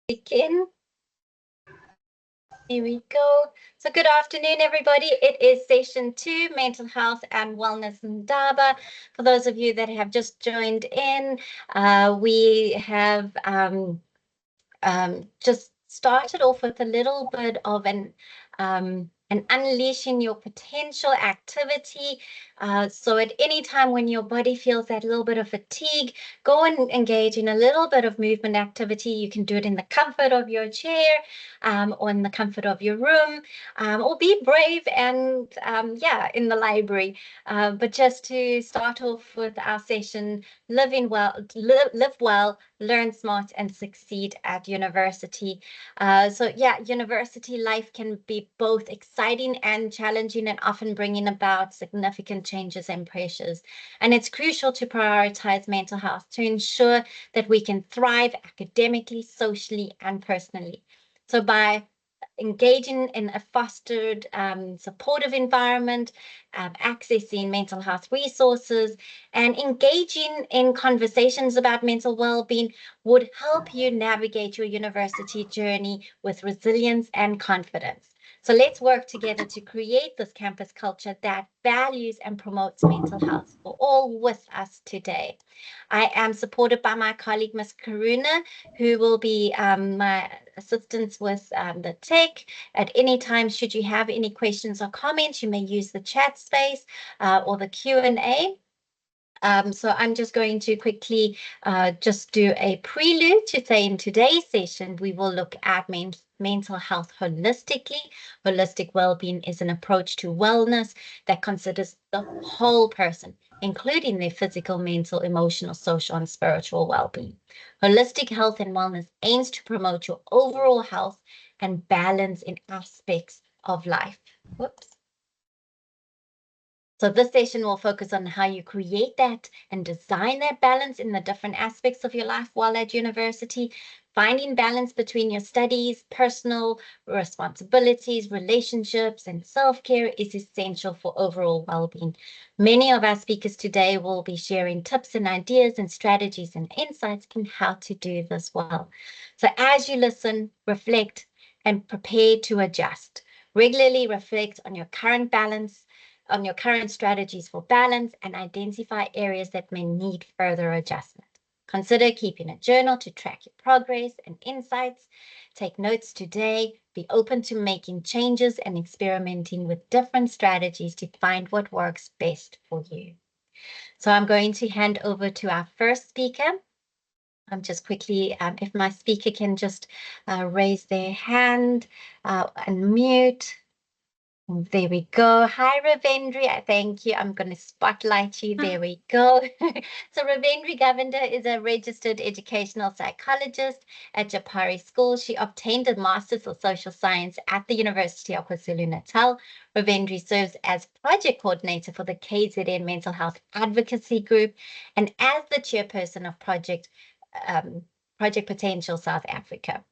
Begin. Here we go. So good afternoon, everybody. It is session 2, Mental Health and Wellness in Daba. For those of you that have just joined in, we have just started off with a little bit of an unleashing your potential activity. So at any time when your body feels that little bit of fatigue, go and engage in a little bit of movement activity. You can do it in the comfort of your chair or in the comfort of your room, or be brave and in the library. But just to start off with our session, live well, learn smart, and succeed at university. University life can be both exciting and challenging, and often bringing about significant changes and pressures. And it's crucial to prioritize mental health to ensure that we can thrive academically, socially, and personally. So by engaging in a fostered, supportive environment, accessing mental health resources, and engaging in conversations about mental well-being would help you navigate your university journey with resilience and confidence. So let's work together to create this campus culture that values and promotes mental health for all with us today. I am supported by my colleague, Ms. Karuna, who will be my assistance with the tech. At any time, should you have any questions or comments, you may use the chat space or the Q&A. So I'm just going to quickly just do a prelude to say in today's session, we will look at mental health holistically. Holistic well-being is an approach to wellness that considers the whole person, including their physical, mental, emotional, social, and spiritual well-being. Holistic health and wellness aims to promote your overall health and balance in aspects of life. Whoops. So this session will focus on how you create that and design that balance in the different aspects of your life while at university. Finding balance between your studies, personal responsibilities, relationships, and self-care is essential for overall well-being. Many of our speakers today will be sharing tips and ideas and strategies and insights in how to do this well. So as you listen, reflect, and prepare to adjust. Regularly reflect on your current balance, on your current strategies for balance, and identify areas that may need further adjustment. Consider keeping a journal to track your progress and insights. Take notes today. Be open to making changes and experimenting with different strategies to find what works best for you. So I'm going to hand over to our first speaker. I'm just quickly, if my speaker can just raise their hand and mute. There we go. Hi, Ravendri. Thank you. I'm going to spotlight you. There we go. So Ravendri Govender is a registered educational psychologist at Japari School. She obtained a Master's of Social Science at the University of KwaZulu-Natal. Ravendri serves as project coordinator for the KZN Mental Health Advocacy Group and as the chairperson of Project Potential South Africa,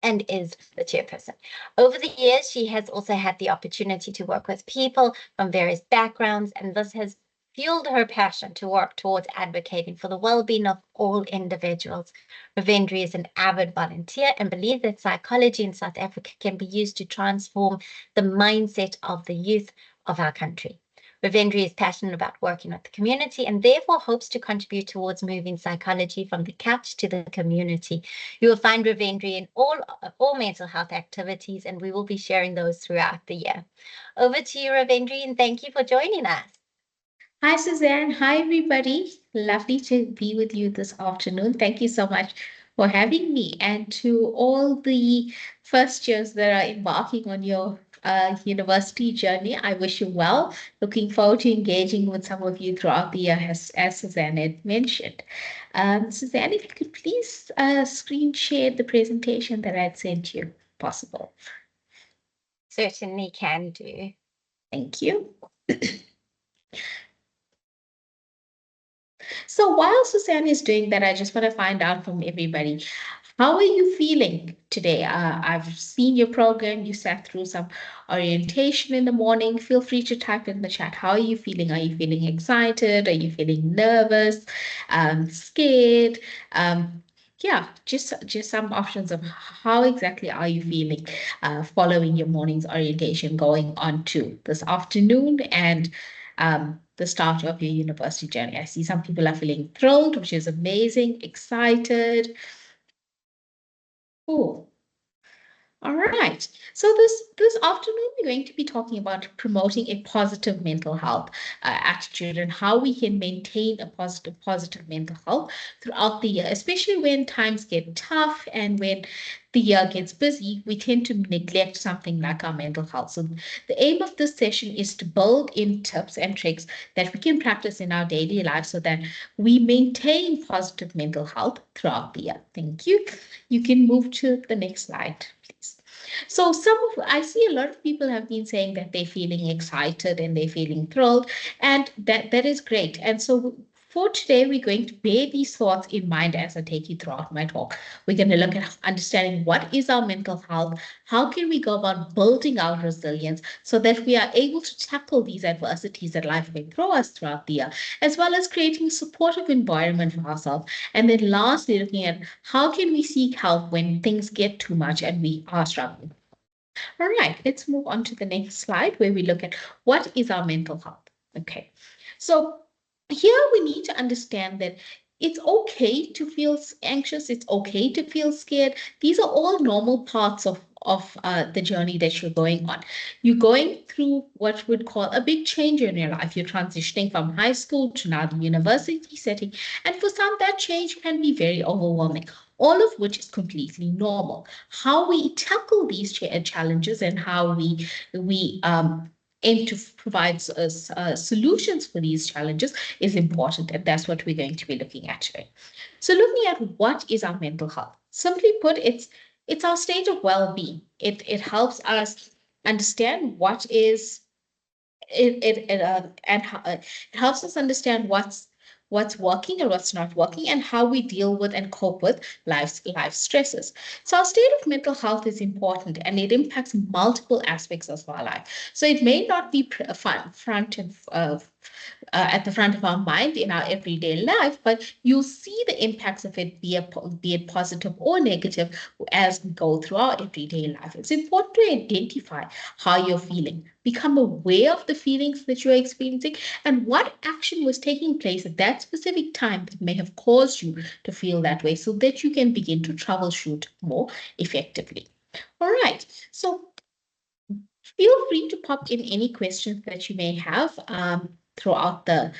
and is the chairperson. Over the years, she has also had the opportunity to work with people from various backgrounds, and this has fueled her passion to work towards advocating for the well-being of all individuals. Ravendri is an avid volunteer and believes that psychology in South Africa can be used to transform the mindset of the youth of our country. Ravendri is passionate about working with the community and therefore hopes to contribute towards moving psychology from the couch to the community. You will find Ravendri in all mental health activities, and we will be sharing those throughout the year. Over to you, Ravendri, and thank you for joining us. Hi, Suzanne. Hi, everybody. Lovely to be with you this afternoon. Thank you so much for having me. And to all the first years that are embarking on your university journey, I wish you well. Looking forward to engaging with some of you throughout the year, as Suzanne had mentioned. Suzanne, if you could please screen share the presentation that I had sent you, if possible. Certainly can do. Thank you. So while Suzanne is doing that, I just want to find out from everybody, how are you feeling today? I've seen your program. You sat through some orientation in the morning. Feel free to type in the chat. How are you feeling? Are you feeling excited? Are you feeling nervous? Scared? yeah, just some options of how exactly are you feeling following your morning's orientation going on to this afternoon and the start of your university journey. I see some people are feeling thrilled, which is amazing, excited. Cool. All right. So this afternoon we're going to be talking about promoting a positive mental health attitude and how we can maintain a positive mental health throughout the year, especially when times get tough and when the year gets busy, we tend to neglect something like our mental health. So the aim of this session is to build in tips and tricks that we can practice in our daily life so that we maintain positive mental health throughout the year. Thank you. You can move to the next slide, please. So I see a lot of people have been saying that they're feeling excited and they're feeling thrilled, and that is great. And so for today, we're going to bear these thoughts in mind as I take you throughout my talk. We're going to look at understanding what is our mental health, how can we go about building our resilience so that we are able to tackle these adversities that life may throw us throughout the year, as well as creating a supportive environment for ourselves. And then lastly, looking at how can we seek help when things get too much and we are struggling. All right, let's move on to the next slide where we look at what is our mental health. Okay, so here we need to understand that it's okay to feel anxious. It's okay to feel scared. These are all normal parts of the journey that you're going on. You're going through what we'd call a big change in your life. You're transitioning from high school to now the university setting. And for some, that change can be very overwhelming, all of which is completely normal. How we tackle these challenges and how we aim to provide solutions for these challenges is important, and that's what we're going to be looking at today. So, looking at what is our mental health. Simply put, it's our state of well-being. It helps us understand what is it and how, it helps us understand what's working and what's not working and how we deal with and cope with life stresses. So our state of mental health is important and it impacts multiple aspects of our life. So it may not be at the front of our mind in our everyday life, but you'll see the impacts of it, be it positive or negative, as we go through our everyday life. It's important to identify how you're feeling, become aware of the feelings that you're experiencing, and what action was taking place at that specific time that may have caused you to feel that way so that you can begin to troubleshoot more effectively. All right, so feel free to pop in any questions that you may have throughout the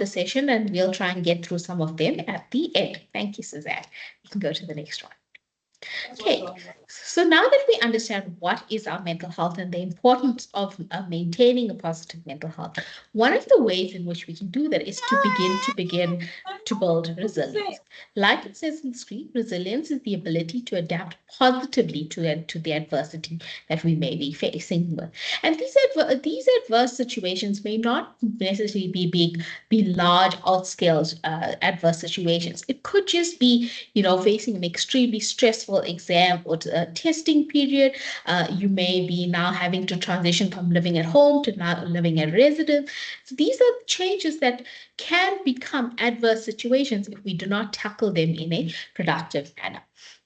session, and we'll try and get through some of them at the end. Thank you, Suzanne. You can go to the next one. Okay, so now that we understand what is our mental health and the importance of maintaining a positive mental health, one of the ways in which we can do that is to begin to build resilience. Like it says in the screen, resilience is the ability to adapt positively to the adversity that we may be facing with. And these adverse situations may not necessarily be big, be large, outscale adverse situations. It could just be, facing an extremely stressful exam or testing period. You may be now having to transition from living at home to now living at residence. So these are changes that can become adverse situations if we do not tackle them in a productive manner.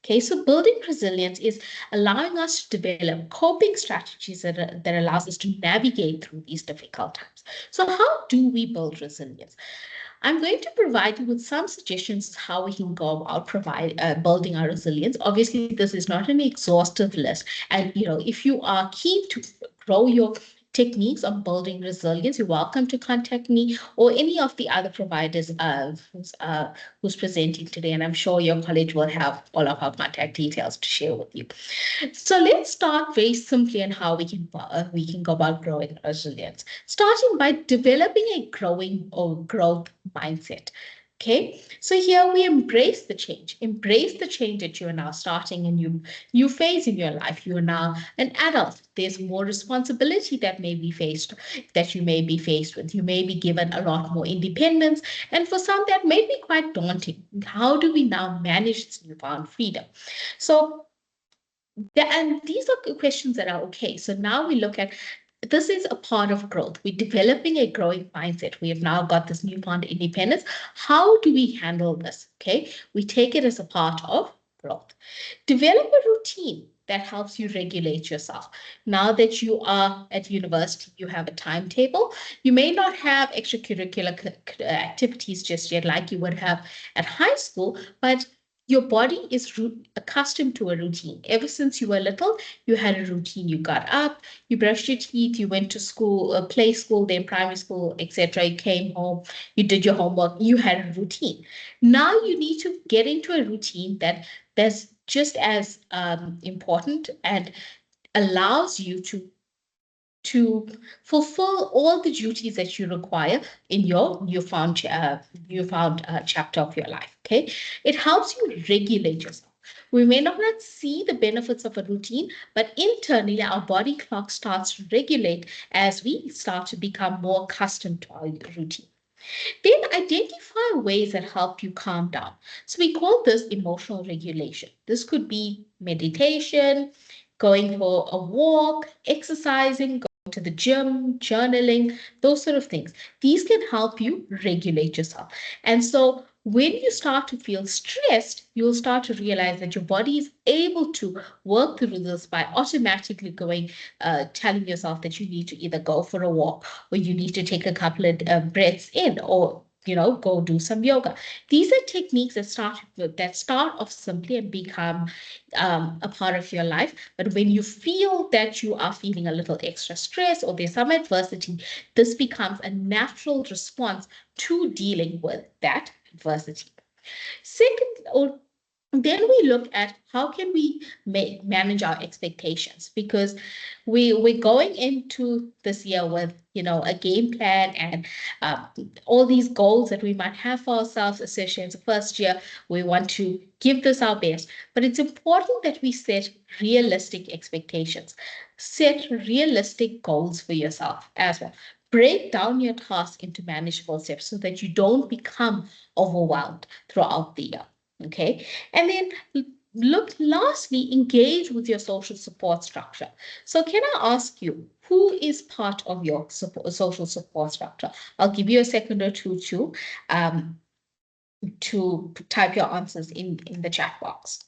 Okay, so building resilience is allowing us to develop coping strategies that allows us to navigate through these difficult times. So how do we build resilience? I'm going to provide you with some suggestions how we can go about building our resilience. Obviously, this is not an exhaustive list. And, if you are keen to grow your techniques on building resilience, you're welcome to contact me or any of the other providers who's presenting today. And I'm sure your college will have all of our contact details to share with you. So let's start very simply on how we can go about growing resilience, starting by developing a growing or growth mindset. Okay, so here we embrace the change. Embrace the change that you are now starting a new phase in your life. You are now an adult. There's more responsibility that you may be faced with. You may be given a lot more independence, and for some that may be quite daunting. How do we now manage this newfound freedom? So and these are questions that are okay. So now we look at this is a part of growth. We're developing a growing mindset. We have now got this newfound independence. How do we handle this? Okay, we take it as a part of growth. Develop a routine that helps you regulate yourself. Now that you are at university, you have a timetable. You may not have extracurricular activities just yet, like you would have at high school, but your body is accustomed to a routine. Ever since you were little, you had a routine. You got up, you brushed your teeth, you went to school, play school, then primary school, etc. You came home, you did your homework, you had a routine. Now you need to get into a routine that's just as important and allows you to fulfill all the duties that you require in your newfound chapter of your life. Okay, it helps you regulate yourself. We may not see the benefits of a routine, but internally our body clock starts to regulate as we start to become more accustomed to our routine. Then identify ways that help you calm down. So we call this emotional regulation. This could be meditation, going for a walk, exercising, going to the gym, journaling, those sort of things. These can help you regulate yourself. And so when you start to feel stressed, you'll start to realize that your body is able to work through this by automatically telling yourself that you need to either go for a walk or you need to take a couple of breaths in or go do some yoga. These are techniques that start off simply and become a part of your life. But when you feel that you are feeling a little extra stress or there's some adversity, this becomes a natural response to dealing with that adversity. Second, or then we look at how can we manage our expectations, because we're going into this year with a game plan and uh, all these goals that we might have for ourselves, especially as a first year. We want to give this our best, but it's important that we set realistic expectations, set realistic goals for yourself as well. Break down your task into manageable steps so that you don't become overwhelmed throughout the year. Okay. And then look, lastly, engage with your social support structure. So can I ask you, who is part of your social support structure? I'll give you a second or two to type your answers in the chat box.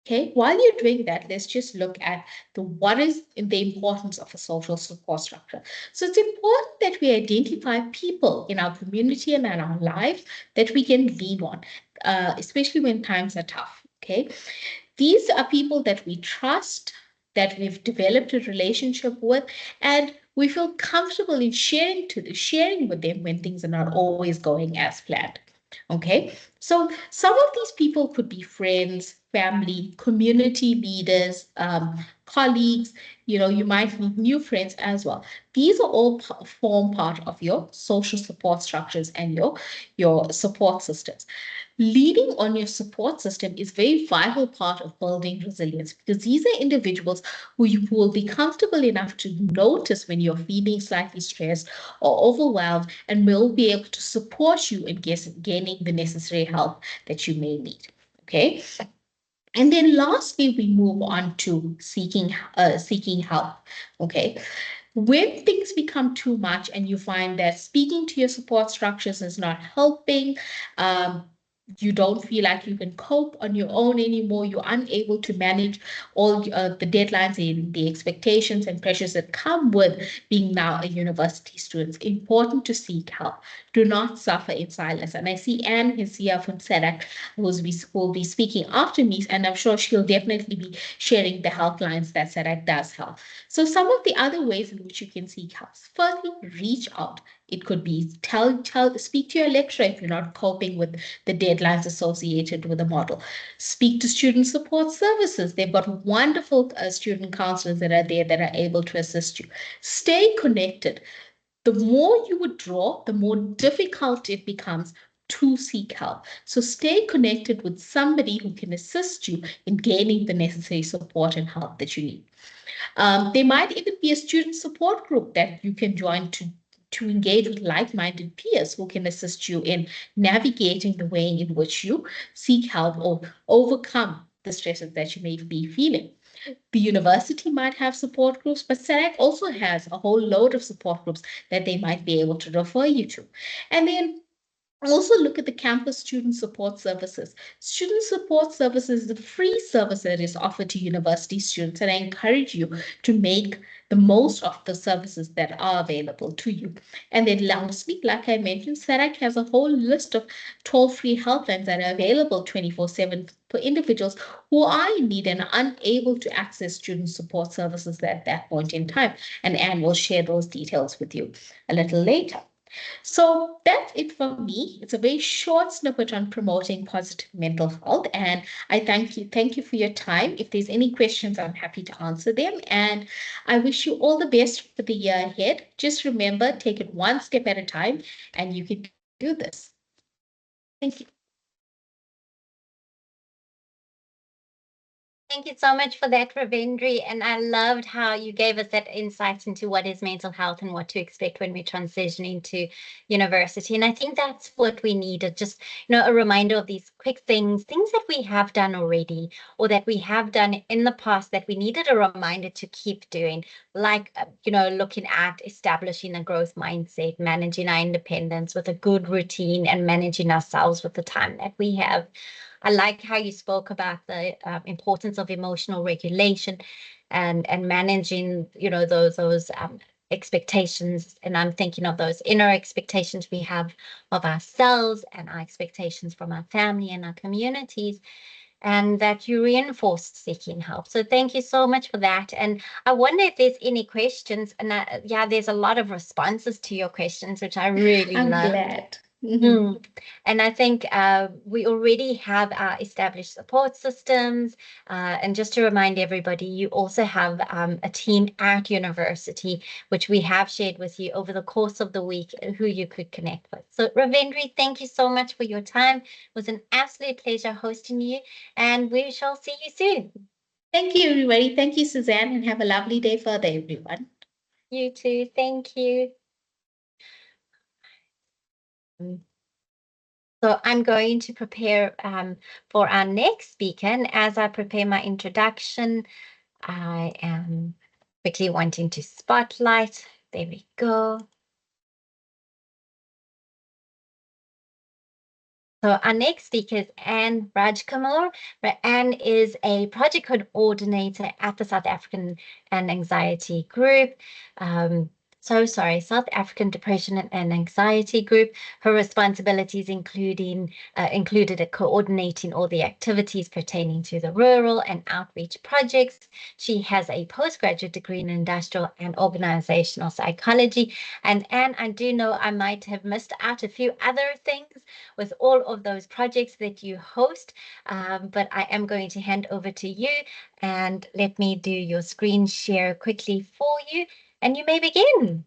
Okay, while you're doing that, let's just look at what is the importance of a social support structure. So it's important that we identify people in our community and in our lives that we can lean on, especially when times are tough. Okay, these are people that we trust, that we've developed a relationship with, and we feel comfortable in sharing with them when things are not always going as planned. Okay, so some of these people could be friends, family, community leaders, colleagues. You might meet new friends as well. These are all form part of your social support structures and your support systems. Leading on your support system is a very vital part of building resilience, because these are individuals who you will be comfortable enough to notice when you're feeling slightly stressed or overwhelmed, and will be able to support you in gaining the necessary help that you may need. Okay. And then lastly, we move on to seeking help. Okay. When things become too much and you find that speaking to your support structures is not helping, you don't feel like you can cope on your own anymore, you're unable to manage all the deadlines and the expectations and pressures that come with being now a university student, it's important to seek help. Do not suffer in silence. And I see Anne is here from SEDAC, will be speaking after me, and I'm sure she'll definitely be sharing the helplines that SEDAC does help. So some of the other ways in which you can seek help. Firstly, reach out. It could be speak to your lecturer if you're not coping with the deadlines associated with the model. Speak to student support services. They've got wonderful student counselors that are there that are able to assist you. Stay connected. The more you withdraw, the more difficult it becomes to seek help. So stay connected with somebody who can assist you in gaining the necessary support and help that you need. There might even be a student support group that you can join to engage with like-minded peers who can assist you in navigating the way in which you seek help or overcome the stresses that you may be feeling. The university might have support groups, but SELEC also has a whole load of support groups that they might be able to refer you to. And then also look at the campus student support services. Student support services is a free service that is offered to university students, and I encourage you to make the most of the services that are available to you. And then lastly, like I mentioned, SADC has a whole list of toll-free helplines that are available 24/7 for individuals who are in need and are unable to access student support services at that point in time. And Anne will share those details with you a little later. So that's it for me. It's a very short snippet on promoting positive mental health. And I thank you. Thank you for your time. If there's any questions, I'm happy to answer them. And I wish you all the best for the year ahead. Just remember, take it one step at a time, and you can do this. Thank you. Thank you so much for that, Ravindri. And I loved how you gave us that insight into what is mental health and what to expect when we transition into university. And I think that's what we needed, just, a reminder of these quick things that we have done already or that we have done in the past that we needed a reminder to keep doing, like, looking at establishing a growth mindset, managing our independence with a good routine and managing ourselves with the time that we have. I like how you spoke about the importance of emotional regulation and managing, those expectations. And I'm thinking of those inner expectations we have of ourselves and our expectations from our family and our communities, and that you reinforced seeking help. So thank you so much for that. And I wonder if there's any questions. And yeah, there's a lot of responses to your questions, which I really I'm love. glad. And I think we already have our established support systems. And just to remind everybody, you also have a team at university, which we have shared with you over the course of the week, who you could connect with. So Ravindri, thank you so much for your time. It was an absolute pleasure hosting you, and we shall see you soon. Thank you, everybody. Thank you, Suzanne, and have a lovely day further, everyone. You too. Thank you. So I'm going to prepare for our next speaker. And as I prepare my introduction, I am quickly wanting to spotlight. There we go. So our next speaker is Anne Rajkumar. Anne is a project coordinator at the South African and Anxiety Group. South African Depression and Anxiety Group. Her responsibilities included coordinating all the activities pertaining to the rural and outreach projects. She has a postgraduate degree in industrial and organizational psychology. And Anne, I do know I might have missed out a few other things with all of those projects that you host, but I am going to hand over to you, and let me do your screen share quickly for you. And you may begin.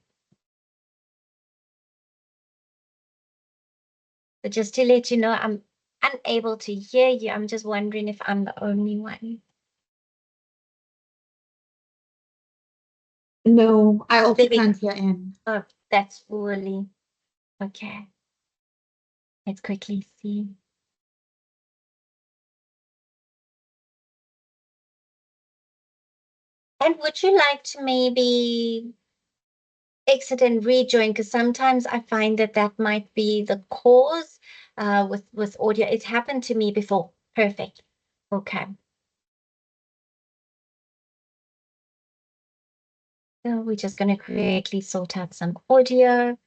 But just to let you know, I'm unable to hear you. I'm just wondering if I'm the only one. No, I also can't hear Anne. Oh, that's Uli. Okay. Let's quickly see. And would you like to maybe exit and rejoin, because sometimes I find that might be the cause with audio. It's happened to me before. Perfect. Okay. So we're just going to quickly sort out some audio.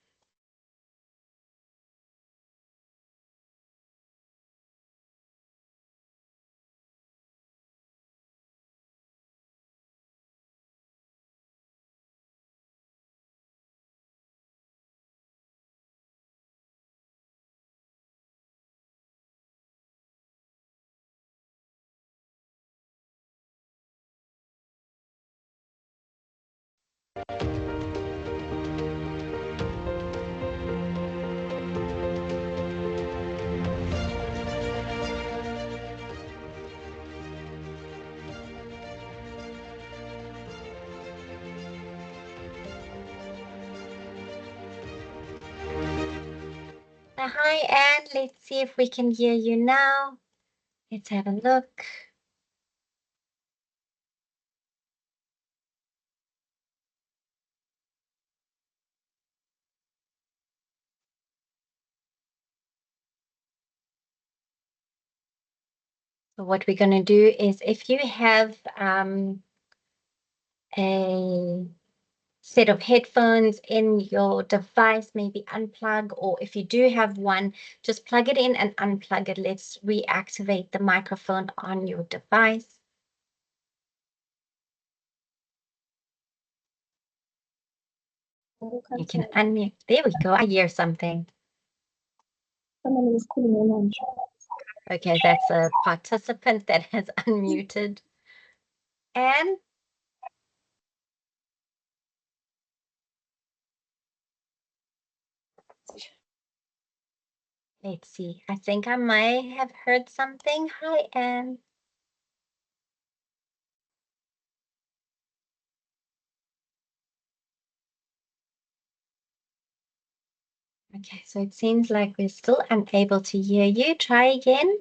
Hi, Anne. Let's see if we can hear you now. Let's have a look. So what we're going to do is if you have a set of headphones in your device, maybe unplug, or if you do have one, just plug it in and unplug it. Let's reactivate the microphone on your device. You can unmute. There we go. I hear something. Okay, that's a participant that has unmuted. And let's see. I think I might have heard something. Hi, Anne. Okay, so it seems like we're still unable to hear you. Try again.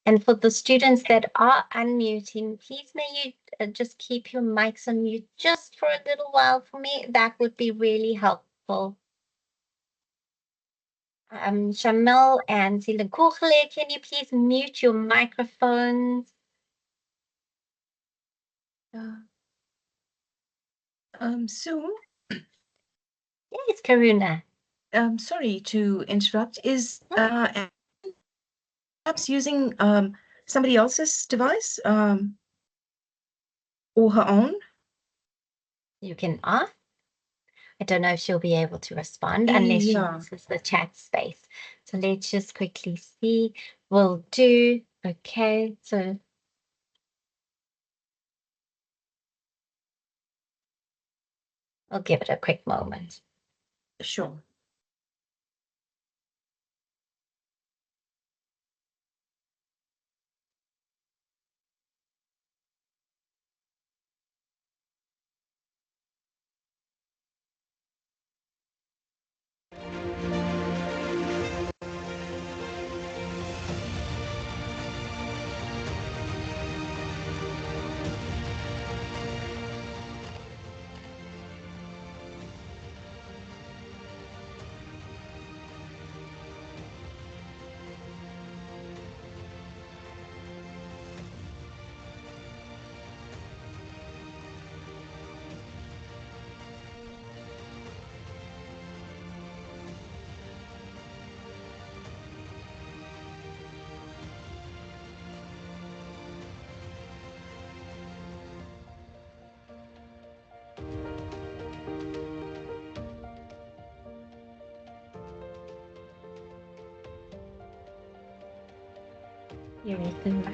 And for the students that are unmuting, please may you just keep your mics on mute just for a little while for me. That would be really helpful. Shamil and Zilakuhle, can you please mute your microphones? Sue? Yes, Karuna. Sorry to interrupt. Is perhaps using somebody else's device or her own? You can ask. I don't know if she'll be able to respond unless she uses the chat space. So let's just quickly see. We'll do. Okay, so I'll give it a quick moment. Sure. You're welcome.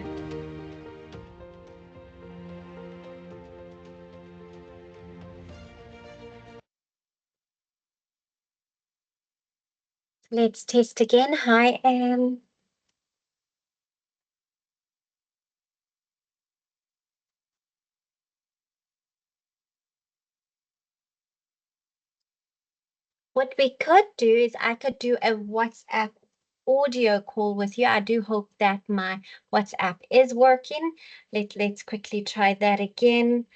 Let's test again. Hi, Anne. What we could do is I could do a WhatsApp audio call with you. I do hope that my WhatsApp is working. Let's quickly try that again.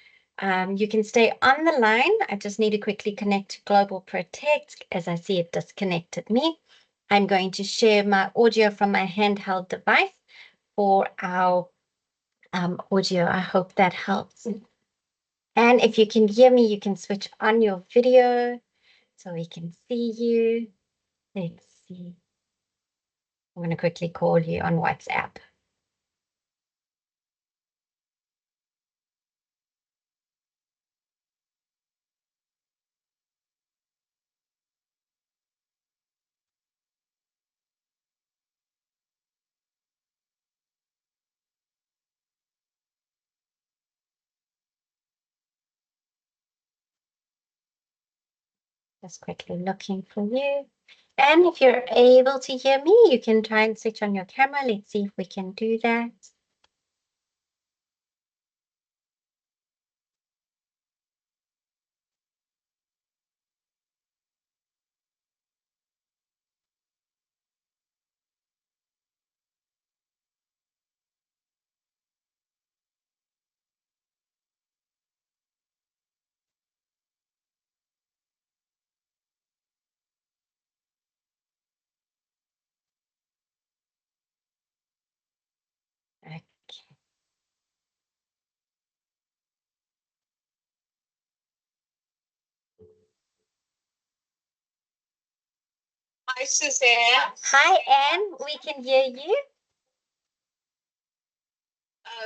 You can stay on the line. I just need to quickly connect to Global Protect as I see it disconnected me. I'm going to share my audio from my handheld device for our audio. I hope that helps. And if you can hear me, you can switch on your video so we can see you. Let's see. I'm going to quickly call you on WhatsApp. Just quickly looking for you. And if you're able to hear me, you can try and switch on your camera. Let's see if we can do that. Hi, Suzanne. Hi, Anne. We can hear you.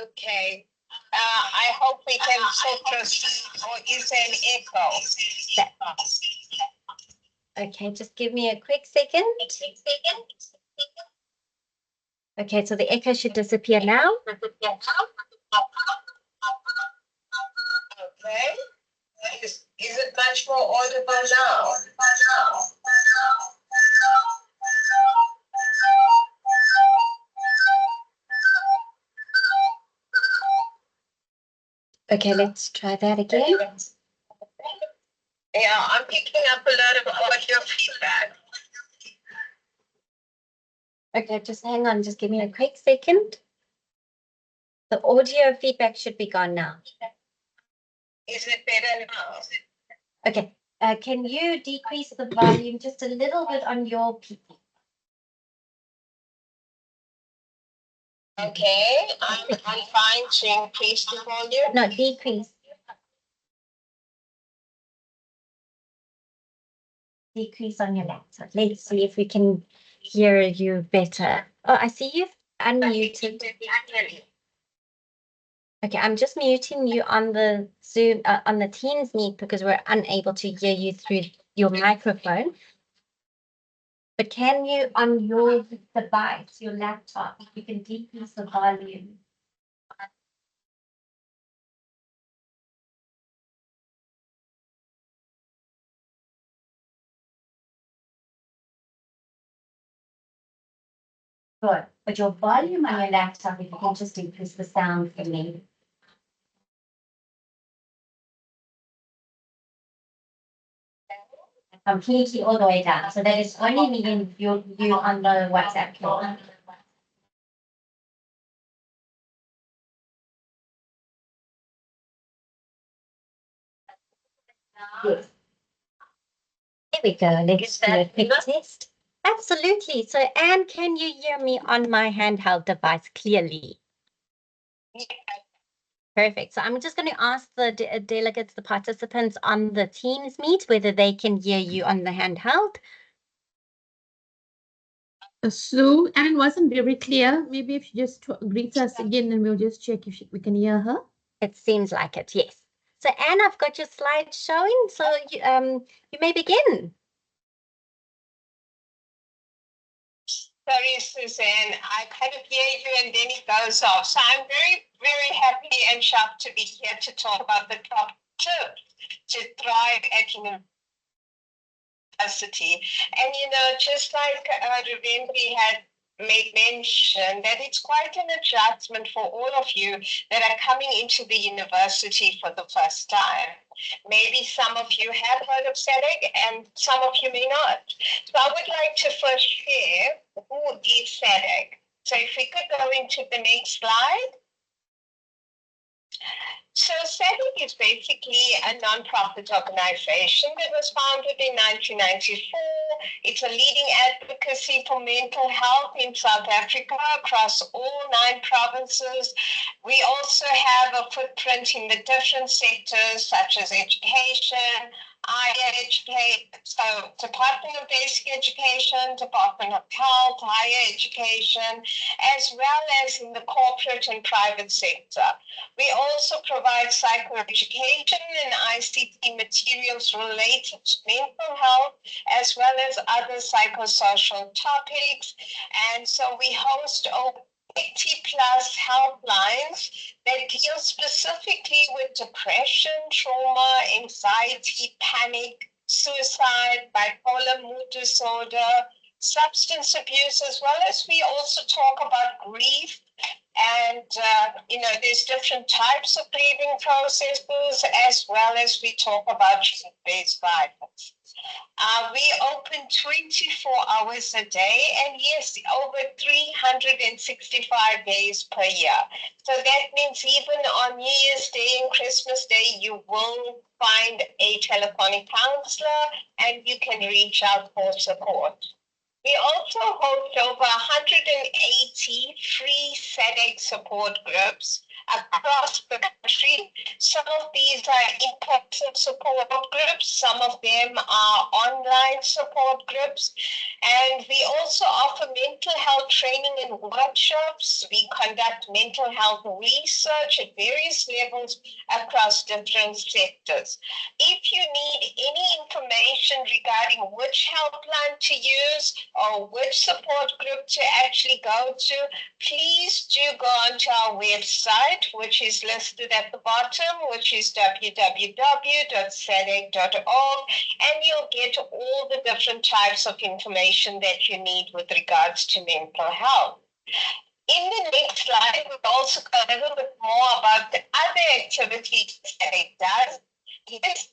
Okay. I hope we can still proceed, or is there an echo? Okay, just give me a quick second. Okay, so the echo should disappear now. Okay. Is it much more audible now? Okay, let's try that again. Yeah, I'm picking up a lot of audio feedback. Okay, just hang on, just give me a quick second. The audio feedback should be gone now. Is it better now? Okay, can you decrease the volume just a little bit on your PC? Okay, I'm fine to increase the volume. No, decrease. Decrease on your laptop. Let's see if we can hear you better. Oh, I see you've unmuted. Okay, I'm just muting you on the Zoom, on the Teams meet because we're unable to hear you through your microphone. But can you, on your device, your laptop, you can decrease the volume? Good. But your volume on your laptop, if you can just increase the sound for me. Completely all the way down. So that is only me and you on the WhatsApp call. Yes. Here we go. Let's do a quick test. Absolutely. So, Anne, can you hear me on my handheld device clearly? Perfect. So I'm just going to ask the delegates, the participants on the Teams meet, whether they can hear you on the handheld. Sue, Anne wasn't very clear. Maybe if she just greets us again and we'll just check if we can hear her. It seems like it, yes. So Anne, I've got your slide showing, so you may begin. Sorry, Suzanne, I kind of hear you and then it goes off. So I'm very, very happy and shocked to be here to talk about the top tip to thrive at university. And, just like Rubendi had made mention, that it's quite an adjustment for all of you that are coming into the university for the first time. Maybe some of you have heard of SEDEC and some of you may not. So I would like to first share who is SEDEC. So if we could go into the next slide. So SEDEC is basically a non-profit organization that was founded in 1994. It's a leading advocacy for mental health in South Africa across all 9 provinces. We also have a footprint in the different sectors such as education, higher education, so Department of Basic Education, Department of Health, higher education, as well as in the corporate and private sector. We also provide psychoeducation and ICT materials related to mental health, as well as other psychosocial topics. And so we host over 80 plus helplines that deal specifically with depression, trauma, anxiety, panic, suicide, bipolar mood disorder, substance abuse, as well as we also talk about grief. And, there's different types of grieving processes, as well as we talk about gender-based violence. We open 24 hours a day, and yes, over 365 days per year. So that means even on New Year's Day and Christmas Day, you will find a telephonic counselor and you can reach out for support. We also host over 180 free SADC support groups across the country. Some of these are in-person support groups. Some of them are online support groups. And we also offer mental health training and workshops. We conduct mental health research at various levels across different sectors. If you need any information regarding which helpline to use or which support group to actually go to, please do go onto our website, which is listed at the bottom, which is www.sadec.org, and you'll get all the different types of information that you need with regards to mental health. In the next slide, we'll also go a little bit more about the other activities that it does. Yes,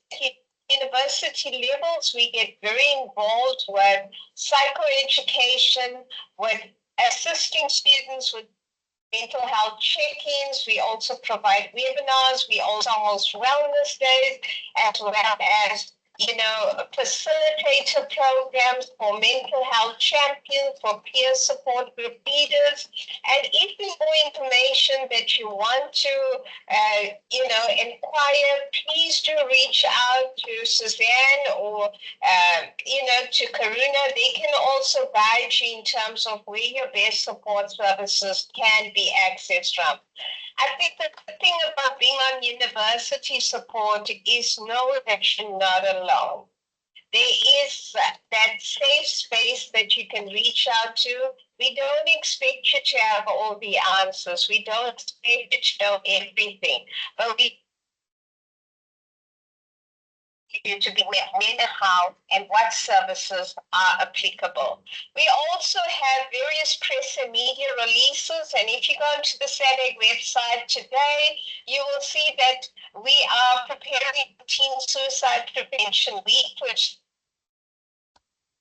university levels, we get very involved with psychoeducation, with assisting students with mental health check-ins. We also provide webinars. We also host wellness days, as well as facilitator programs for mental health champions, for peer support group leaders. And if there's more information that you want to, inquire, please do reach out to Suzanne or, to Karuna. They can also guide you in terms of where your best support services can be accessed from. I think the good thing about being on university support is know that you're not alone. There is that safe space that you can reach out to. We don't expect you to have all the answers. We don't expect you to know everything, but we you to be when and how and what services are applicable. We also have various press and media releases, and if you go to the SADC website today, you will see that we are preparing Teen Suicide Prevention Week, which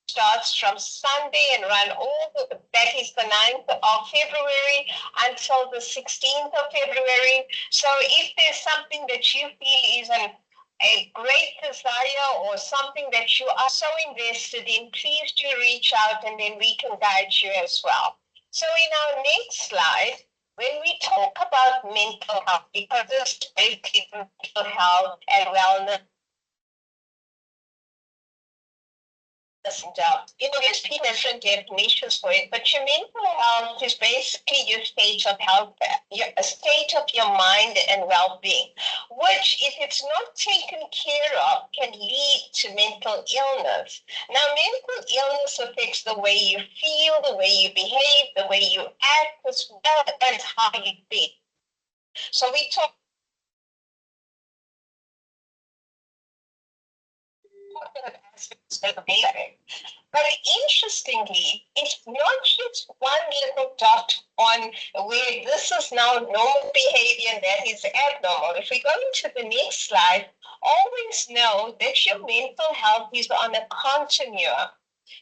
starts from Sunday and that is the 9th of February until the 16th of February. So if there's something that you feel is a great desire or something that you are so invested in, please do reach out and then we can guide you as well. So in our next slide, when we talk about mental health, because this is mental health and wellness, there's different definitions for it, but your mental health is basically your state of health, a state of your mind and well-being, which, if it's not taken care of, can lead to mental illness. Now, mental illness affects the way you feel, the way you behave, the way you act, as well as how you think. So we talk about aspects of behavior. But interestingly, it's not just one little dot on where this is now normal behavior and that is abnormal. If we go into the next slide, always know that your mental health is on a continuum.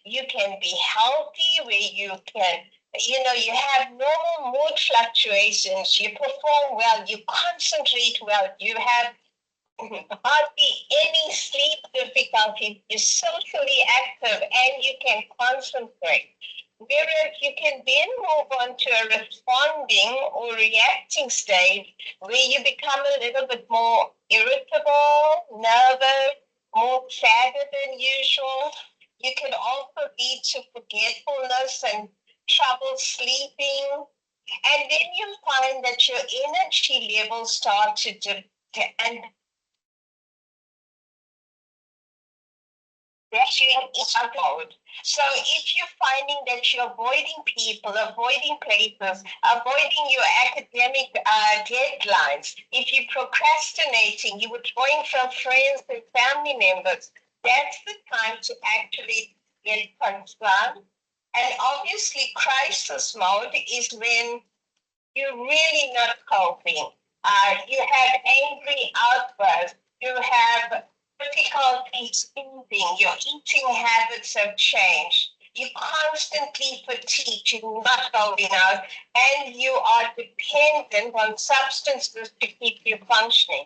You can be healthy where you can, you have normal mood fluctuations, you perform well, you concentrate well, you have hardly any sleep difficulties, you're socially active, and you can concentrate. Whereas you can then move on to a responding or reacting stage where you become a little bit more irritable, nervous, more sadder than usual. You can also lead to forgetfulness and trouble sleeping. And then you find that your energy levels start to dip, and that you have mode. So if you're finding that you're avoiding people, avoiding places, avoiding your academic deadlines, if you're procrastinating, you're withdrawing from friends and family members, that's the time to actually get concerned. And obviously, crisis mode is when you're really not coping. You have angry outbursts. You have difficulties eating. Your eating habits have changed. You're constantly fatigued. You're not going out. And you are dependent on substances to keep you functioning.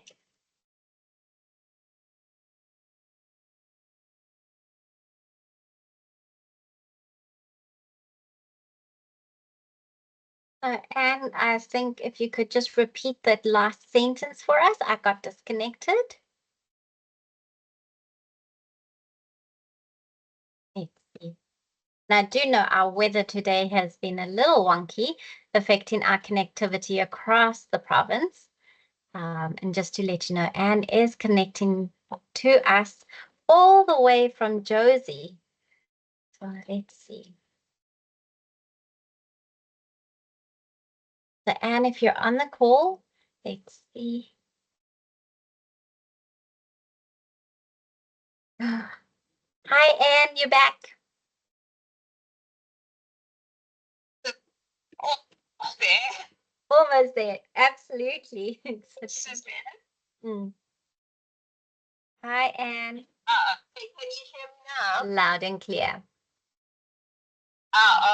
And I think if you could just repeat that last sentence for us, I got disconnected. Let's see. Now, I do know our weather today has been a little wonky, affecting our connectivity across the province. And just to let you know, Anne is connecting to us all the way from Josie. So let's see. So Anne, if you're on the call, let's see. Hi, Anne, you're back. Oh, there. Almost there. Absolutely. Suzanne. Mm. Hi, Anne. Can you hear me now? Loud and clear.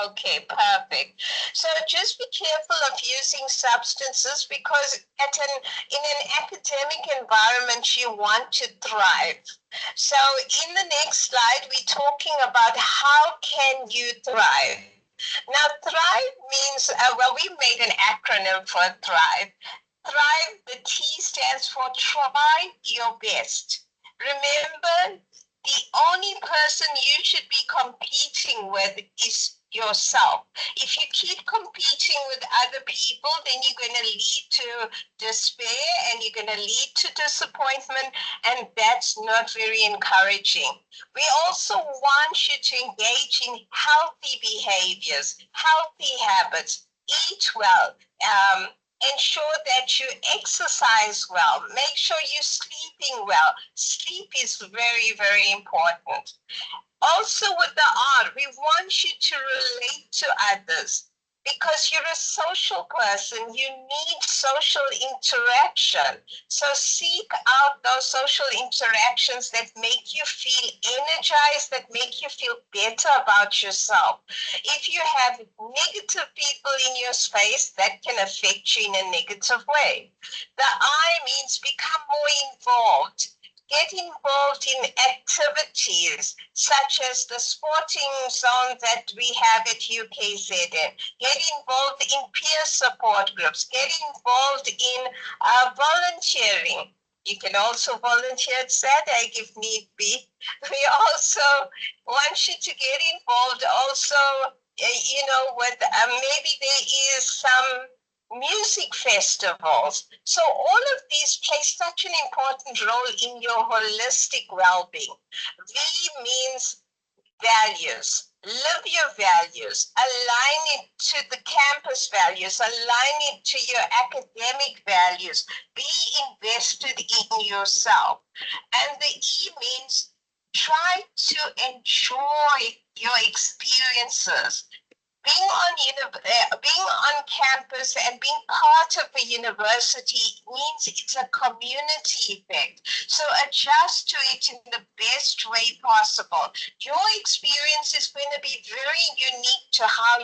Okay, perfect. So just be careful of using substances because in an academic environment, you want to thrive. So in the next slide, we're talking about how can you thrive. Now, thrive means, well, we made an acronym for thrive. Thrive, the T stands for try your best. Remember, the only person you should be competing with is yourself. If you keep competing with other people, then you're going to lead to despair and you're going to lead to disappointment, and that's not very encouraging. We also want you to engage in healthy behaviors, healthy habits, eat well, ensure that you exercise well. Make sure you're sleeping well. Sleep is very, very important. Also with the art, we want you to relate to others because you're a social person. You need social interaction. So seek out those social interactions that make you feel energized, that make you feel better about yourself. If you have negative people in your space, that can affect you in a negative way. The I means become more involved. Get involved in activities such as the sporting zone that we have at UKZN. Get involved in peer support groups. Get involved in volunteering. You can also volunteer at SADAG if need be. We also want you to get involved also, with maybe there is some music festivals. So all of these play such an important role in your holistic well-being. V means values. Live your values. Align it to the campus values. Align it to your academic values. Be invested in yourself. And the E means try to enjoy your experiences. Being on campus and being part of a university means it's a community effect. So adjust to it in the best way possible. Your experience is going to be very unique to how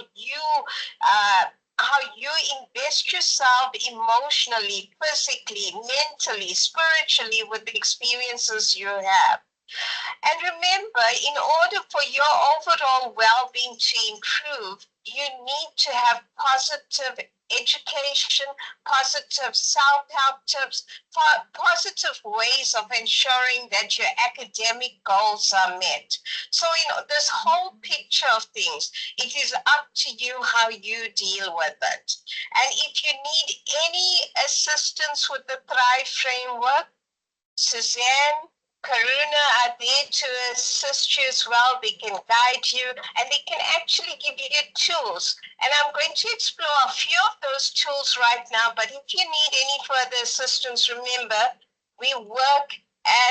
you invest yourself emotionally, physically, mentally, spiritually with the experiences you have. And remember, in order for your overall well-being to improve, you need to have positive education, positive self-help tips, positive ways of ensuring that your academic goals are met. So, this whole picture of things, it is up to you how you deal with it. And if you need any assistance with the Thrive framework, Suzanne, Karuna are there to assist you as well. They can guide you and they can actually give you tools. And I'm going to explore a few of those tools right now, but if you need any further assistance, remember, we work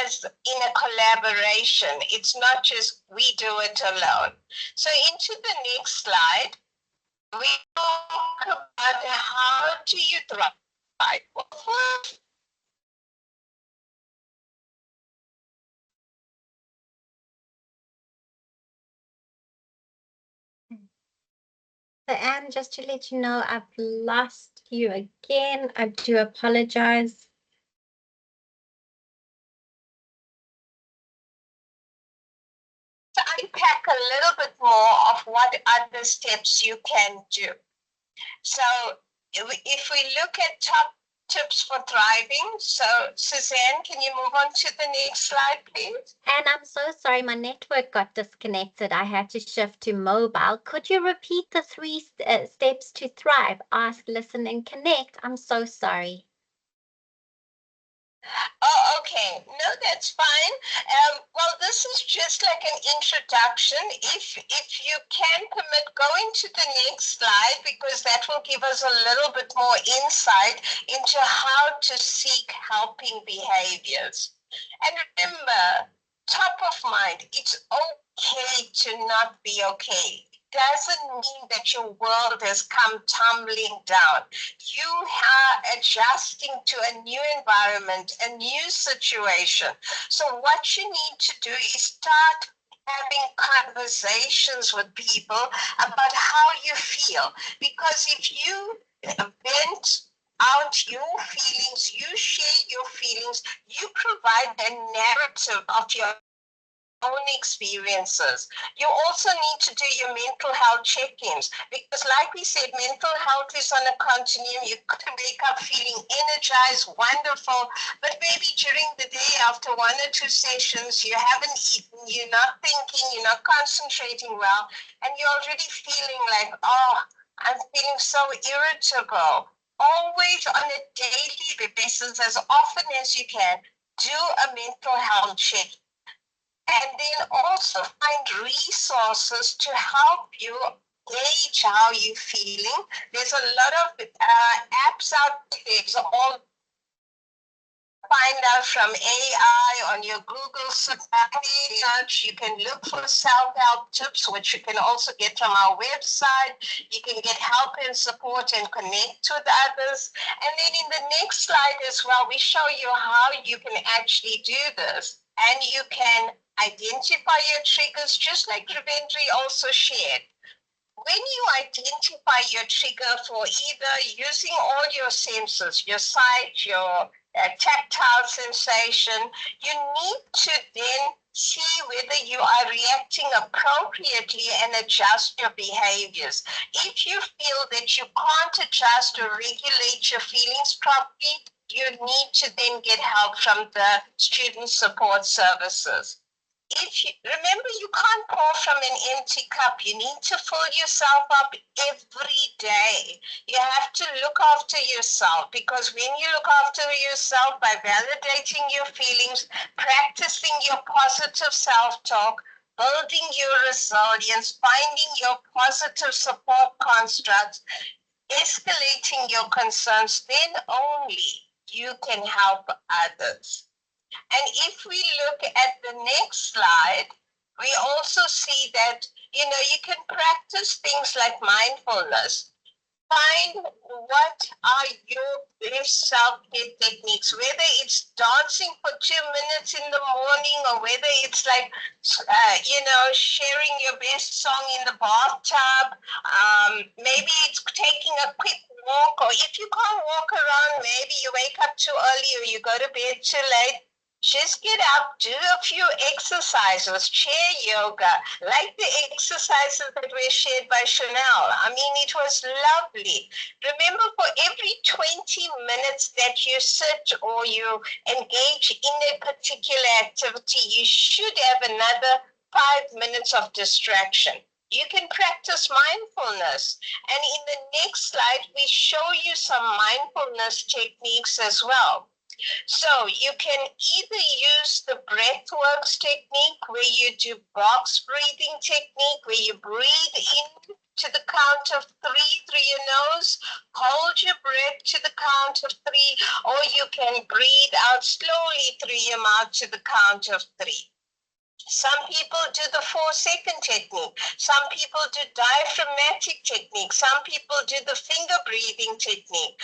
as in a collaboration. It's not just we do it alone. So into the next slide, we talk about how do you thrive. Well, first, So Anne, just to let you know, I've lost you again. I do apologize. to unpack a little bit more of what other steps you can do. So if we look at top tips for thriving, so Suzanne, can you move on to the next slide, please? And I'm so sorry, my network got disconnected. I had to shift to mobile. Could you repeat the three steps to thrive? Ask, listen, and connect. I'm so sorry. Oh, okay. No, that's fine. Well, this is just like an introduction. If you can permit, going to the next slide, because that will give us a little bit more insight into how to seek helping behaviors. And remember, top of mind, it's okay to not be okay. Doesn't mean that your world has come tumbling down. You are adjusting to a new environment, a new situation. So what you need to do is start having conversations with people about how you feel. Because if you vent out your feelings, you share your feelings, you provide a narrative of your own experiences. You also need to do your mental health check-ins, because like we said, mental health is on a continuum. You could wake up feeling energized, wonderful, but maybe during the day after 1 or 2 sessions, you haven't eaten, you're not thinking, you're not concentrating well, and you're already feeling like, oh, I'm feeling so irritable. Always on a daily basis, as often as you can, do a mental health check, and then also find resources to help you gauge how you're feeling. There's a lot of apps out there. There's all find out from AI on your Google search. You can look for self-help tips, which you can also get from our website. You can get help and support and connect with others. And then in the next slide as well, we show you how you can actually do this. And you can identify your triggers, just like Ravindri also shared. When you identify your trigger for either using all your senses, your sight, your tactile sensation, you need to then see whether you are reacting appropriately and adjust your behaviors. If you feel that you can't adjust or regulate your feelings properly, you need to then get help from the student support services. Remember, you can't pour from an empty cup. You need to fill yourself up every day. You have to look after yourself, because when you look after yourself by validating your feelings, practicing your positive self-talk, building your resilience, finding your positive support constructs, escalating your concerns, then only you can help others. And if we look at the next slide, we also see that, you can practice things like mindfulness. Find what are your best self-care techniques, whether it's dancing for 2 minutes in the morning, or whether it's like, sharing your best song in the bathtub. Maybe it's taking a quick walk, or if you can't walk around, maybe you wake up too early or you go to bed too late. Just get up, do a few exercises, chair yoga, like the exercises that were shared by Chanel. I mean, it was lovely. Remember, for every 20 minutes that you sit or you engage in a particular activity, you should have another 5 minutes of distraction. You can practice mindfulness. And in the next slide, we show you some mindfulness techniques as well. So you can either use the breathworks technique, where you do box breathing technique, where you breathe in to the count of 3 through your nose, hold your breath to the count of 3, or you can breathe out slowly through your mouth to the count of 3. Some people do the 4-second technique. Some people do diaphragmatic technique. Some people do the finger breathing technique.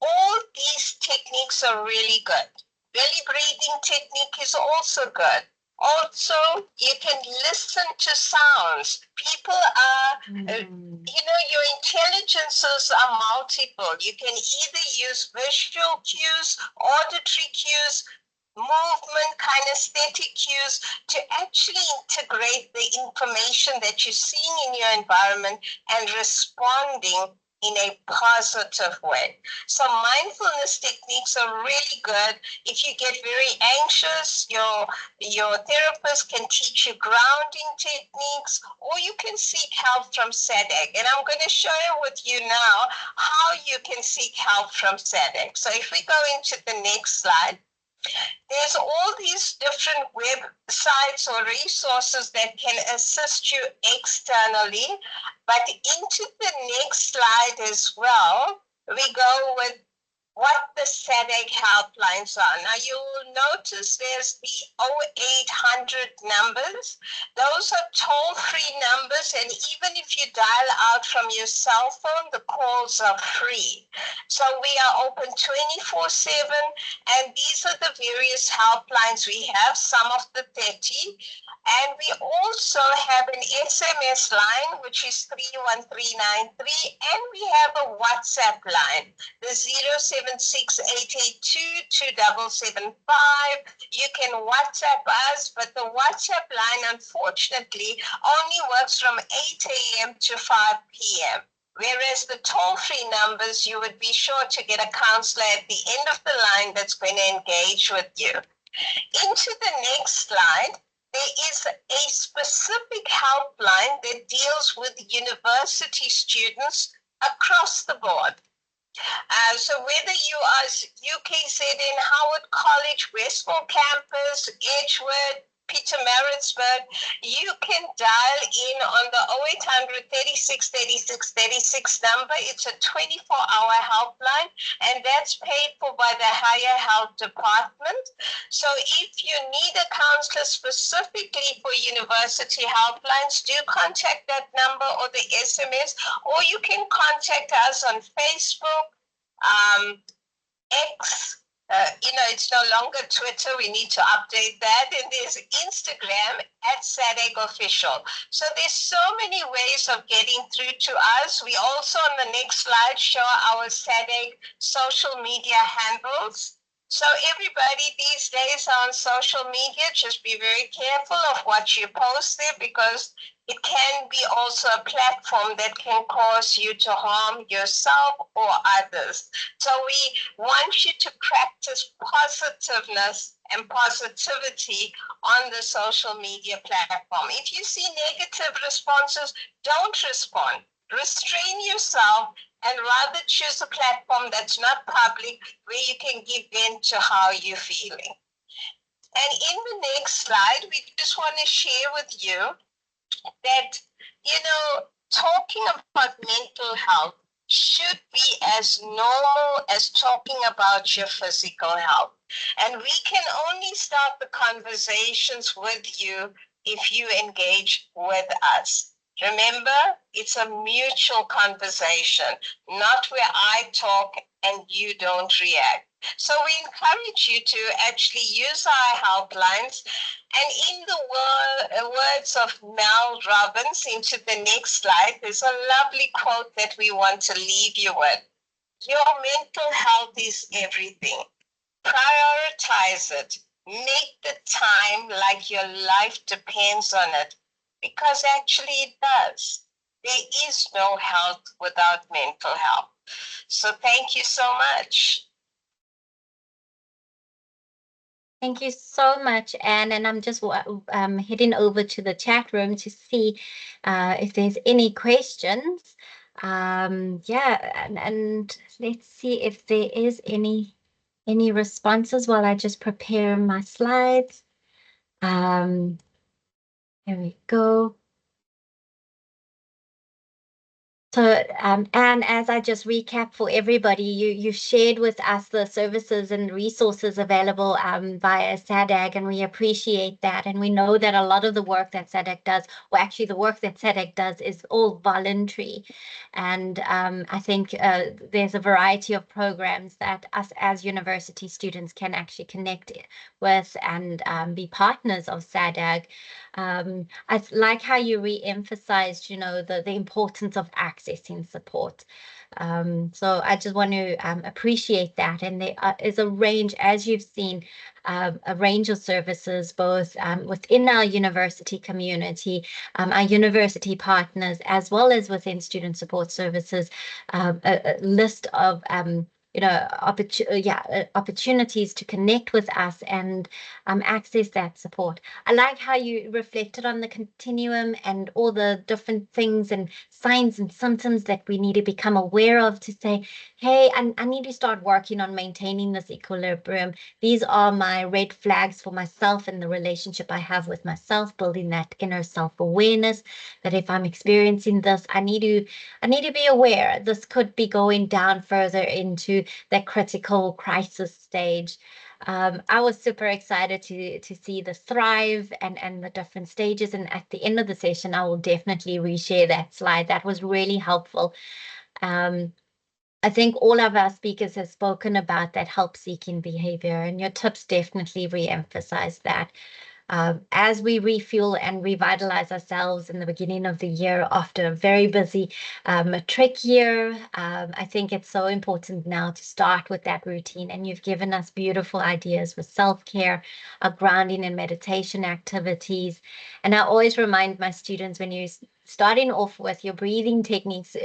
All these techniques are really good. Belly breathing technique is also good. Also, you can listen to sounds. People are, your intelligences are multiple. You can either use visual cues, auditory cues, movement, kinesthetic cues, to actually integrate the information that you're seeing in your environment and responding in a positive way. So mindfulness techniques are really good. If you get very anxious, your therapist can teach you grounding techniques, or you can seek help from SADC. And I'm going to share with you now how you can seek help from SADC. So if we go into the next slide, there's all these different websites or resources that can assist you externally. But into the next slide as well, we go with what the SADC helplines are. Now you'll notice there's the 0800 numbers. Those are toll-free numbers, and even if you dial out from your cell phone, the calls are free. So we are open 24/7, and these are the various helplines we have, some of the 30. And we also have an SMS line, which is 31393, and we have a WhatsApp line, the 0768822775. You can WhatsApp us, but the WhatsApp line, unfortunately, only works from 8 a.m. to 5 p.m. Whereas the toll-free numbers, you would be sure to get a counselor at the end of the line that's going to engage with you. Into the next slide, there is a specific helpline that deals with university students across the board. So whether you are UKZN, Howard College, Westmore Campus, Edgewood, Pietermaritzburg, you can dial in on the 0800 36 36 36 number. It's a 24-hour helpline, and that's paid for by the Higher Health Department. So if you need a counselor specifically for university helplines, do contact that number or the SMS, or you can contact us on Facebook, X, it's no longer Twitter. We need to update that. And there's Instagram at SADC Official. So there's so many ways of getting through to us. We also, on the next slide, show our SADC social media handles. So everybody these days on social media, just be very careful of what you post there, because it can be also a platform that can cause you to harm yourself or others. So we want you to practice positiveness and positivity on the social media platform. If you see negative responses, don't respond. Restrain yourself and rather choose a platform that's not public, where you can give in to how you're feeling. And in the next slide, we just want to share with you that, talking about mental health should be as normal as talking about your physical health. And we can only start the conversations with you if you engage with us. Remember, it's a mutual conversation, not where I talk and you don't react. So we encourage you to actually use our helplines. And in the words of Mel Robbins, into the next slide, there's a lovely quote that we want to leave you with. Your mental health is everything. Prioritize it. Make the time like your life depends on it, because actually it does. There is no health without mental health. So thank you so much. Thank you so much, Anne. And I'm just heading over to the chat room to see if there's any questions. And let's see if there is any responses while I just prepare my slides. Here we go. So, Anne, as I just recap for everybody, you shared with us the services and resources available via SADC, and we appreciate that. And we know that a lot of the work that SADC does, or actually the work that SADC does, is all voluntary. And I think there's a variety of programs that us as university students can actually connect with and be partners of SADC. I like how you re-emphasized, the importance of accessing support. So I just want to appreciate that. And there is a range, as you've seen, a range of services, both within our university community, our university partners, as well as within student support services, a list of opportunities to connect with us and access that support. I like how you reflected on the continuum and all the different things and signs and symptoms that we need to become aware of to say, hey, I need to start working on maintaining this equilibrium. These are my red flags for myself and the relationship I have with myself, building that inner self-awareness that if I'm experiencing this, I need to be aware this could be going down further into that critical crisis stage. I was super excited to see the thrive and the different stages. And at the end of the session, I will definitely reshare that slide. That was really helpful. I think all of our speakers have spoken about that help-seeking behavior, and your tips definitely re-emphasize that. As we refuel and revitalize ourselves in the beginning of the year after a very busy matric year, I think it's so important now to start with that routine. And you've given us beautiful ideas with self-care, grounding and meditation activities. And I always remind my students when you're starting off with your breathing techniques,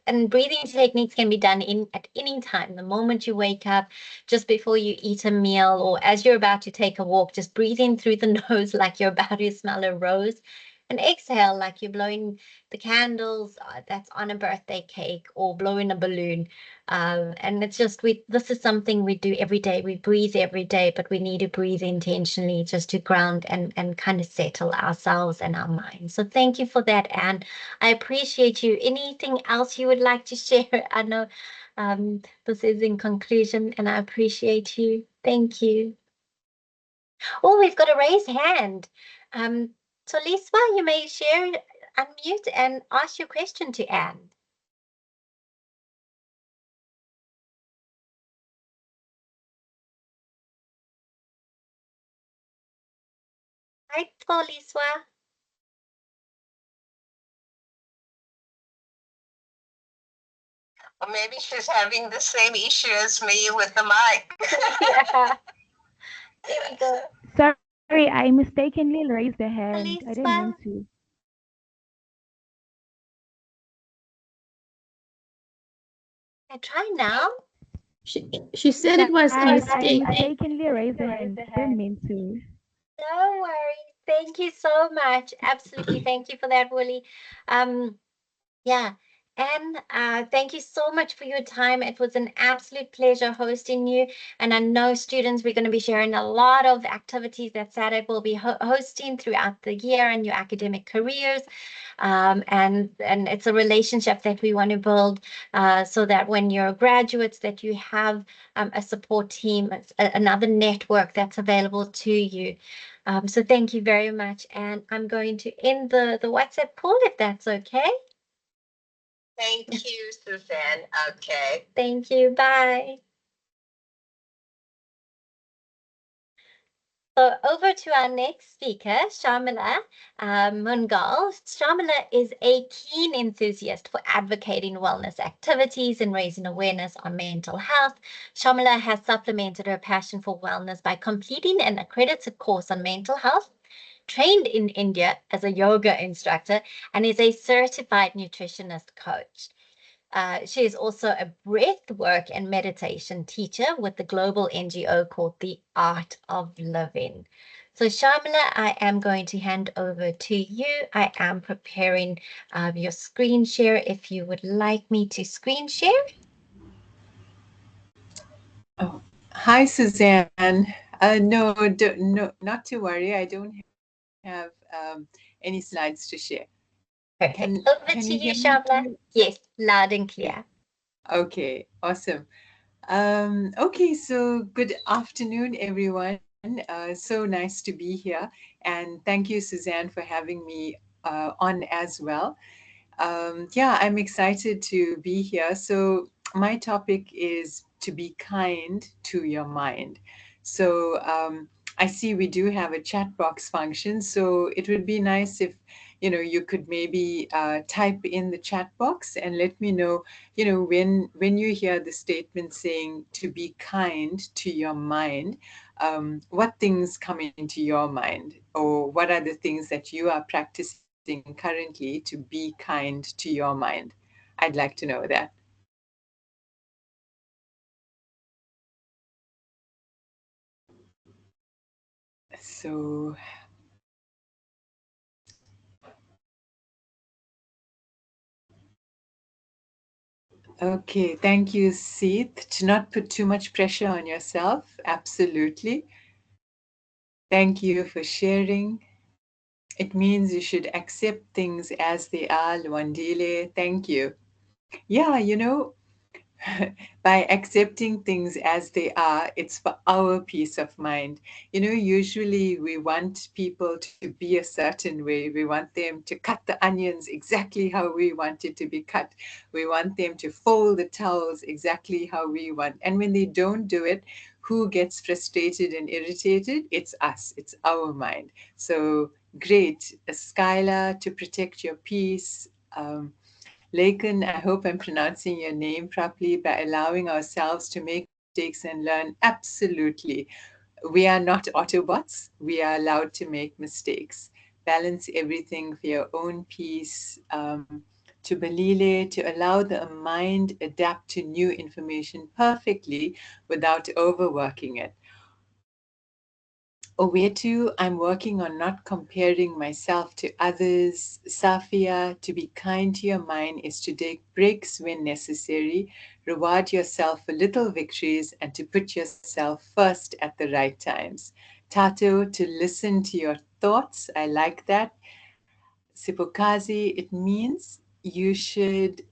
and breathing techniques can be done at any time, the moment you wake up, just before you eat a meal, or as you're about to take a walk, just breathe in through the nose like you're about to smell a rose, and exhale like you're blowing the candles that's on a birthday cake or blowing a balloon. And it's just, this is something we do every day. We breathe every day, but we need to breathe intentionally just to ground and kind of settle ourselves and our minds. So thank you for that, Anne. I appreciate you. Anything else you would like to share? I know this is in conclusion, and I appreciate you. Thank you. Oh, we've got a raised hand. So Lisa, you may share, unmute, and ask your question to Anne. Hi, Lisa. Or maybe she's having the same issue as me with the mic. Yeah. There we go. Sorry, I mistakenly raised the hand. I didn't mean Lisa. to. Try now. She said it was a I mistake. mistakenly raised the hand. I didn't mean to. No worries. Thank you so much. Absolutely. Thank you for that, Willie. Yeah. And thank you so much for your time. It was an absolute pleasure hosting you. And I know students, we're going to be sharing a lot of activities that SADC will be hosting throughout the year in your academic careers. And it's a relationship that we want to build so that when you're graduates, that you have a support team, another network that's available to you. So thank you very much. And I'm going to end the WhatsApp call if that's okay. Thank you, Suzanne. Okay. Thank you. Bye. So over to our next speaker, Sharmila Mungal. Sharmila is a keen enthusiast for advocating wellness activities and raising awareness on mental health. Sharmila has supplemented her passion for wellness by completing an accredited course on mental health, trained in India as a yoga instructor, and is a certified nutritionist coach. She is also a breath work and meditation teacher with the global NGO called The Art of Living. So Sharmila, I am going to hand over to you. I am preparing your screen share if you would like me to screen share. Oh, hi, Suzanne. No, no, not to worry. I don't have any slides to share. Perfect. Over to you, Sharmila. Yes, loud and clear. Okay, awesome. Okay, so good afternoon, everyone. So nice to be here. And thank you, Suzanne, for having me on as well. Yeah, I'm excited to be here. So my topic is to be kind to your mind. So I see we do have a chat box function. So it would be nice if you could maybe type in the chat box and let me know, when you hear the statement saying to be kind to your mind, what things come into your mind, or what are the things that you are practicing currently to be kind to your mind? I'd like to know that. So, okay, thank you, Seeth. To not put too much pressure on yourself, absolutely. Thank you for sharing. It means you should accept things as they are, Luandile. Thank you. Yeah, by accepting things as they are, it's for our peace of mind. Usually we want people to be a certain way. We want them to cut the onions exactly how we want it to be cut. We want them to fold the towels exactly how we want. And when they don't do it, who gets frustrated and irritated? It's us, it's our mind. So great, Skylar, to protect your peace. Laken, I hope I'm pronouncing your name properly, by allowing ourselves to make mistakes and learn. Absolutely. We are not Autobots. We are allowed to make mistakes. Balance everything for your own peace. To Balile, to allow the mind adapt to new information perfectly without overworking it. Owetu, I'm working on not comparing myself to others. Safia, to be kind to your mind is to take breaks when necessary, reward yourself for little victories, and to put yourself first at the right times. Tato, to listen to your thoughts. I like that. Sipokazi, it means you should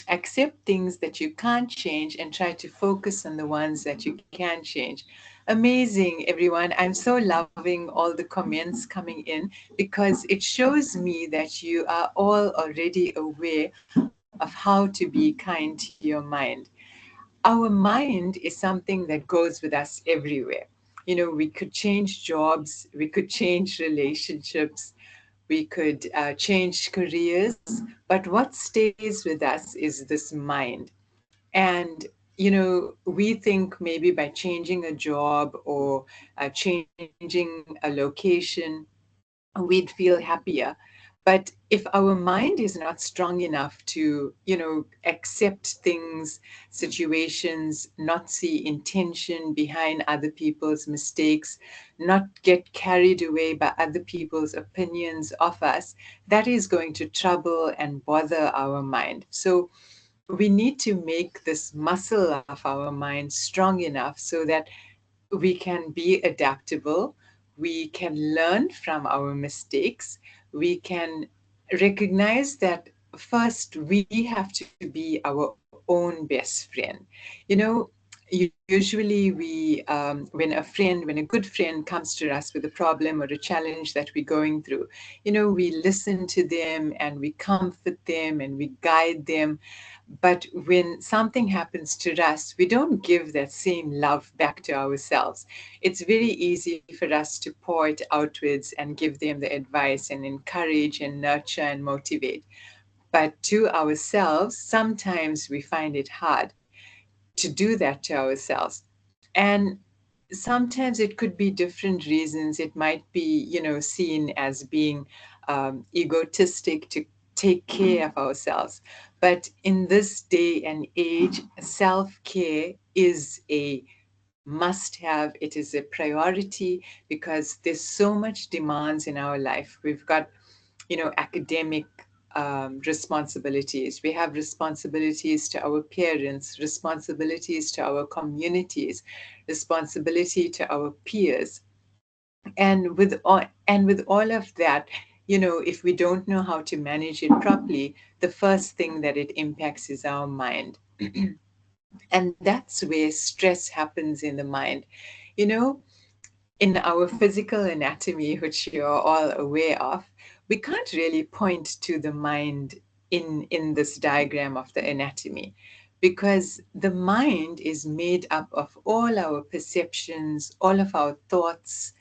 accept things that you can't change and try to focus on the ones that you can change. Amazing, everyone. I'm so loving all the comments coming in, because it shows me that you are all already aware of how to be kind to your mind. Our mind is something that goes with us everywhere. We could change jobs, we could change relationships, we could change careers, but what stays with us is this mind. And we think maybe by changing a job or changing a location, we'd feel happier. But if our mind is not strong enough to, accept things, situations, not see intention behind other people's mistakes, not get carried away by other people's opinions of us, that is going to trouble and bother our mind. So we need to make this muscle of our mind strong enough so that we can be adaptable, we can learn from our mistakes, we can recognize that first we have to be our own best friend. You know, usually when a good friend comes to us with a problem or a challenge that we're going through, we listen to them and we comfort them and we guide them. But when something happens to us, we don't give that same love back to ourselves. It's very easy for us to pour it outwards and give them the advice and encourage and nurture and motivate. But to ourselves, sometimes we find it hard to do that to ourselves. And sometimes it could be different reasons. It might be, seen as being egotistic to take care of ourselves. But in this day and age, self-care is a must have. It is a priority because there's so much demands in our life. We've got, academic responsibilities. We have responsibilities to our parents, responsibilities to our communities, responsibility to our peers. And with all of that, if we don't know how to manage it properly, the first thing that it impacts is our mind. And that's where stress happens in the mind. You know, in our physical anatomy, which you're all aware of, we can't really point to the mind in this diagram of the anatomy, because the mind is made up of all our perceptions, all of our thoughts,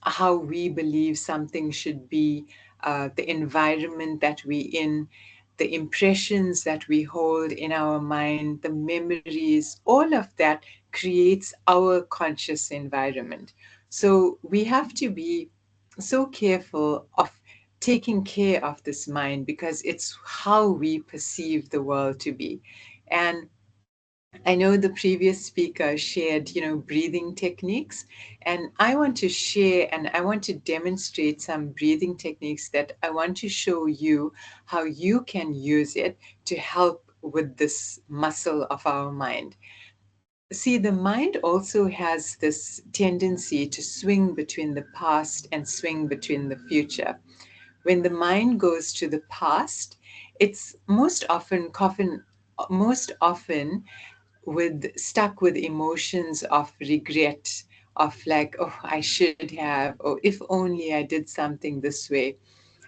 how we believe something should be, the environment that we're in, the impressions that we hold in our mind, the memories, all of that creates our conscious environment. So we have to be so careful of taking care of this mind, because it's how we perceive the world to be. And I know the previous speaker shared, breathing techniques, and I want to share and I want to demonstrate some breathing techniques that I want to show you how you can use it to help with this muscle of our mind. See, the mind also has this tendency to swing between the past and swing between the future. When the mind goes to the past, it's most often with stuck with emotions of regret, of like, oh, I should have, or if only I did something this way.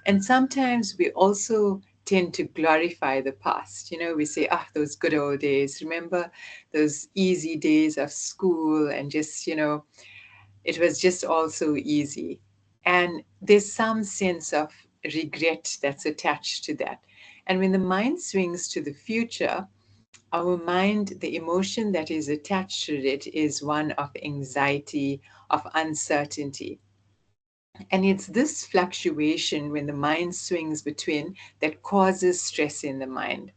And sometimes we also tend to glorify the past. We say, ah, those good old days. Remember those easy days of school, and just, it was just all so easy. And there's some sense of regret that's attached to that. And when the mind swings to the future, our mind, the emotion that is attached to it is one of anxiety, of uncertainty. And it's this fluctuation when the mind swings between that causes stress in the mind.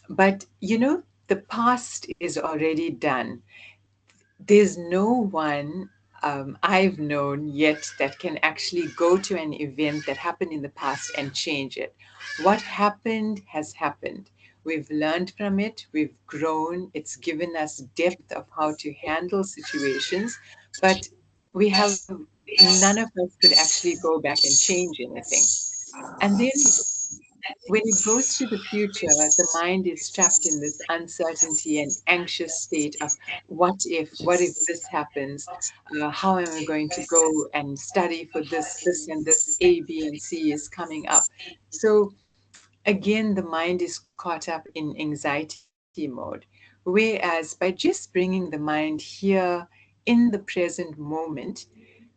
But the past is already done. There's no one I've known yet that can actually go to an event that happened in the past and change it. What happened has happened. We've learned from it, we've grown, it's given us depth of how to handle situations, but we have none of us could actually go back and change anything. And then when it goes to the future, the mind is trapped in this uncertainty and anxious state of what if this happens? How am I going to go and study for this and this? A, B, and C is coming up. So again, the mind is caught up in anxiety mode. Whereas by just bringing the mind here in the present moment,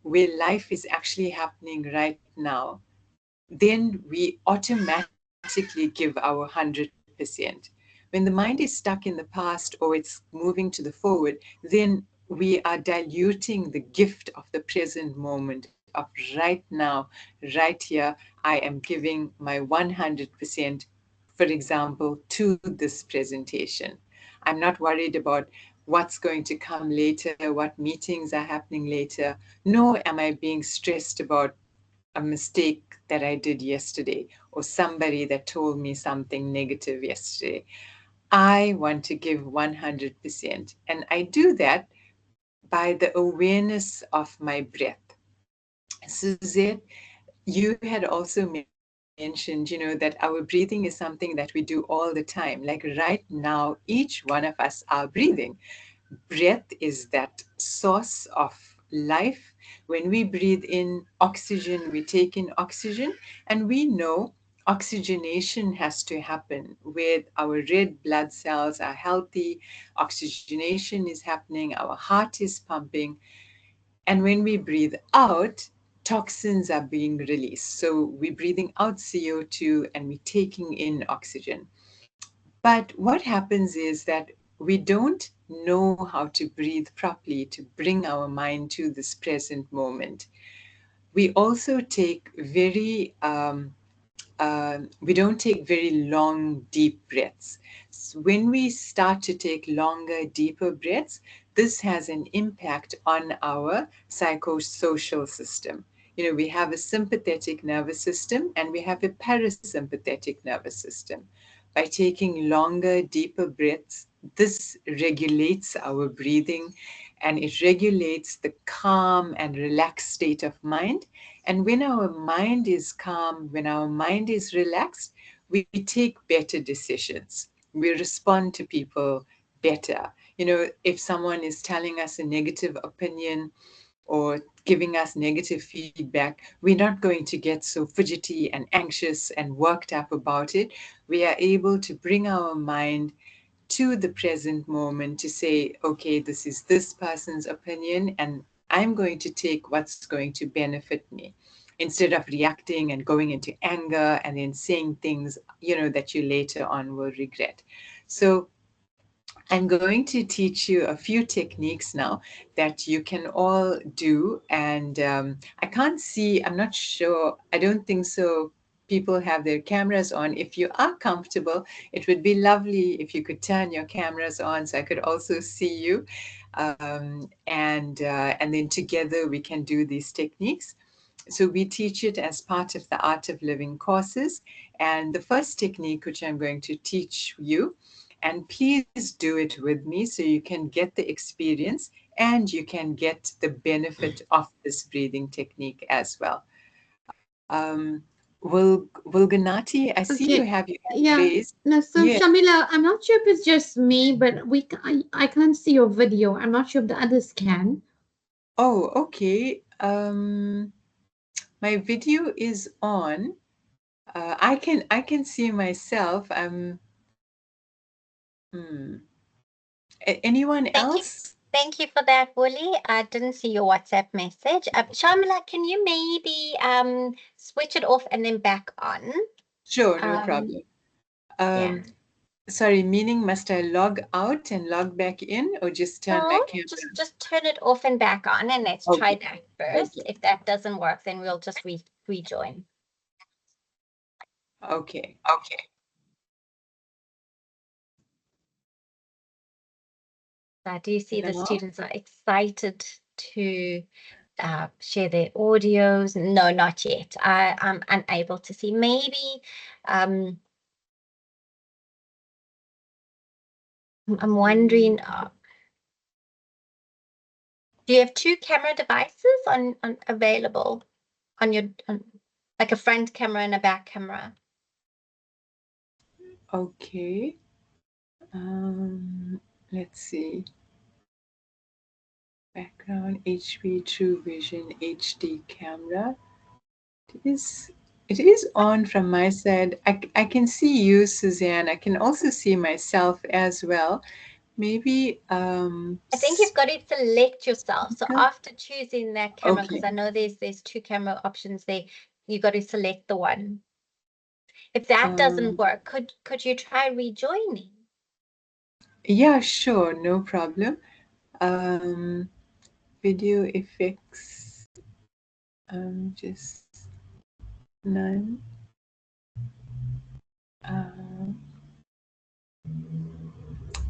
where life is actually happening right now, then we automatically give our 100%. When the mind is stuck in the past or it's moving to the forward, then we are diluting the gift of the present moment of right now, right here. I am giving my 100%, for example, to this presentation. I'm not worried about what's going to come later, what meetings are happening later, nor am I being stressed about a mistake that I did yesterday or somebody that told me something negative yesterday. I want to give 100%. And I do that by the awareness of my breath. Suzette, you had also mentioned, that our breathing is something that we do all the time. Like right now, each one of us are breathing. Breath is that source of life. When we breathe in oxygen, we take in oxygen, and we know oxygenation has to happen with our red blood cells are healthy, oxygenation is happening, our heart is pumping. And when we breathe out, toxins are being released. So we're breathing out CO2 and we're taking in oxygen. But what happens is that we don't know how to breathe properly to bring our mind to this present moment. We also take we don't take very long, deep breaths. So when we start to take longer, deeper breaths, this has an impact on our psychosocial system. We have a sympathetic nervous system and we have a parasympathetic nervous system. By taking longer, deeper breaths, this regulates our breathing and it regulates the calm and relaxed state of mind. And when our mind is calm, when our mind is relaxed, we take better decisions. We respond to people better. If someone is telling us a negative opinion or giving us negative feedback, we're not going to get so fidgety and anxious and worked up about it. We are able to bring our mind to the present moment to say, okay, this is this person's opinion, and I'm going to take what's going to benefit me. instead of reacting and going into anger and then saying things, that you later on will regret. So I'm going to teach you a few techniques now that you can all do. And I can't see, I'm not sure, I don't think so. People have their cameras on. If you are comfortable, it would be lovely if you could turn your cameras on so I could also see you. And then together we can do these techniques. So we teach it as part of the Art of Living courses. And the first technique, which I'm going to teach you, and please do it with me so you can get the experience and you can get the benefit of this breathing technique as well. Ganati, I see you have your hand Yeah. raised. No, so Yeah. Shamila, I'm not sure if it's just me, but I can't see your video. I'm not sure if the others can. Oh, okay. My video is on. I can see myself. Anyone else? Thank you for that, Wooly. I didn't see your WhatsApp message. Shamila, can you maybe switch it off and then back on? Sure, no problem. Yeah. Sorry, meaning must I log out and log back in or just turn my No, camera? just turn it off and back on, and let's try Okay. that first. Okay. If that doesn't work, then we'll just rejoin. Okay. I do see the Now? students are excited to share their audios. No, not yet. I'm unable to see. Maybe I'm wondering, do you have two camera devices on available on your like a front camera and a back camera? Okay. Let's see. Background HP True Vision HD camera. It is on from my side. I can see you, Suzanne. I can also see myself as well. Maybe I think you've got to select yourself. So okay. after choosing that camera, because Okay. I know there's two camera options there, you got to select the one. If that doesn't work, could you try rejoining? Yeah, sure, no problem. Video effects, just none.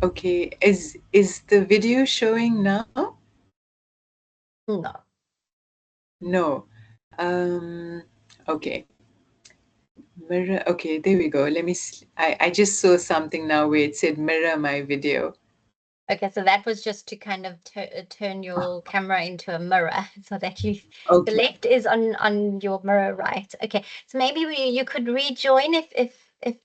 Okay, is the video showing now? No. No. Okay. Mirror. Okay, there we go. Let me. I just saw something now where it said mirror my video. Okay, so that was just to kind of turn your camera into a mirror so that you Okay. the left is on your mirror right. Okay, so maybe you could rejoin if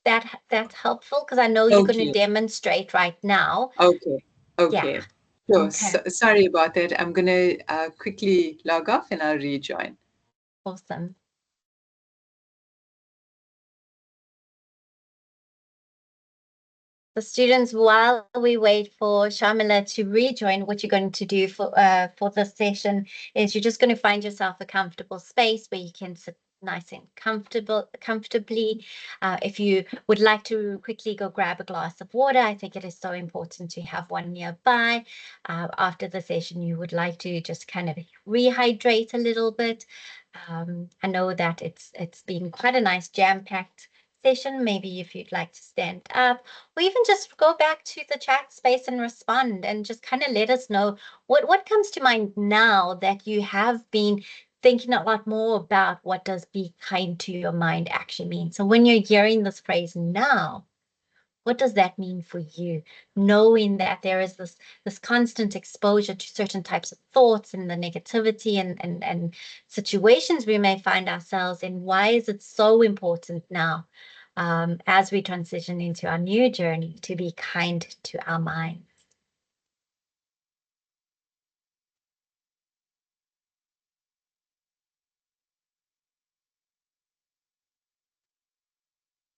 that's helpful, because I know you're going to Okay. demonstrate right now. Okay. Yeah. Sure. Okay. Sorry about that. I'm gonna quickly log off and I'll rejoin. Awesome. The students, while we wait for Shamila to rejoin, what you're going to do for this session is you're just going to find yourself a comfortable space where you can sit nice and comfortably. If you would like to quickly go grab a glass of water, I think it is so important to have one nearby. After the session, you would like to just kind of rehydrate a little bit. I know that it's been quite a nice jam-packed session. Maybe if you'd like to stand up, or even just go back to the chat space and respond, and just kind of let us know what comes to mind now that you have been thinking a lot more about. What does be kind to your mind actually mean? So when you're hearing this phrase now, what does that mean for you? Knowing that there is this constant exposure to certain types of thoughts and the negativity and situations we may find ourselves in. Why is it so important now, as we transition into our new journey, to be kind to our minds?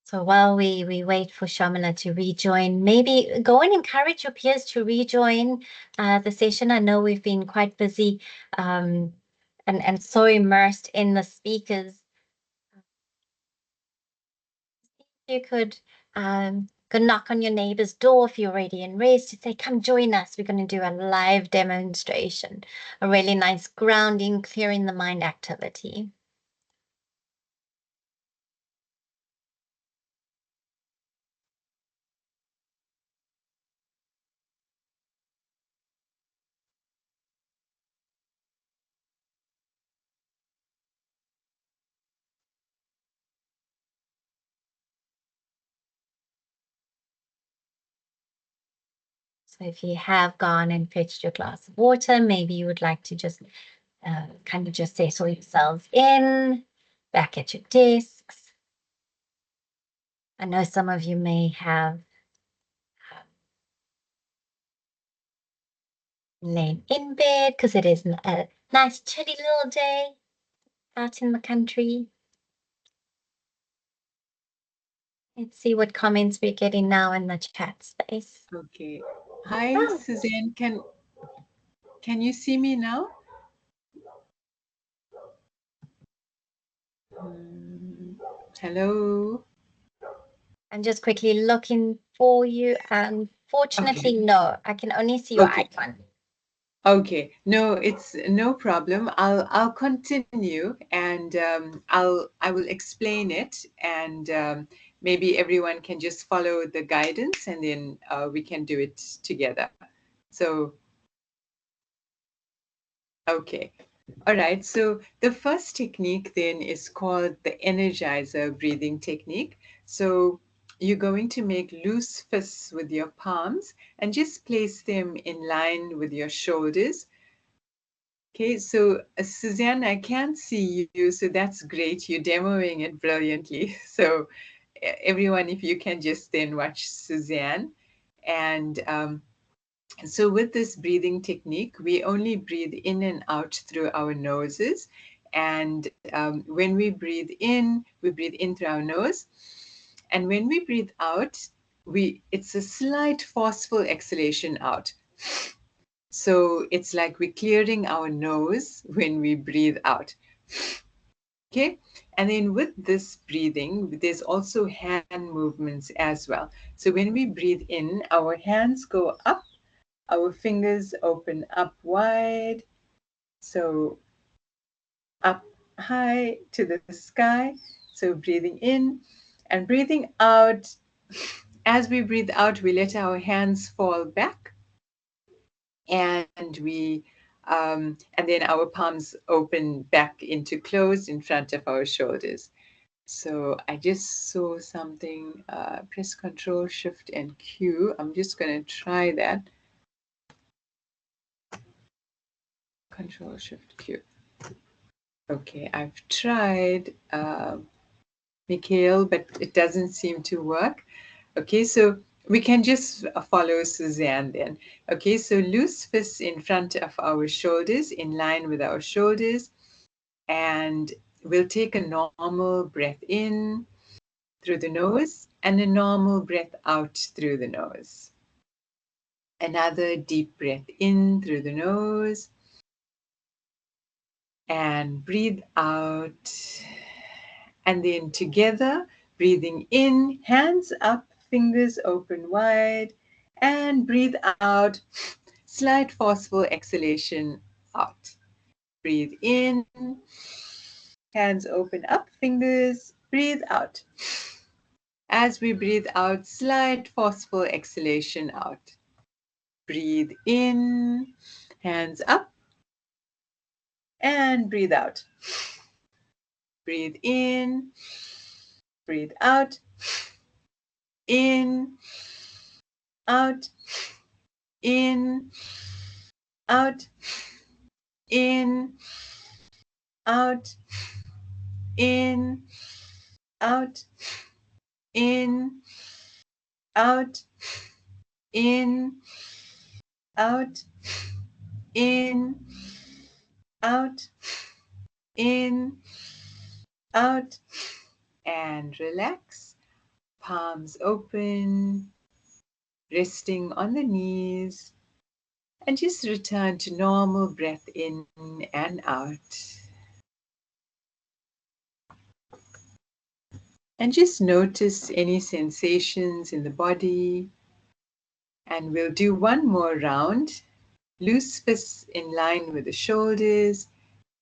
So while we wait for Shamila to rejoin, maybe go and encourage your peers to rejoin the session. I know we've been quite busy and so immersed in the speakers. You could go knock on your neighbor's door if you're ready and raised to say, come join us. We're going to do a live demonstration, a really nice grounding, clearing the mind activity. So if you have gone and fetched your glass of water, maybe you would like to just kind of just settle yourselves in, back at your desks. I know some of you may have lain in bed because it is a nice chilly little day out in the country. Let's see what comments we're getting now in the chat space. Okay. Hi, Oh. Suzanne. Can you see me now? Hello. I'm just quickly looking for you. Fortunately, no, I can only see your icon. Okay, no, it's no problem. I'll continue, and I will explain it, and maybe everyone can just follow the guidance, and then we can do it together. So, okay. All right. So the first technique then is called the Energizer breathing technique. So you're going to make loose fists with your palms and just place them in line with your shoulders. Okay, so Suzanne, I can't see you, so that's great. You're demoing it brilliantly. So everyone, if you can just then watch Suzanne. And so with this breathing technique, we only breathe in and out through our noses. And when we breathe in through our nose. And when we breathe out, it's a slight forceful exhalation out. So it's like we're clearing our nose when we breathe out. Okay, and then with this breathing, there's also hand movements as well. So when we breathe in, our hands go up, our fingers open up wide. So up high to the sky. So breathing in and breathing out. As we breathe out, we let our hands fall back. And and then our palms open back into closed in front of our shoulders. So I just saw something, press Control, Shift, and Q. I'm just going to try that. Control, Shift, Q. Okay, I've tried, Mikhail, but it doesn't seem to work. Okay, so we can just follow Suzanne then. Okay, so loose fists in front of our shoulders, in line with our shoulders. And we'll take a normal breath in through the nose and a normal breath out through the nose. Another deep breath in through the nose. And breathe out. And then together, breathing in, hands up, fingers open wide, and breathe out, slight forceful exhalation out. Breathe in, hands open up, fingers, breathe out. As we breathe out, slight forceful exhalation out. Breathe in, hands up, and breathe out. Breathe in, breathe out, in, out, in, out, in, out, in, out, in, out, in, out, in, out, in, out, and relax. Palms open, resting on the knees, And just return to normal breath in and out. And just notice any sensations in the body. And we'll do one more round. Loose fists in line with the shoulders.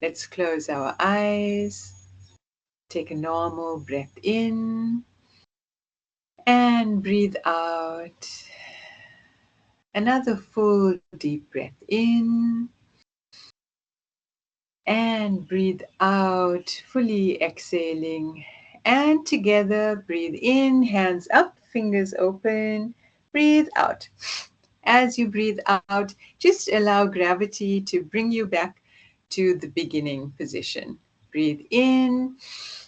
Let's close our eyes. Take a normal breath in and breathe out. Another full deep breath in and breathe out, fully exhaling. And together, breathe in, hands up, fingers open, breathe out. As you breathe out, just allow gravity to bring you back to the beginning position. Breathe in,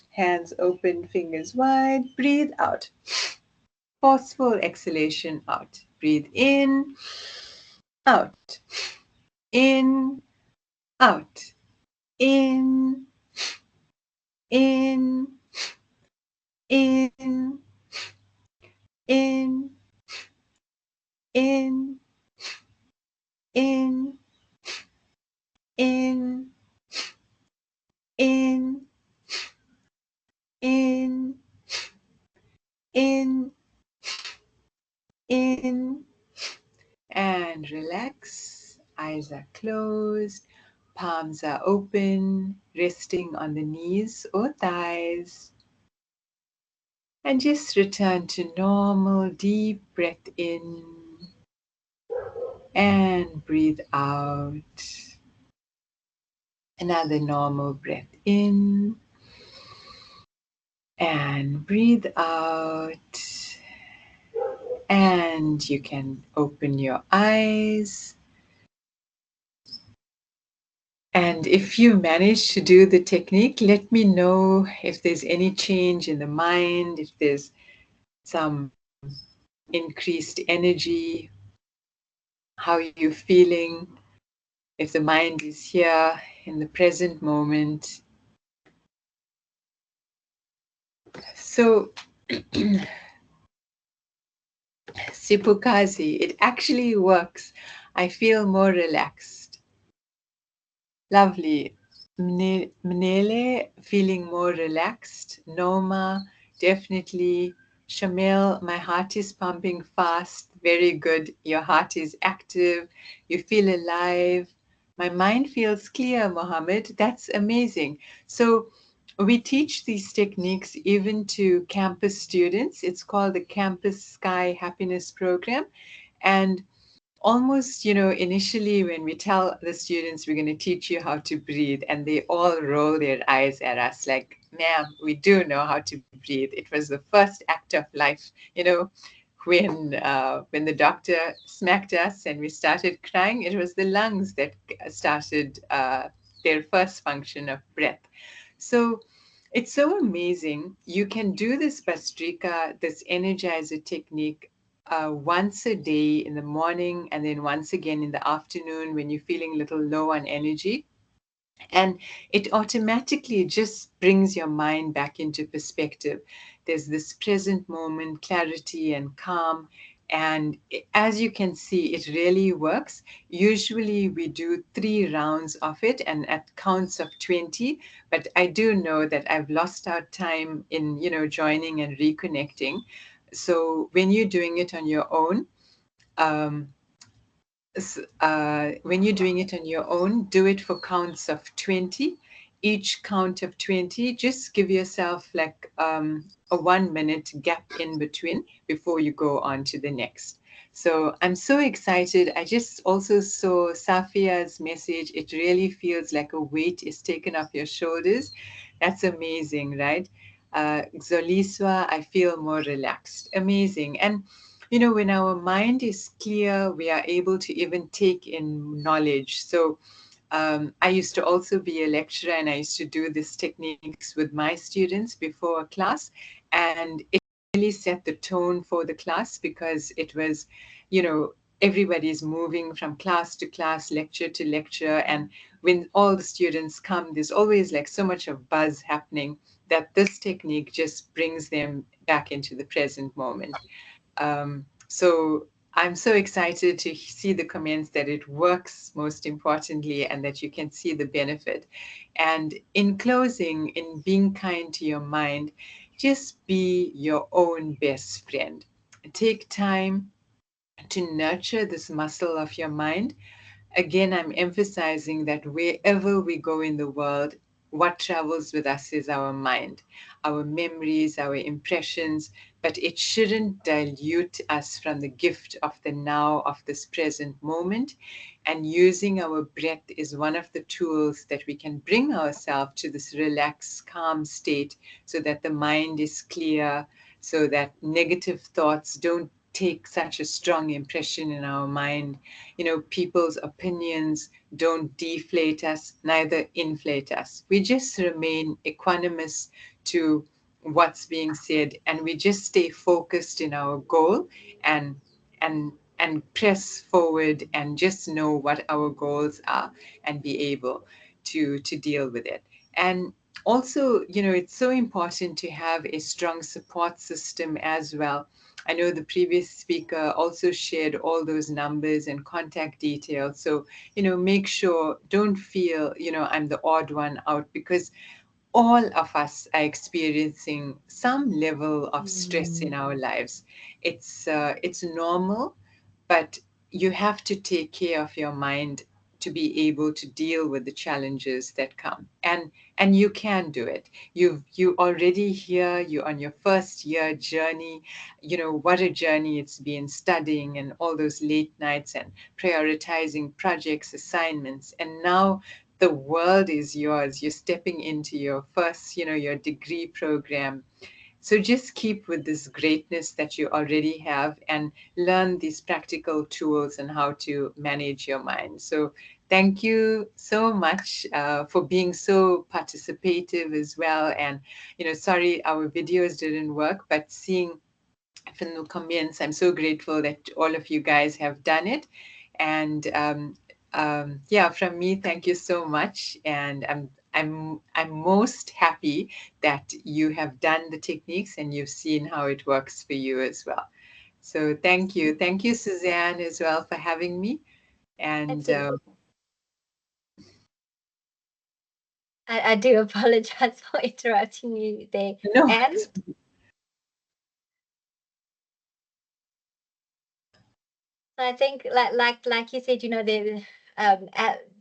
hands open, fingers wide, breathe out. Forceful exhalation out. Breathe in, out, in, out, in, in, in, in, in, in, in, in, in, in, in, and relax. Eyes are closed, palms are open, resting on the knees or thighs. And just return to normal deep breath in and breathe out. Another normal breath in and breathe out. And you can open your eyes. And if you manage to do the technique, let me know if there's any change in the mind, if there's some increased energy, how you're feeling, if the mind is here in the present moment. So, Sipukazi, it actually works. I feel more relaxed. Lovely. Mnele, feeling more relaxed. Noma, definitely. Shamil, my heart is pumping fast. Very good. Your heart is active. You feel alive. My mind feels clear, Mohammed. That's amazing. So we teach these techniques even to campus students. It's called the Campus Sky Happiness Program. And almost, initially when we tell the students we're going to teach you how to breathe, and they all roll their eyes at us like, ma'am, we do know how to breathe. It was the first act of life, when the doctor smacked us and we started crying, it was the lungs that started their first function of breath. So it's so amazing. You can do this Bastrika, this energizer technique, once a day in the morning and then once again in the afternoon when you're feeling a little low on energy. And it automatically just brings your mind back into perspective. There's this present moment, clarity and calm. And as you can see, it really works. Usually we do 3 rounds of it and at counts of 20. But I do know that I've lost out time in, joining and reconnecting. So when you're doing it on your own, um, when you're doing it on your own, do it for counts of 20. Each count of 20, just give yourself like a 1-minute gap in between before you go on to the next. So I'm so excited. I just also saw Safia's message. It really feels like a weight is taken off your shoulders. That's amazing, right? Zoliswa, I feel more relaxed. Amazing. And when our mind is clear, we are able to even take in knowledge. So I used to also be a lecturer and I used to do these techniques with my students before a class. And it really set the tone for the class because it was, everybody's moving from class to class, lecture to lecture. And when all the students come, there's always like so much of buzz happening that this technique just brings them back into the present moment. So I'm so excited to see the comments that it works, most importantly, and that you can see the benefit. And in closing, in being kind to your mind, just be your own best friend. Take time to nurture this muscle of your mind. Again, I'm emphasizing that wherever we go in the world, what travels with us is our mind, our memories, our impressions, but it shouldn't dilute us from the gift of the now, of this present moment. And using our breath is one of the tools that we can bring ourselves to this relaxed, calm state so that the mind is clear, so that negative thoughts don't take such a strong impression in our mind. You know, people's opinions don't deflate us, neither inflate us. We just remain equanimous to what's being said, and we just stay focused in our goal and and and press forward and just know what our goals are and be able to deal with it. And also, you know, it's so important to have a strong support system as well. I know the previous speaker also shared all those numbers and contact details. So, you know, make sure, don't feel, you know, I'm the odd one out, because all of us are experiencing some level of stress in our lives. It's normal, but you have to take care of your mind to be able to deal with the challenges that come. And you can do it. You already here, you're on your first year journey. You know what a journey it's been, studying and all those late nights and prioritizing projects, assignments, and now the world is yours. You're stepping into your first, you know, your degree program. So just keep with this greatness that you already have and learn these practical tools and how to manage your mind. So thank you so much for being so participative as well. And, you know, sorry, our videos didn't work, but seeing from the comments, I'm so grateful that all of you guys have done it. And yeah, from me, thank you so much. And I'm most happy that you have done the techniques and you've seen how it works for you as well. So thank you, Suzanne, as well for having me. And I do apologize for interrupting you there. no, And I think, like you said, you know,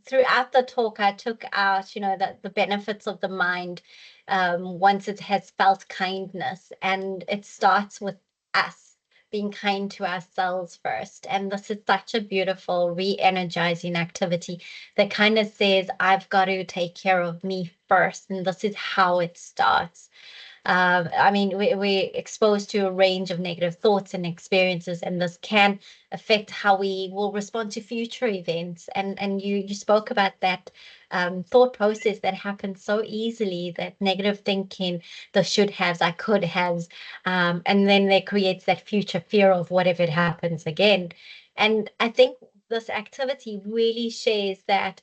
throughout the talk, I took out, you know, the benefits of the mind once it has felt kindness, and it starts with us being kind to ourselves first. And this is such a beautiful, re-energizing activity that kind of says, I've got to take care of me first, and this is how it starts. I mean, we're exposed to a range of negative thoughts and experiences, and this can affect how we will respond to future events. And you spoke about that thought process that happens so easily, that negative thinking, the should haves, I could haves, and then that creates that future fear of what if it happens again. And I think this activity really shares that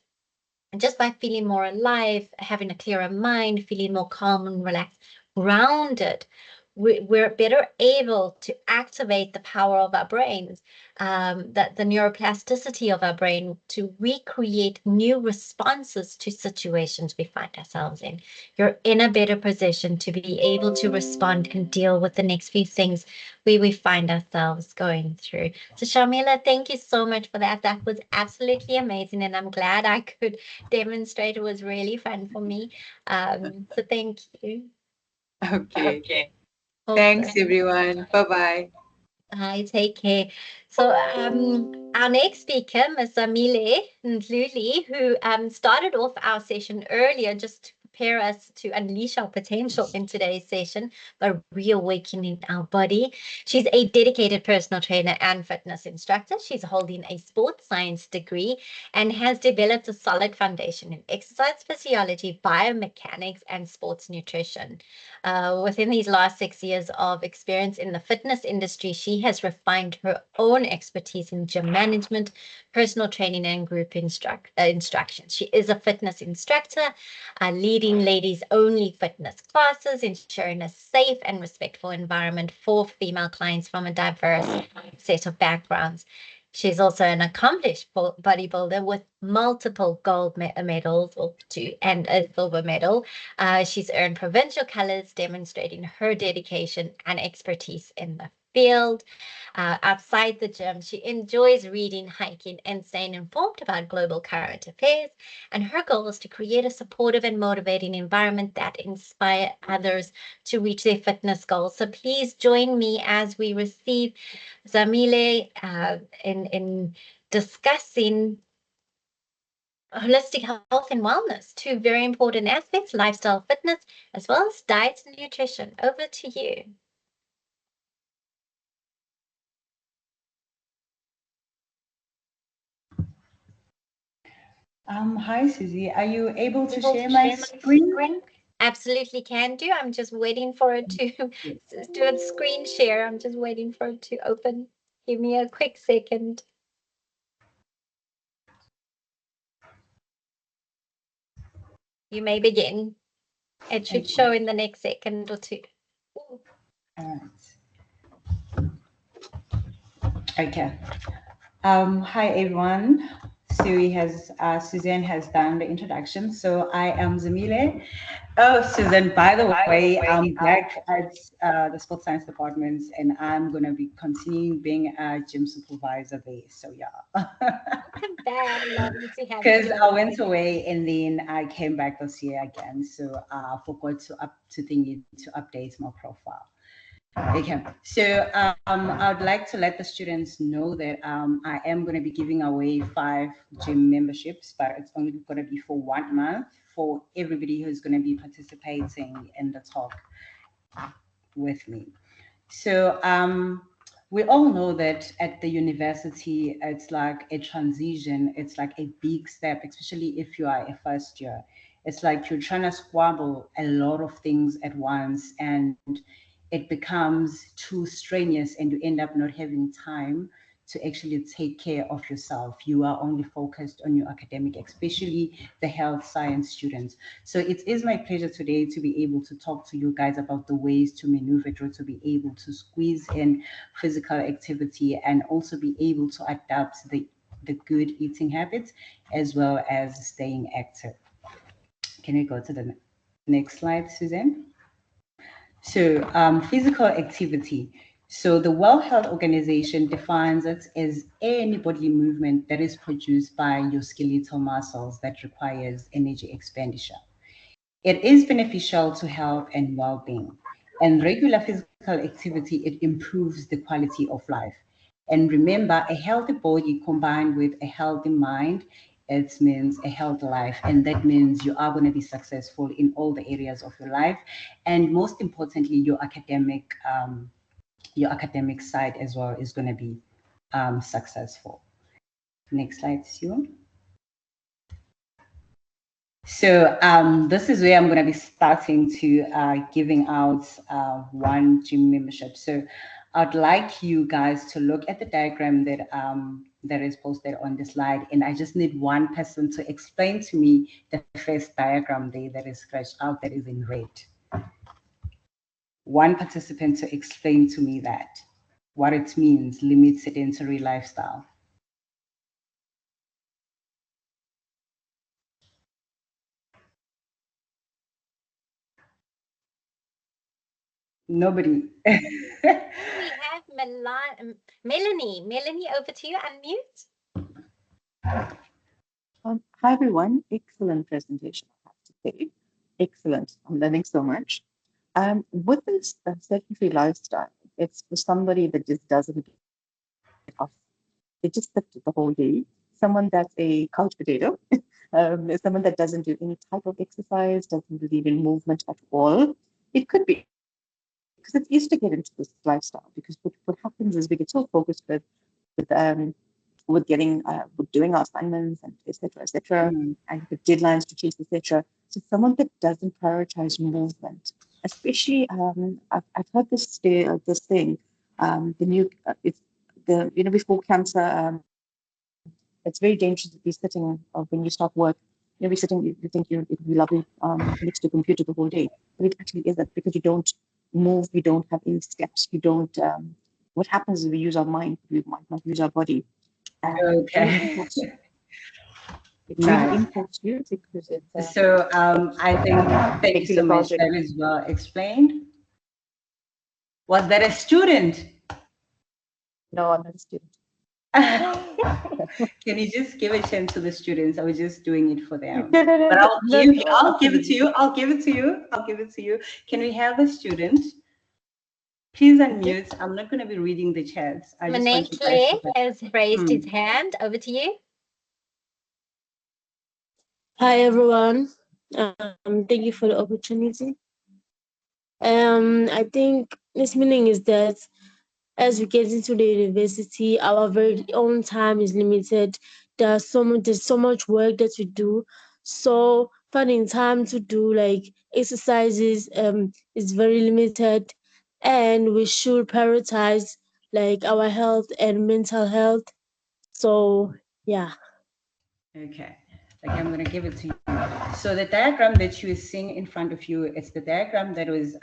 just by feeling more alive, having a clearer mind, feeling more calm and relaxed, grounded, we're better able to activate the power of our brains, that the neuroplasticity of our brain to recreate new responses to situations we find ourselves in. You're in a better position to be able to respond and deal with the next few things we find ourselves going through. So Sharmila, thank you so much for that. That was absolutely amazing, and I'm glad I could demonstrate. It was really fun for me. So thank you. okay. Awesome. Thanks, everyone. Bye-bye. Hi, take care. So our next speaker, Ms. Amile Ndluli, who started off our session earlier just to prepare us to unleash our potential in today's session by reawakening our body. She's a dedicated personal trainer and fitness instructor. She's holding a sports science degree and has developed a solid foundation in exercise physiology, biomechanics, and sports nutrition. Within these last 6 years of experience in the fitness industry, she has refined her own expertise in gym management, personal training, and group instruction. She is a fitness instructor, a leader leading ladies-only fitness classes, ensuring a safe and respectful environment for female clients from a diverse set of backgrounds. She's also an accomplished bodybuilder with multiple gold medals or two and a silver medal. She's earned provincial colors, demonstrating her dedication and expertise in the field. Outside the gym, she enjoys reading, hiking, and staying informed about global current affairs. And her goal is to create a supportive and motivating environment that inspire others to reach their fitness goals. So please join me as we receive Zamile in discussing holistic health and wellness, two very important aspects, lifestyle fitness, as well as diet and nutrition. Over to you. Hi, Susie. Are you able to share my screen? Absolutely can do. I'm just waiting for it to do a screen share. I'm just waiting for it to open. Give me a quick second. You may begin. It should show in the next second or two. All right. Okay. Hi, everyone. Suzanne has done the introduction. So I am Zamile. Oh, Susan, by the way, I'm back at the sports science department, and I'm going to be continuing being a gym supervisor there. So yeah. Welcome back. Lovely to have Because you. I went away and then I came back this year again. So I forgot to update my profile. Okay, so I'd like to let the students know that I am going to be giving away 5 gym memberships, but it's only going to be for 1 month for everybody who's going to be participating in the talk with me. So we all know that at the university, it's like a transition. It's like a big step, especially if you are a first year. It's like you're trying to squabble a lot of things at once, and it becomes too strenuous, and you end up not having time to actually take care of yourself. You are only focused on your academic, especially the health science students. So it is my pleasure today to be able to talk to you guys about the ways to maneuver through, to be able to squeeze in physical activity and also be able to adapt the good eating habits as well as staying active. Can we go to the next slide, Suzanne? So physical activity. So the World Health Organization defines it as any bodily movement that is produced by your skeletal muscles that requires energy expenditure. It is beneficial to health and well-being. And regular physical activity, it improves the quality of life. And remember, a healthy body combined with a healthy mind, it means a healthy life. And that means you are going to be successful in all the areas of your life. And most importantly, your academic side as well is going to be successful. Next slide, Sue. So this is where I'm going to be starting to giving out 1 gym membership. So I'd like you guys to look at the diagram that that is posted on the slide, and I just need one person to explain to me the first diagram there that is scratched out, that is in red. One participant to explain to me that, what it means, limit sedentary lifestyle. Nobody. We have Melanie. Melanie, over to you. Unmute. Hi, everyone. Excellent presentation, I have to say. Excellent. I'm learning so much. With this sedentary lifestyle, it's for somebody that just doesn't get off. They just sit the whole day. Someone that's a couch potato, someone that doesn't do any type of exercise, doesn't believe in movement at all. It could be because it's easy to get into this lifestyle, because what happens is we get so focused with getting with doing our assignments and etc. And with deadlines to chase, etc. So someone that doesn't prioritize movement, especially I've heard this thing, the new it's the before cancer, it's very dangerous to be sitting when you start work You're sitting, you think it would be lovely next to a computer the whole day, but it actually isn't, because you don't move, you don't have any steps, you don't. What happens is we use our mind, we might not use our body, and it really Okay. impacts you. It really Nice. impacts you because it's So I think thank you makes you so much. lethargic. That is well explained. Was that a student? No, I'm not a student. Can you just give a chance to the students? I was just doing it for them. No, no, no, But I'll no, give, no, I'll give it to you. I'll give it to you. I'll give it to you. Can we have a student? Please unmute. I'm not going to be reading the chats. I just want you guys to. has raised his hand. Over to you. Hi everyone. Thank you for the opportunity. I think this meaning is that as we get into the university, our very own time is limited. There's so much work that we do. So finding time to do like exercises is very limited, and we should prioritize like our health and mental health. So yeah. Okay. Okay, I'm going to give it to you. So the diagram that you are seeing in front of you, it's the diagram that was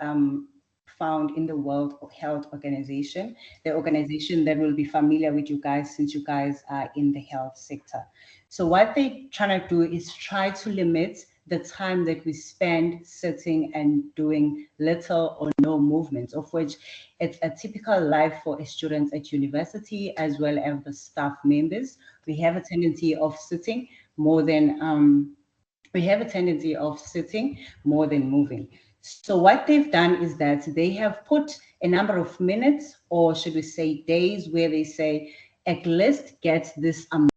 found in the World Health Organization, the organization that will be familiar with you guys since you guys are in the health sector. So what they're trying to do is try to limit the time that we spend sitting and doing little or no movements, of which it's a typical life for students at university as well as the staff members. We have a tendency of sitting more than moving. So what they've done is that they have put a number of minutes, or should we say days, where they say at least get this amount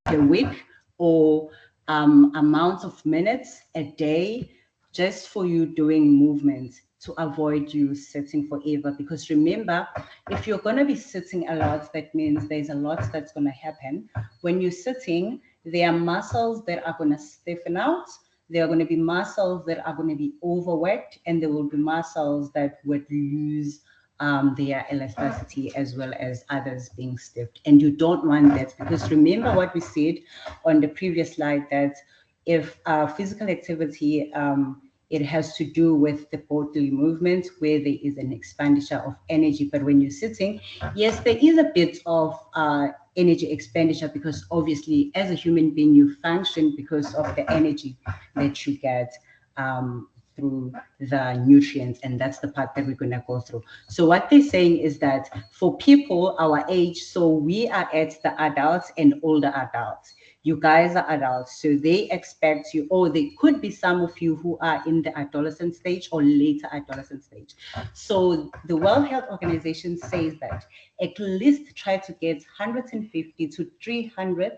a week, or amount of minutes a day, just for you doing movements to avoid you sitting forever. Because remember, if you're going to be sitting a lot, that means there's a lot that's going to happen. When you're sitting, there are muscles that are going to stiffen out. There are going to be muscles that are going to be overworked, and there will be muscles that would lose their elasticity, as well as others being stiffed. And you don't want that, because remember what we said on the previous slide, that if physical activity, it has to do with the bodily movement where there is an expenditure of energy. But when you're sitting, yes, there is a bit of energy expenditure, because obviously as a human being, you function because of the energy that you get through the nutrients, and that's the part that we're going to go through. So what they're saying is that for people our age, so we are at the adults and older adults, you guys are adults, so they expect you, or there could be some of you who are in the adolescent stage or later adolescent stage. So the World Health Organization says that at least try to get 150 to 300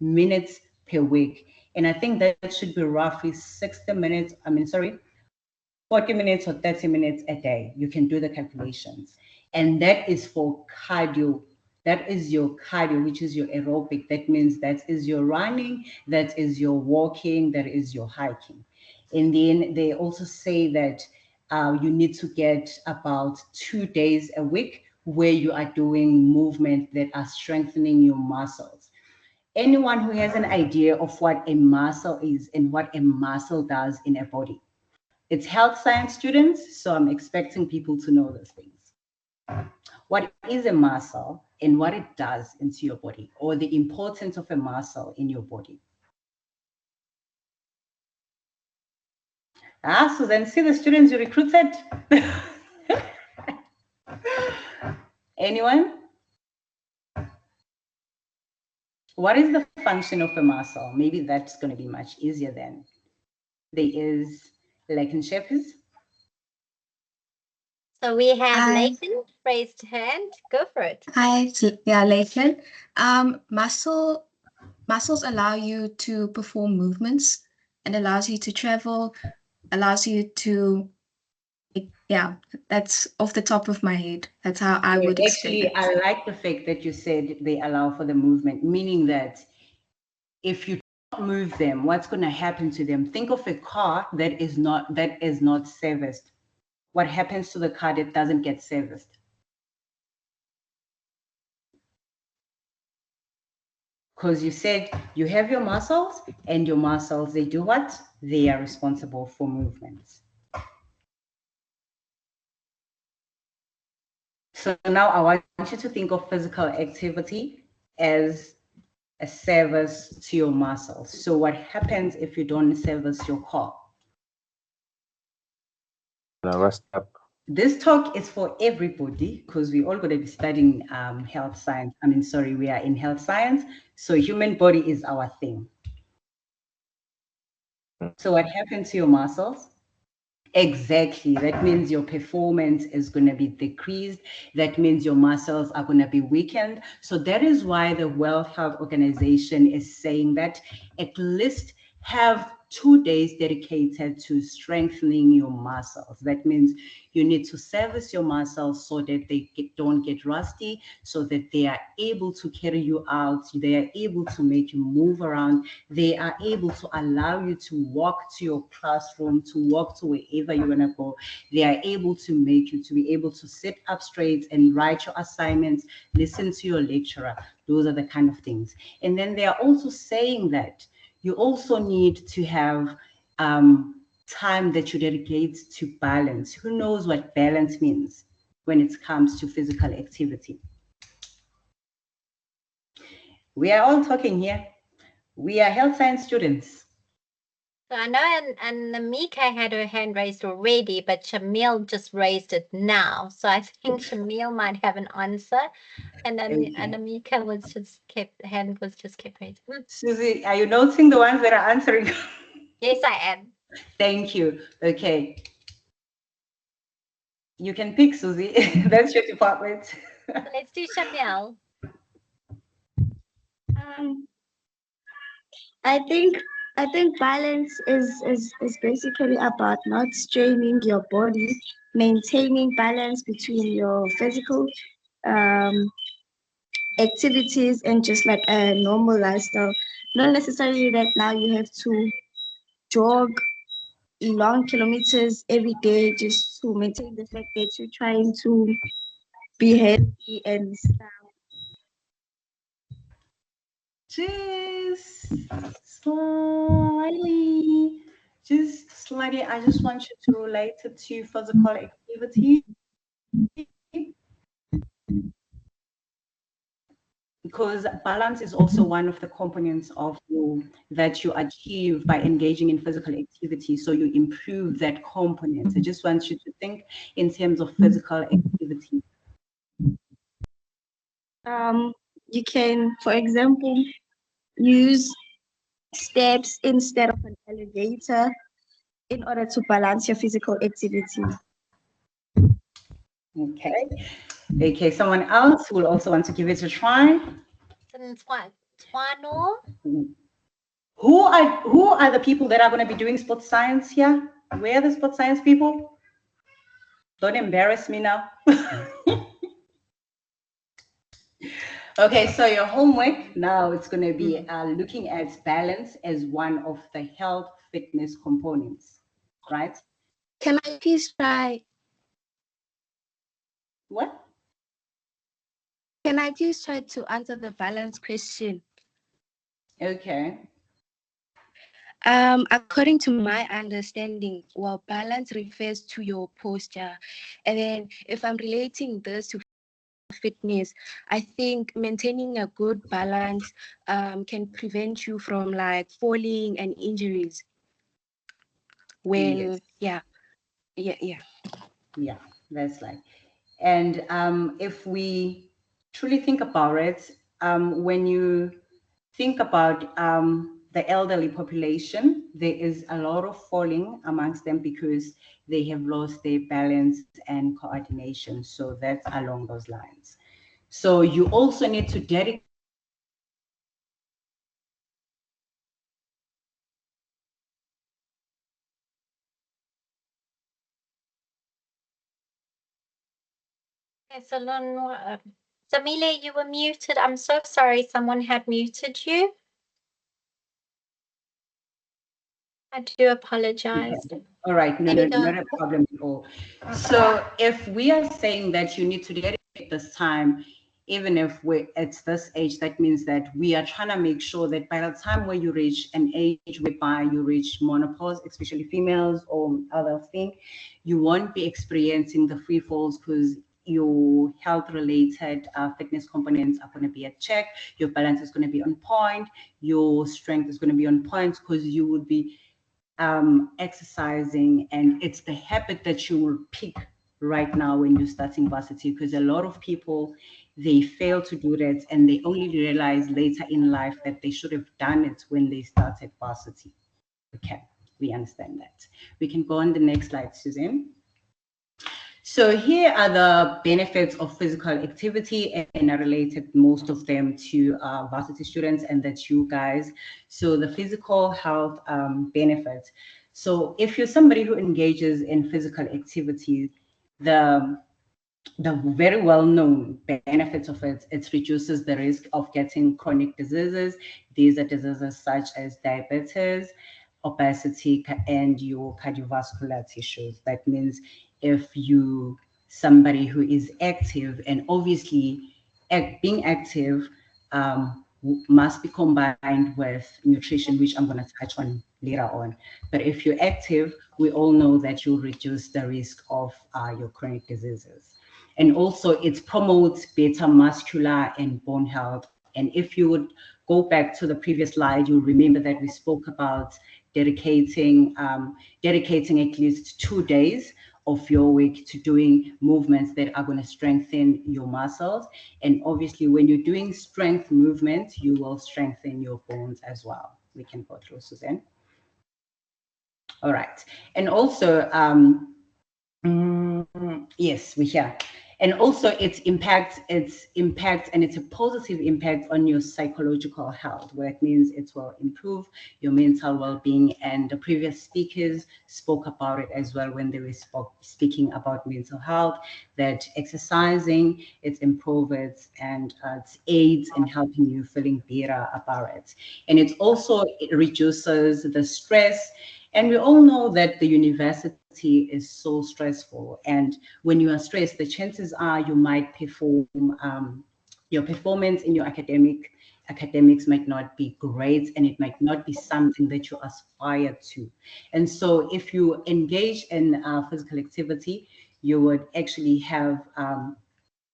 minutes per week. And I think that should be roughly 60 minutes, 40 minutes or 30 minutes a day. You can do the calculations. And that is for cardio. That is your cardio, which is your aerobic. That means that is your running, that is your walking, that is your hiking. And then they also say that you need to get about 2 days a week where you are doing movement that are strengthening your muscles. Anyone who has an idea of what a muscle is and what a muscle does in a body? It's health science students, so I'm expecting people to know those things. What is a muscle and what it does into your body, or the importance of a muscle in your body? Susan, see the students you recruited? Anyone? What is the function of a muscle? Maybe that's going to be much easier then. There is Lakin Shepherds. So we have Hi. Layton raised hand. Go for it. Hi, yeah, Lakeland. Muscles allow you to perform movements and allows you to travel, allows you to, yeah, that's off the top of my head. That's how I would explain Actually, it. I like the fact that you said they allow for the movement, meaning that if you don't move them, what's going to happen to them? Think of a car that is not serviced. What happens to the car that doesn't get serviced? Because you said you have your muscles, and your muscles, they do what? They are responsible for movements. So now I want you to think of physical activity as a service to your muscles. So what happens if you don't service your core? Rest up. This talk is for everybody because we're all going to be studying health science. I mean, sorry, we are in health science. So human body is our thing. So what happens to your muscles? Exactly. That means your performance is going to be decreased. That means your muscles are going to be weakened. So that is why the World Health Organization is saying that at least have 2 days dedicated to strengthening your muscles. That means you need to service your muscles so that they don't get rusty, so that they are able to carry you out. They are able to make you move around. They are able to allow you to walk to your classroom, to walk to wherever you're going to go. They are able to make you to be able to sit up straight and write your assignments, listen to your lecturer. Those are the kind of things. And then they are also saying that you also need to have time that you dedicate to balance. Who knows what balance means when it comes to physical activity? We are all talking here. We are health science students. So I know and Namika had her hand raised already, but Shamil just raised it now. So I think Shamil might have an answer. And then Okay. and Namika was just kept raised. Susie, are you noticing the ones that are answering? Yes, I am. Thank you. Okay. You can pick, Susie. That's your department. So let's do Shamil. I think balance is basically about not straining your body, maintaining balance between your physical um, activities and just like a normal lifestyle. Not necessarily that now you have to jog long kilometers every day just to maintain the fact that you're trying to be healthy and stuff. Just slightly, I just want you to relate it to physical activity. Because balance is also one of the components of you that you achieve by engaging in physical activity. So you improve that component. I just want you to think in terms of physical activity. You can, for example, use steps instead of an elevator in order to balance your physical activity. Okay. Okay, someone else who will also want to give it a try. Twano. Who are the people that are going to be doing sports science here? Where are the sports science people? Don't embarrass me now. Okay, so your homework now it's going to be looking at balance as one of the health fitness components, right? Can I please try? What? Can I please try to answer the balance question? Okay. According to my understanding, well, balance refers to your posture. And then if I'm relating this to fitness, I think maintaining a good balance can prevent you from like falling and injuries. When, yes. Yeah, That's right. And if we truly think about it, when you think about the elderly population, there is a lot of falling amongst them because they have lost their balance and coordination. So that's along those lines. So you also need to dedicate Zamile, you were muted. I'm so sorry. Someone had muted you. I do apologize. Okay. All right, not a problem at all. So if we are saying that you need to dedicate this time even if it's this age, that means that we are trying to make sure that by the time where you reach an age whereby you reach menopause, especially females or other thing, you won't be experiencing the free falls because your health-related fitness components are going to be at check, your balance is going to be on point, your strength is going to be on point because you would be exercising, and it's the habit that you will pick right now when you're starting varsity, because a lot of people, they fail to do that and they only realize later in life that they should have done it when they started varsity. Okay, we understand that. We can go on the next slide, Suzanne. So here are the benefits of physical activity, and I related most of them to varsity students, and that's you guys. So the physical health benefits. So if you're somebody who engages in physical activity, the very well-known benefits of it reduces the risk of getting chronic diseases. These are diseases such as diabetes, obesity, and your cardiovascular tissues. That means if you somebody who is active, and obviously being active must be combined with nutrition, which I'm going to touch on later on. But if you're active, we all know that you'll reduce the risk of your chronic diseases. And also it promotes better muscular and bone health. And if you would go back to the previous slide, you'll remember that we spoke about dedicating at least 2 days of your week to doing movements that are going to strengthen your muscles. And obviously when you're doing strength movements, you will strengthen your bones as well. We can go through, Suzanne. All right. And also, yes, we hear. And also its impact, and it's a positive impact on your psychological health, where it means it will improve your mental well-being. And the previous speakers spoke about it as well when they were speaking about mental health, that exercising, it improves it, and it aids in helping you feeling better about it. And it also reduces the stress. And we all know that the university is so stressful. And when you are stressed, the chances are you might perform, your performance in your academics might not be great, and it might not be something that you aspire to. And so if you engage in physical activity, you would actually have,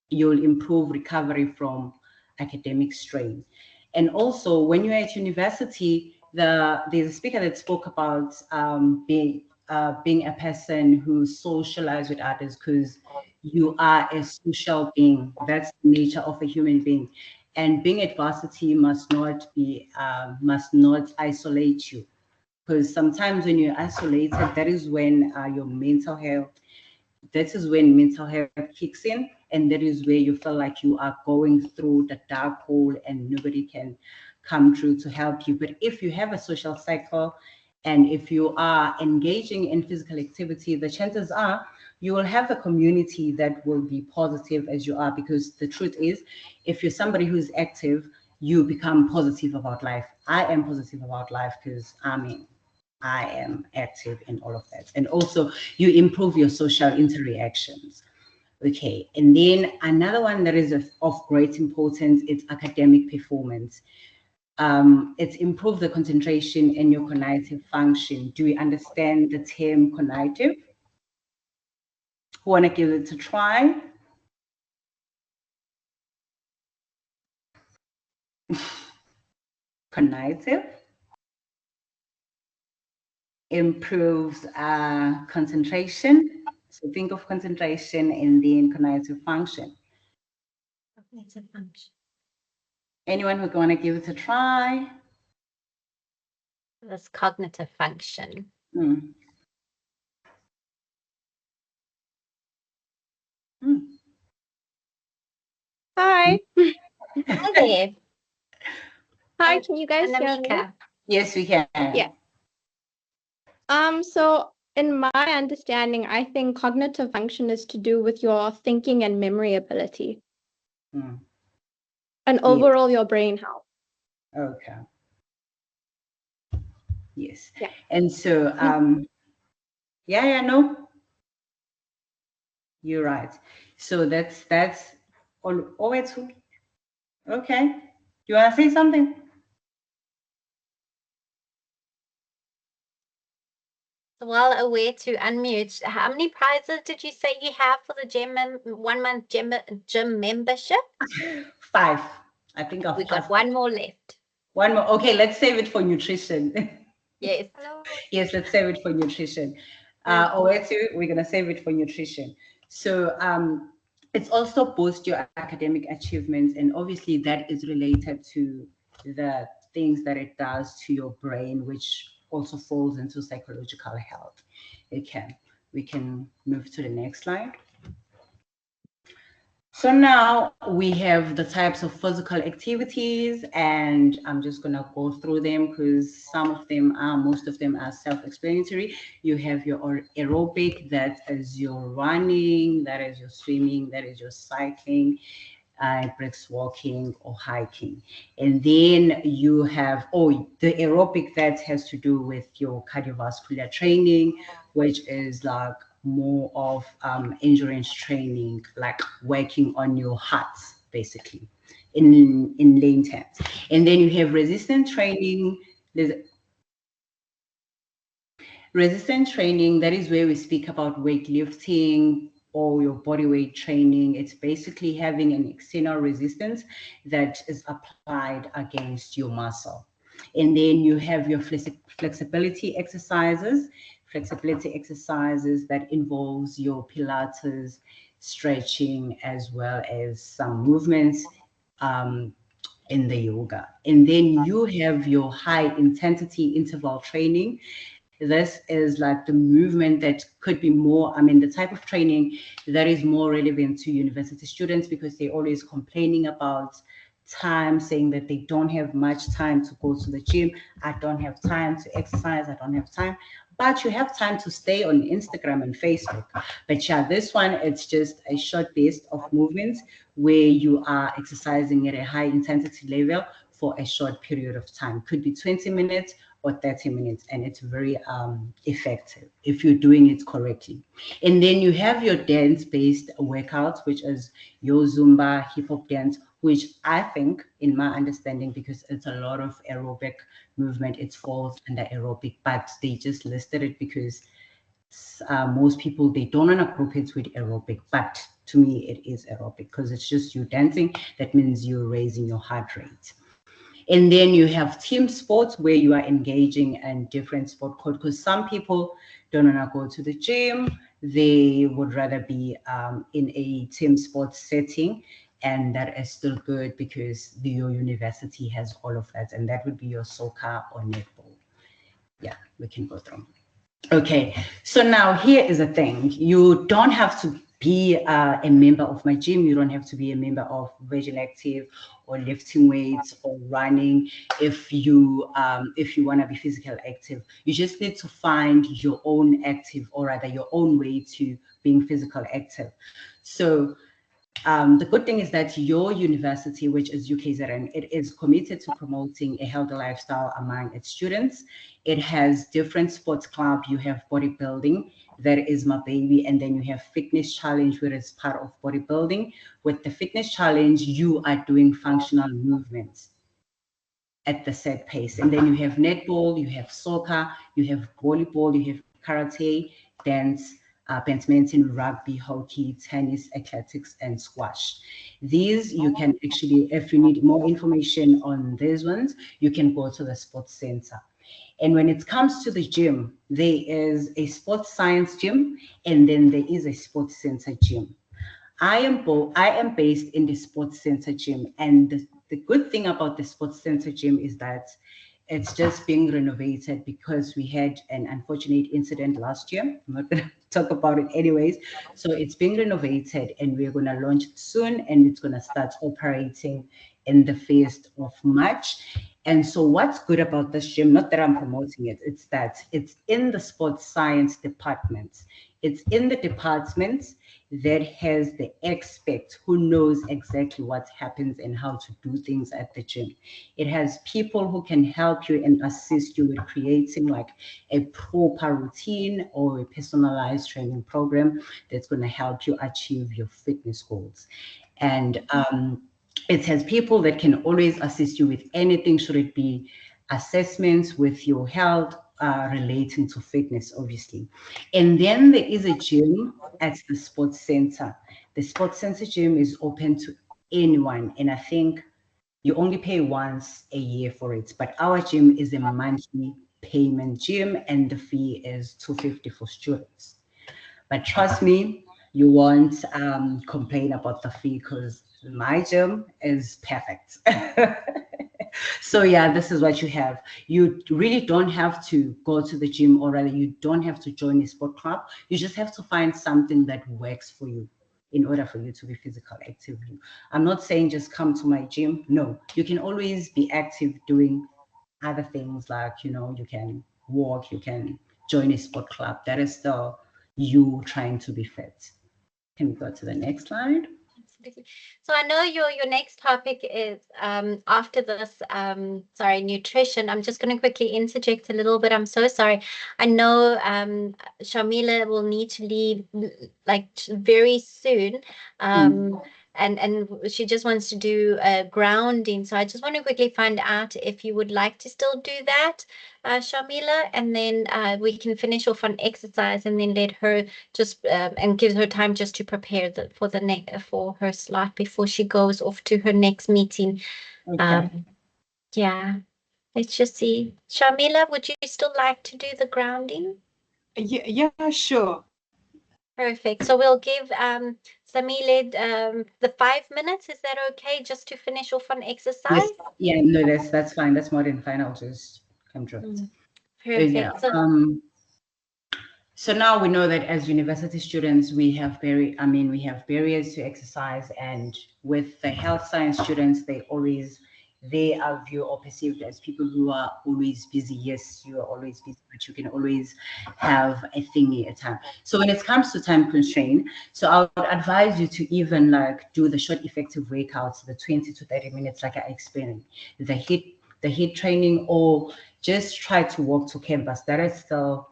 you'll improve recovery from academic strain. And also when you're at university, there's a speaker that spoke about being a person who socializes with others, because you are a social being. That's the nature of a human being. And being at varsity must not isolate you, because sometimes when you're isolated, that is when your mental health kicks in, and that is where you feel like you are going through the dark hole and nobody can come through to help you. But if you have a social cycle, and if you are engaging in physical activity, the chances are you will have a community that will be positive as you are, because the truth is, if you're somebody who's active, you become positive about life. I am positive about life because I am active in all of that. And also you improve your social interactions. Okay, and then another one that is of great importance is academic performance. It's improved the concentration and your cognitive function. Do we understand the term cognitive? Who want to give it a try? Cognitive improves concentration. So think of concentration and then cognitive function. Cognitive function. Anyone who want to give it a try? That's cognitive function. Hi. Hi there. Hi, can you guys hear me? Yes, we can. Yeah. So in my understanding, I think cognitive function is to do with your thinking and memory ability. And overall your brain health. Okay. Yes. Yeah. And so no. You're right. So that's on always Okay. Do you want to say something? Well aware to unmute. How many prizes did you say you have for the 1 month gym membership? 5. I think I've We got passed. one more left. One more. Okay, let's save it for nutrition. Yes. Yes, let's save it for nutrition. We're gonna save it for nutrition. So it's also boost your academic achievements, and obviously that is related to the things that it does to your brain, which also falls into psychological health. We can move to the next slide. So now we have the types of physical activities, and I'm just gonna go through them because most of them are self-explanatory. You have your aerobic, that is your running, that is your swimming, that is your cycling, brisk walking or hiking. And then you have, the aerobic that has to do with your cardiovascular training, which is like more of endurance training, like working on your heart, basically, in lane terms. And then you have resistance training. Resistance training, that is where we speak about weightlifting or your body weight training. It's basically having an external resistance that is applied against your muscle. And then you have your flexibility exercises. Flexibility exercises that involves your Pilates, stretching, as well as some movements in the yoga. And then you have your high intensity interval training. This is like the movement that could be more, the type of training that is more relevant to university students because they're always complaining about time, saying that they don't have much time to go to the gym. I don't have time to exercise. I don't have time. But you have time to stay on Instagram and Facebook. But yeah, this one, it's just a short list of movements where you are exercising at a high intensity level for a short period of time. Could be 20 minutes or 30 minutes, and it's very effective if you're doing it correctly. And then you have your dance-based workouts, which is your Zumba, hip hop dance, which I think, in my understanding, because it's a lot of aerobic movement, it falls under aerobic, but they just listed it because most people, they don't want to group it with aerobic, but to me it is aerobic because it's just you dancing. That means you're raising your heart rate. And then you have team sports where you are engaging in different sport code, because some people don't want to go to the gym. They would rather be in a team sports setting, and that is still good because your university has all of that, and that would be your soccer or netball. Yeah, we can go through. Okay, so now here is the thing. You don't have to be a member of my gym. You don't have to be a member of Virgin Active or lifting weights or running. If you want to be physical active, you just need to find your own active, or rather your own way to being physical active. So the good thing is that your university, which is UKZN, it is committed to promoting a healthy lifestyle among its students. It has different sports club. You have bodybuilding, that is my baby, and then you have fitness challenge, which is part of bodybuilding. With the fitness challenge, you are doing functional movements at the set pace. And then you have netball, you have soccer, you have volleyball, you have karate, dance, badminton, rugby, hockey, tennis, athletics, and squash. These you can actually, if you need more information on these ones, you can go to the sports center. And when it comes to the gym, there is a sports science gym, and then there is a sports center gym. I am based in the sports center gym, and the good thing about the sports center gym is that it's just being renovated because we had an unfortunate incident last year. I'm not going to talk about it anyways. So it's being renovated, and we're going to launch it soon, and it's going to start operating in the 1st of March. And so what's good about this gym, not that I'm promoting it, it's that it's in the sports science department. It's in the department that has the expert who knows exactly what happens and how to do things at the gym. It has people who can help you and assist you with creating like a proper routine or a personalized training program that's going to help you achieve your fitness goals. And It has people that can always assist you with anything, should it be assessments with your health, relating to fitness, obviously. And then there is a gym at the sports center. The sports center gym is open to anyone, and I think you only pay once a year for it. But our gym is a monthly payment gym, and the fee is 250 for students. But trust me, you won't complain about the fee because my gym is perfect. So yeah, this is what you have. You really don't have to go to the gym, or rather you don't have to join a sport club. You just have to find something that works for you in order for you to be physically active. I'm not saying just come to my gym. No, you can always be active doing other things, like, you can walk, you can join a sport club. That is still you trying to be fit. Can we go to the next slide? Absolutely. So I know your next topic is after this, sorry, nutrition. I'm just going to quickly interject a little bit. I'm so sorry. I know Shamila will need to leave like very soon. And she just wants to do grounding. So I just want to quickly find out if you would like to still do that, Shamila, and then we can finish off on exercise, and then let her just and give her time just to prepare for her slot before she goes off to her next meeting. Okay. Yeah, let's just see. Shamila, would you still like to do the grounding? Yeah, sure. Perfect. So we'll give Samile the 5 minutes. Is that okay? Just to finish off on exercise? Yes. Yeah, no, that's fine. That's more than fine. I'll just come to it. Yeah. Perfect. So now we know that as university students, we have barriers to exercise, and with the health science students, they are viewed or perceived as people who are always busy. Yes, you are always busy, but you can always have a thingy at time. So when it comes to time constraint, so I would advise you to even like do the short effective workouts, the 20 to 30 minutes, like I explained, the HIIT training, or just try to walk to campus. That is still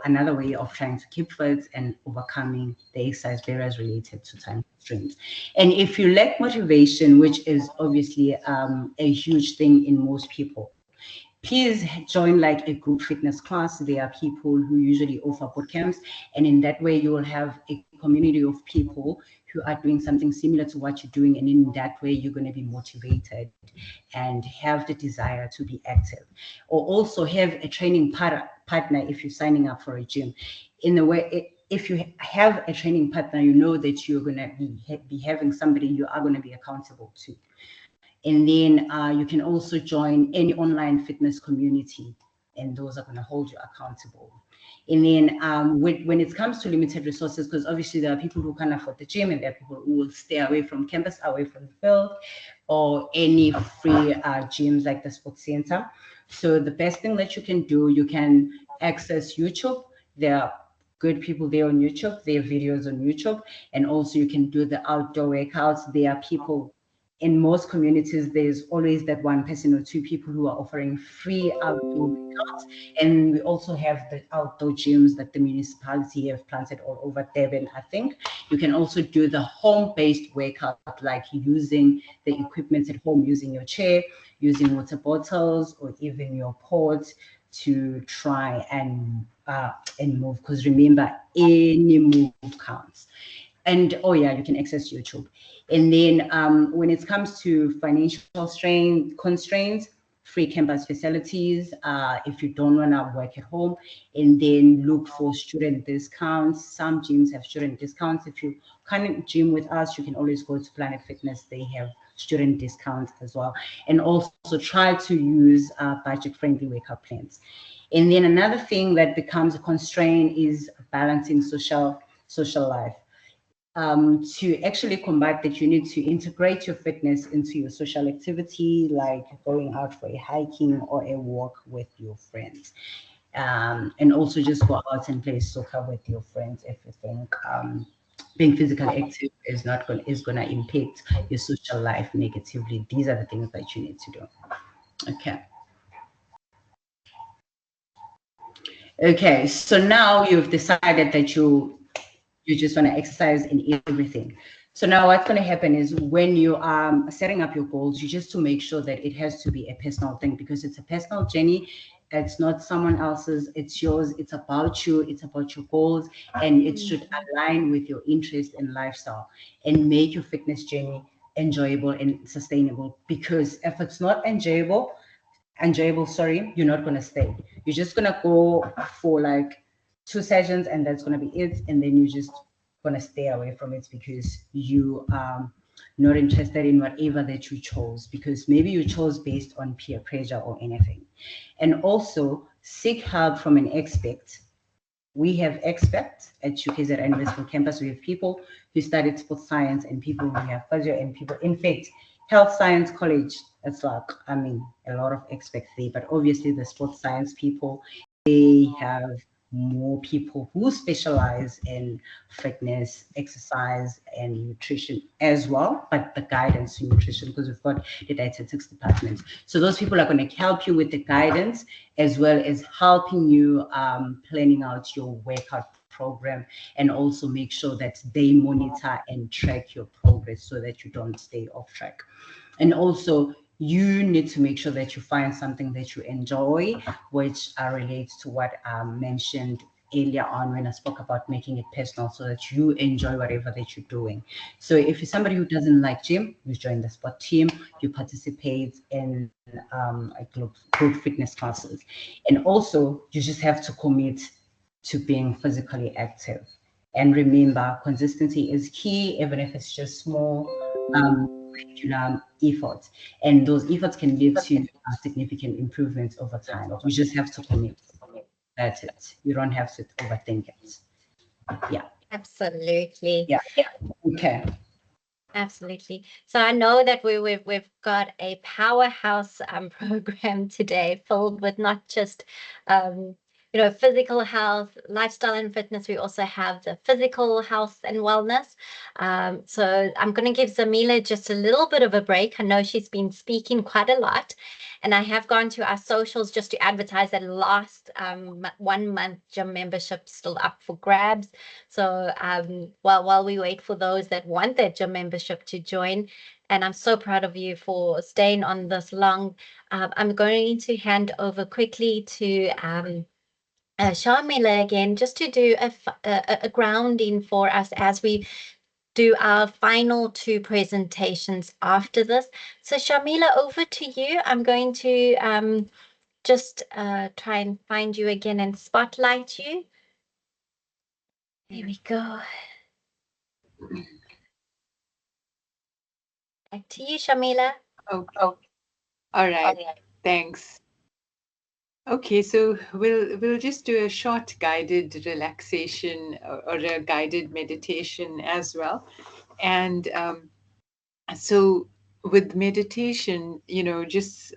another way of trying to keep fit and overcoming the exercise barriers related to time constraints. And if you lack motivation, which is obviously a huge thing in most people, please join like a group fitness class. There are people who usually offer boot camps, and in that way you will have a community of people who are doing something similar to what you're doing, and in that way you're going to be motivated and have the desire to be active. Or also have a training partner if you're signing up for a gym. In a way, if you have a training partner, you know that you're going to be having somebody you are going to be accountable to. And then you can also join any online fitness community, and those are going to hold you accountable. And then when it comes to limited resources, because obviously there are people who can't afford the gym, and there are people who will stay away from campus, away from the field, or any free gyms like the sports center. So the best thing that you can do, you can access YouTube. There are good people there on YouTube. There are videos on YouTube. And also you can do the outdoor workouts. There are people in most communities, there's always that one person or two people who are offering free outdoor workouts. And we also have the outdoor gyms that the municipality have planted all over Devon, I think. You can also do the home-based workout, like using the equipment at home, using your chair, using water bottles, or even your pot to try and move. Because remember, any move counts. And oh yeah, you can access YouTube. And then when it comes to financial constraints, free campus facilities, if you don't want to work at home, and then look for student discounts. Some gyms have student discounts. If you can't gym with us, you can always go to Planet Fitness. They have student discounts as well. And also try to use budget-friendly workout plans. And then another thing that becomes a constraint is balancing social life. To actually combat that, you need to integrate your fitness into your social activity, like going out for a hiking or a walk with your friends. And also just go out and play soccer with your friends if you think being physically active is gonna impact your social life negatively. These are the things that you need to do. Okay. Okay, so now you've decided that you just want to exercise in everything. So now what's going to happen is when you are setting up your goals, you just to make sure that it has to be a personal thing because it's a personal journey. It's not someone else's, it's yours. It's about you. It's about your goals, and it should align with your interest and lifestyle and make your fitness journey enjoyable and sustainable. Because if it's not enjoyable, sorry, you're not going to stay. You're just going to go for like 2 sessions and that's going to be it. And then you're just going to stay away from it because you not interested in whatever that you chose, because maybe you chose based on peer pressure or anything. And also seek help from an expert. We have experts at UKZN Investment Campus. We have people who studied sports science and people who have physio and people, in fact, health science college. It's like, I mean, a lot of experts there, but obviously the sports science people, they have more people who specialize in fitness, exercise, and nutrition as well, but the guidance to nutrition, because we've got the dietetics department. So those people are going to help you with the guidance as well as helping you planning out your workout program, and also make sure that they monitor and track your progress so that you don't stay off track. And also you need to make sure that you find something that you enjoy, which relates to what I mentioned earlier on when I spoke about making it personal so that you enjoy whatever that you're doing. So if you're somebody who doesn't like gym, you join the sport team, you participate in group fitness classes. And also you just have to commit to being physically active. And remember, consistency is key, even if it's just small regular efforts. And those efforts can lead to significant improvements over time. You just have to commit. That's it. You don't have to overthink it. Yeah. Absolutely. Yeah. Okay. Absolutely. So I know that we've got a powerhouse program today filled with not just physical health, lifestyle and fitness. We also have the physical health and wellness. So I'm going to give Zamila just a little bit of a break. I know she's been speaking quite a lot, and I have gone to our socials just to advertise that last 1 month gym membership still up for grabs. So while we wait for those that want their gym membership to join, and I'm so proud of you for staying on this long, I'm going to hand over quickly to Sharmila again, just to do a grounding for us as we do our final 2 presentations after this. So Sharmila, over to you. I'm going to just try and find you again and spotlight you. There we go. Back to you, Sharmila. Okay. All right. Thanks. Okay, so we'll just do a short guided relaxation or a guided meditation as well. And so with meditation, just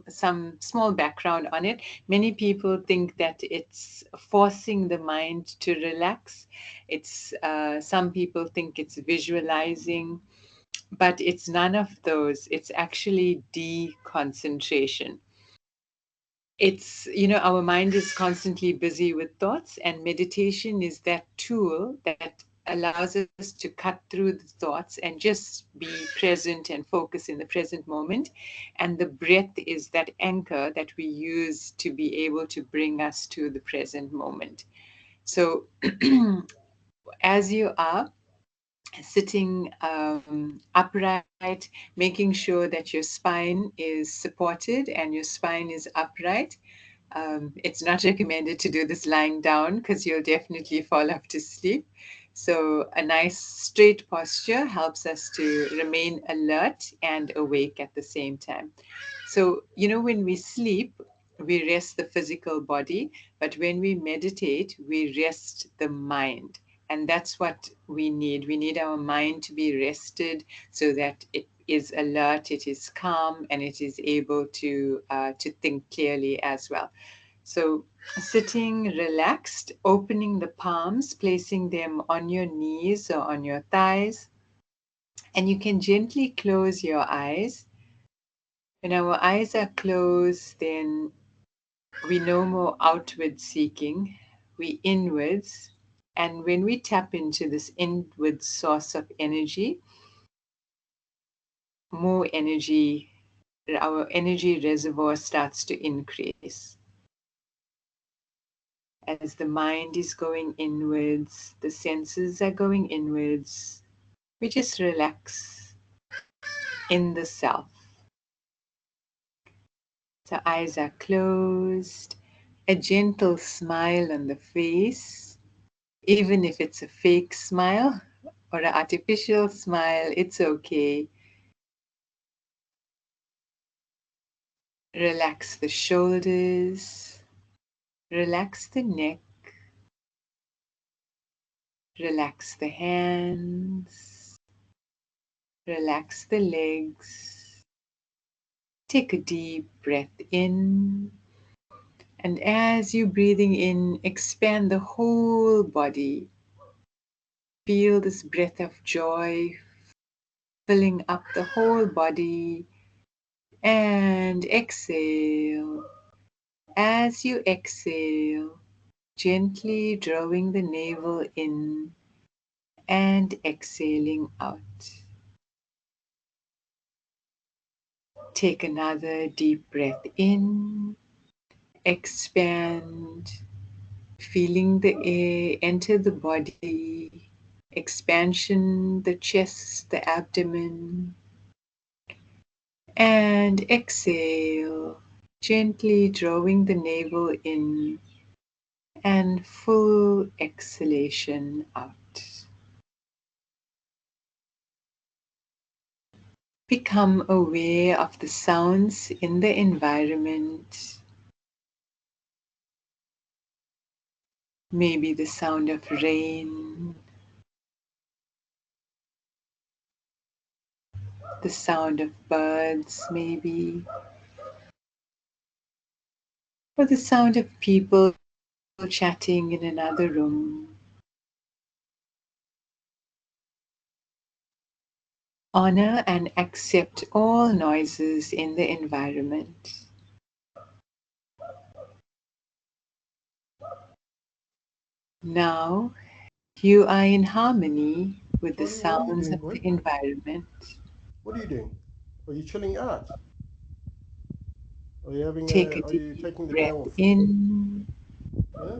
some small background on it. Many people think that it's forcing the mind to relax. It's some people think it's visualizing, but it's none of those. It's actually deconcentration. It's, our mind is constantly busy with thoughts, and meditation is that tool that allows us to cut through the thoughts and just be present and focus in the present moment. And the breath is that anchor that we use to be able to bring us to the present moment. So as you are sitting upright, making sure that your spine is supported and your spine is upright. It's not recommended to do this lying down because you'll definitely fall off to sleep. So a nice straight posture helps us to remain alert and awake at the same time. So, when we sleep, we rest the physical body, but when we meditate, we rest the mind. And that's what we need. We need our mind to be rested so that it is alert, it is calm, and it is able to think clearly as well. So sitting relaxed, opening the palms, placing them on your knees or on your thighs, and you can gently close your eyes. When our eyes are closed, then we no more outward seeking, we inwards, And when we tap into this inward source of energy, more energy, our energy reservoir starts to increase. As the mind is going inwards, the senses are going inwards, we just relax in the self. So eyes are closed, a gentle smile on the face, even if it's a fake smile or an artificial smile, it's okay. Relax the shoulders, relax the neck, relax the hands, relax the legs. Take a deep breath in, and as you're breathing in, expand the whole body. Feel this breath of joy filling up the whole body, and exhale. As you exhale, gently drawing the navel in and exhaling out. Take another deep breath in, expand, feeling the air enter the body, expansion, the chest, the abdomen, and exhale, gently drawing the navel in and full exhalation out. Become aware of the sounds in the environment. Maybe the sound of rain, the sound of birds, maybe, or the sound of people chatting in another room. Honor and accept all noises in the environment. Now you are in harmony with the sounds of the environment. What are you doing? Are you chilling out? Are you having Take a are you deep taking the day breath off? in, Yeah?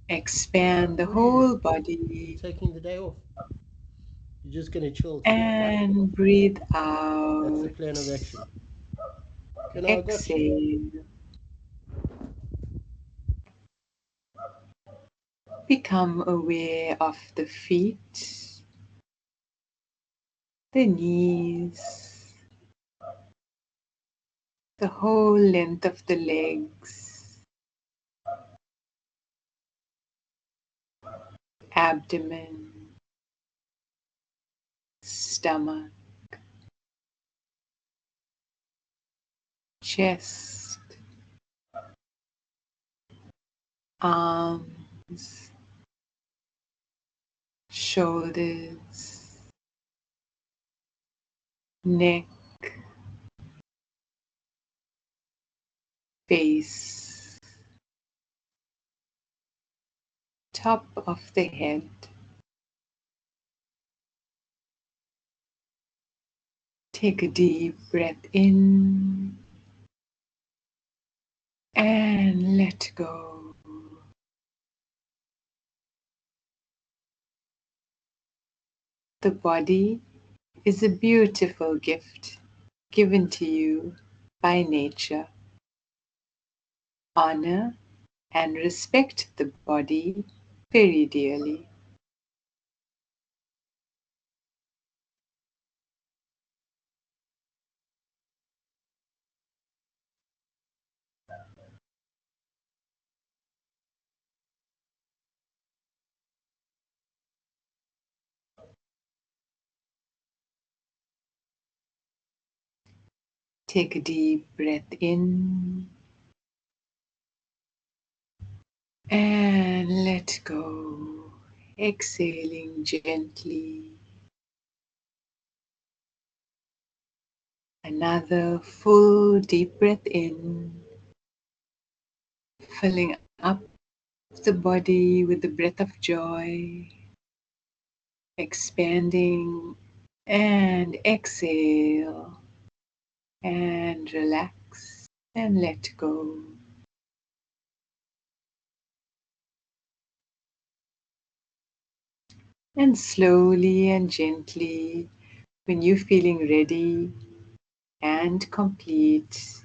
expand the What are you whole doing? body, You're taking the day off. You're just gonna chill today, right? and breathe That's the out. plan of action. Okay, now I got you. Exhale. Become aware of the feet, the knees, the whole length of the legs, abdomen, stomach, chest, arms, shoulders, neck, face, top of the head. Take a deep breath in and let go. The body is a beautiful gift given to you by nature. Honor and respect the body very dearly. Take a deep breath in and let go, exhaling gently. Another full deep breath in, filling up the body with the breath of joy, expanding and exhale and relax and let go. And slowly and gently, when you're feeling ready and complete,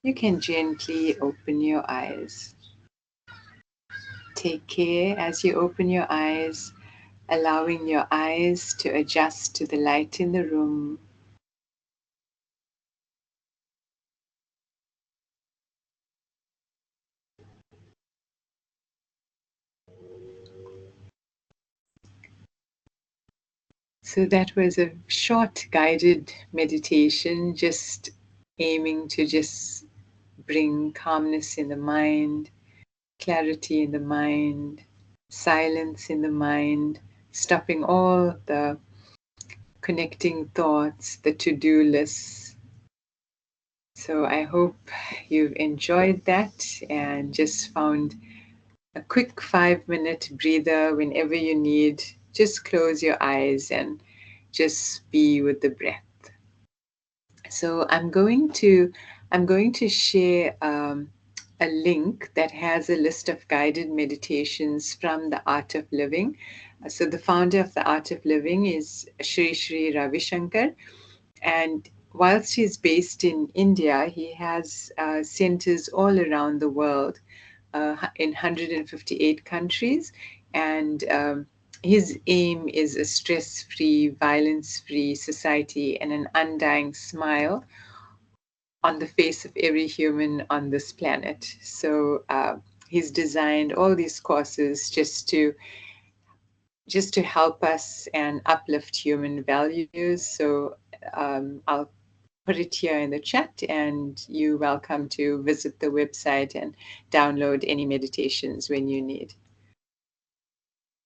you can gently open your eyes. Take care as you open your eyes, allowing your eyes to adjust to the light in the room. So that was a short guided meditation, just aiming to just bring calmness in the mind, clarity in the mind, silence in the mind, stopping all the connecting thoughts, the to-do lists. So I hope you've enjoyed that and just found a quick 5-minute breather whenever you need. Just close your eyes and just be with the breath. So I'm going to share a link that has a list of guided meditations from the Art of Living. So the founder of the Art of Living is Sri Sri Ravi Shankar, and whilst he's based in India, he has centers all around the world in 158 countries, and his aim is a stress-free, violence-free society and an undying smile on the face of every human on this planet. So he's designed all these courses just to help us and uplift human values. So I'll put it here in the chat, and you're welcome to visit the website and download any meditations when you need.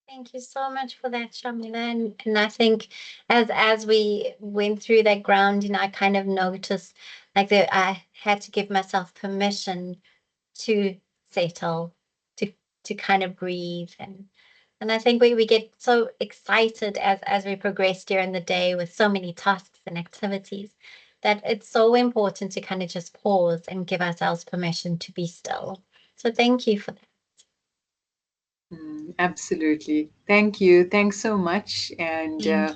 Thank you so much for that, Shamila. And I think as we went through that grounding, I kind of noticed like that I had to give myself permission to settle, to kind of breathe. And I think we get so excited as we progress during the day with so many tasks and activities that it's so important to kind of just pause and give ourselves permission to be still. So thank you for that. Absolutely. Thank you. Thanks so much. And yeah,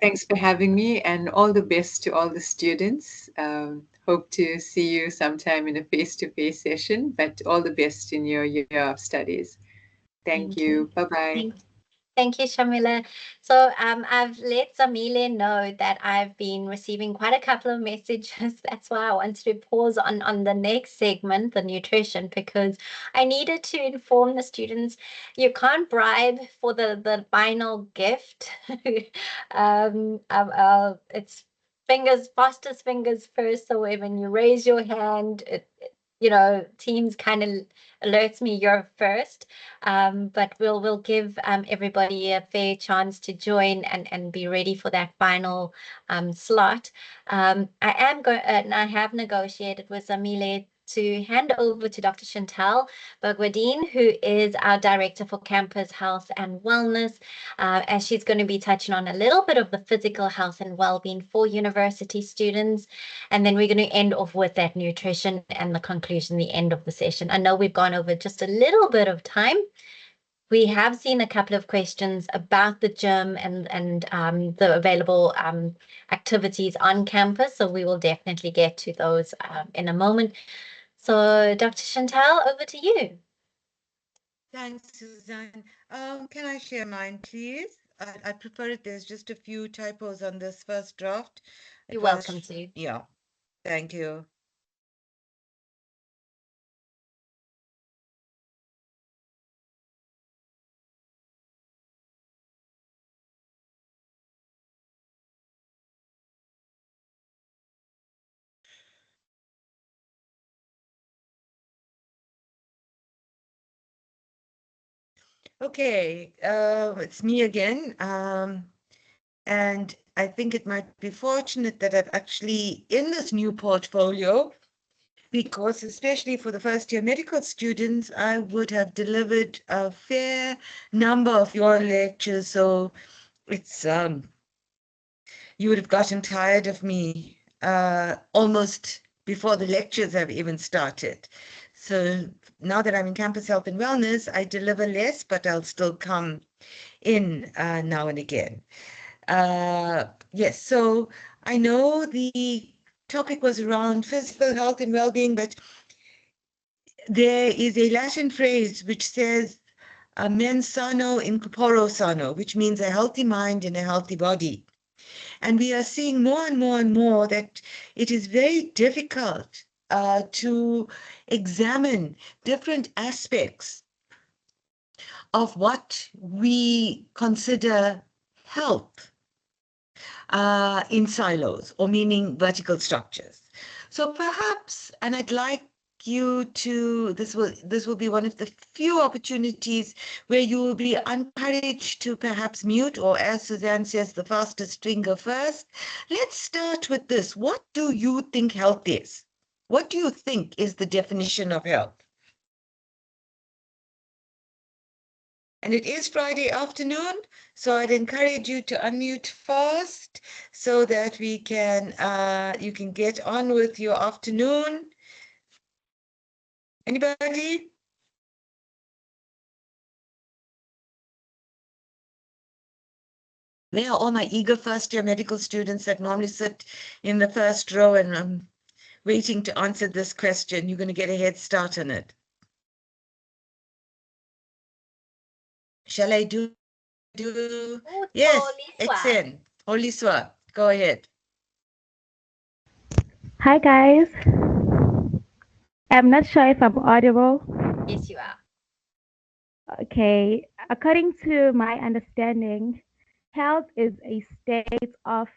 thanks for having me, and all the best to all the students. Hope to see you sometime in a face-to-face session, but all the best in your year of studies. Thank you. Bye-bye. Thank you, Shamila. So I've let Zamile know that I've been receiving quite a couple of messages. That's why I wanted to pause on the next segment, the nutrition, because I needed to inform the students you can't bribe for the final gift. It's fastest fingers first. So when you raise your hand, Teams kind of alerts me you're first. But we'll give everybody a fair chance to join and be ready for that final slot. I have negotiated with Zamile to hand over to Dr. Chantal Bagwadine, who is our Director for Campus Health and Wellness, as she's going to be touching on a little bit of the physical health and well-being for university students. And then we're going to end off with that nutrition and the conclusion, the end of the session. I know we've gone over just a little bit of time. We have seen a couple of questions about the gym and the available activities on campus, so we will definitely get to those in a moment. So, Dr. Chantal, over to you. Thanks, Suzanne. Can I share mine, please? I prefer it. There's just a few typos on this first draft. You're welcome to. Yeah, thank you. Okay, it's me again. And I think it might be fortunate that I've actually, in this new portfolio, because especially for the first year medical students, I would have delivered a fair number of your lectures. So it's you would have gotten tired of me almost before the lectures have even started. So now that I'm in campus health and wellness, I deliver less, but I'll still come in now and again. Yes, so I know the topic was around physical health and well-being, but there is a Latin phrase which says mens sano in corpore sano, which means a healthy mind in a healthy body. And we are seeing more and more and more that it is very difficult to examine different aspects of what we consider health in silos, or meaning vertical structures. So perhaps, and I'd like you to, this will be one of the few opportunities where you will be encouraged to perhaps mute, or as Suzanne says, the fastest finger first. Let's start with this. What do you think health is? What do you think is the definition of health? And it is Friday afternoon, so I'd encourage you to unmute first so that we can, you can get on with your afternoon. Anybody? They are all my eager first-year medical students that normally sit in the first row, and I'm waiting to answer this question. You're going to get a head start on it. Shall I do? Yes, Exen. Holiswa, go ahead. Hi guys. I'm not sure if I'm audible. Yes, you are. Okay. According to my understanding, health is a state of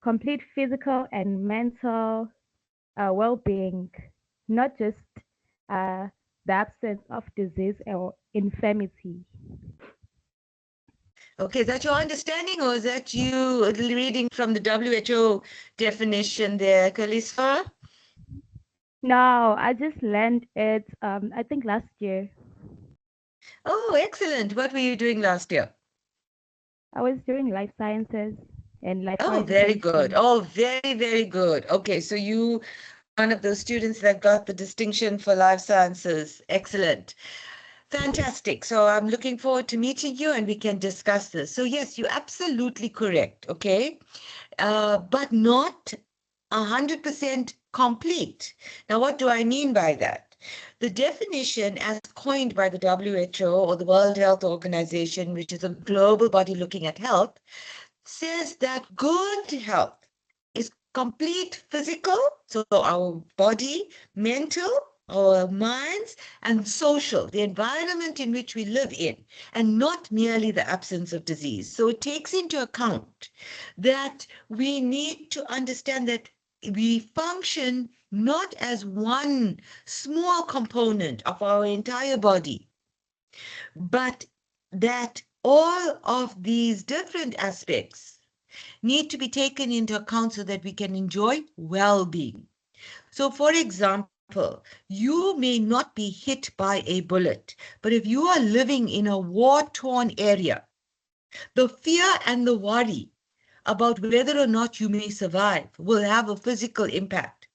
complete physical and mental well-being, not just the absence of disease or infirmity. Okay, is that your understanding, or is that you reading from the WHO definition there, Kalisfa? No, I just learned it, I think last year. Oh, excellent. What were you doing last year? I was doing life sciences and life Oh, very good. orientation. Oh, very, very good. Okay, so you one of those students that got the distinction for life sciences. Excellent. Fantastic. So I'm looking forward to meeting you and we can discuss this. So yes, you're absolutely correct. Okay. But not 100% complete. Now, what do I mean by that? The definition as coined by the WHO, or the World Health Organization, which is a global body looking at health, says that good health is complete physical, so our body, mental, our minds, and social, the environment in which we live in, and not merely the absence of disease. So it takes into account that we need to understand that we function not as one small component of our entire body, but that all of these different aspects need to be taken into account so that we can enjoy well-being. So, for example, you may not be hit by a bullet, but if you are living in a war-torn area, the fear and the worry about whether or not you may survive will have a physical impact.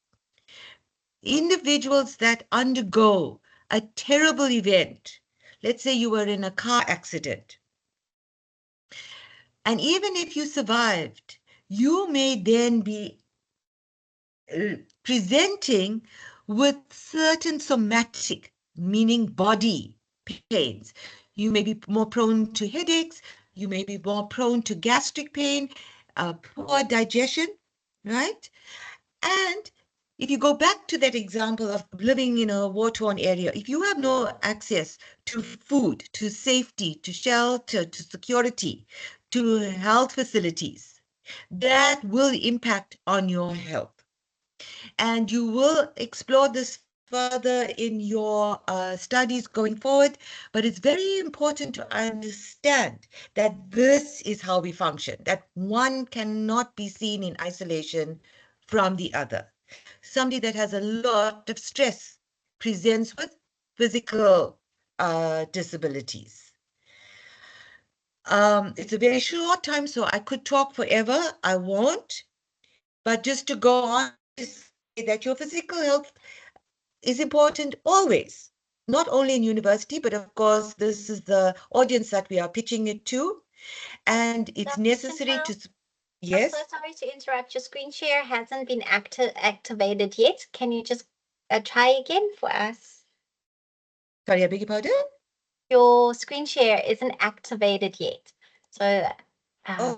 Individuals that undergo a terrible event, let's say you were in a car accident, and even if you survived, you may then be presenting with certain somatic, meaning body pains. You may be more prone to headaches, you may be more prone to gastric pain, poor digestion, right? And if you go back to that example of living in a war-torn area, if you have no access to food, to safety, to shelter, to security, to health facilities, that will impact on your health. And you will explore this further in your studies going forward, but it's very important to understand that this is how we function, that one cannot be seen in isolation from the other. somebody that has a lot of stress presents with physical disabilities. It's a very short time, so I could talk forever. I won't. But just to go on to say that your physical health is important always, not only in university, but of course, this is the audience that we are pitching it to. And it's necessary to, yes? I'm so sorry to interrupt. Your screen share hasn't been activated yet. Can you just try again for us? Sorry, I beg your pardon? Your screen share isn't activated yet. So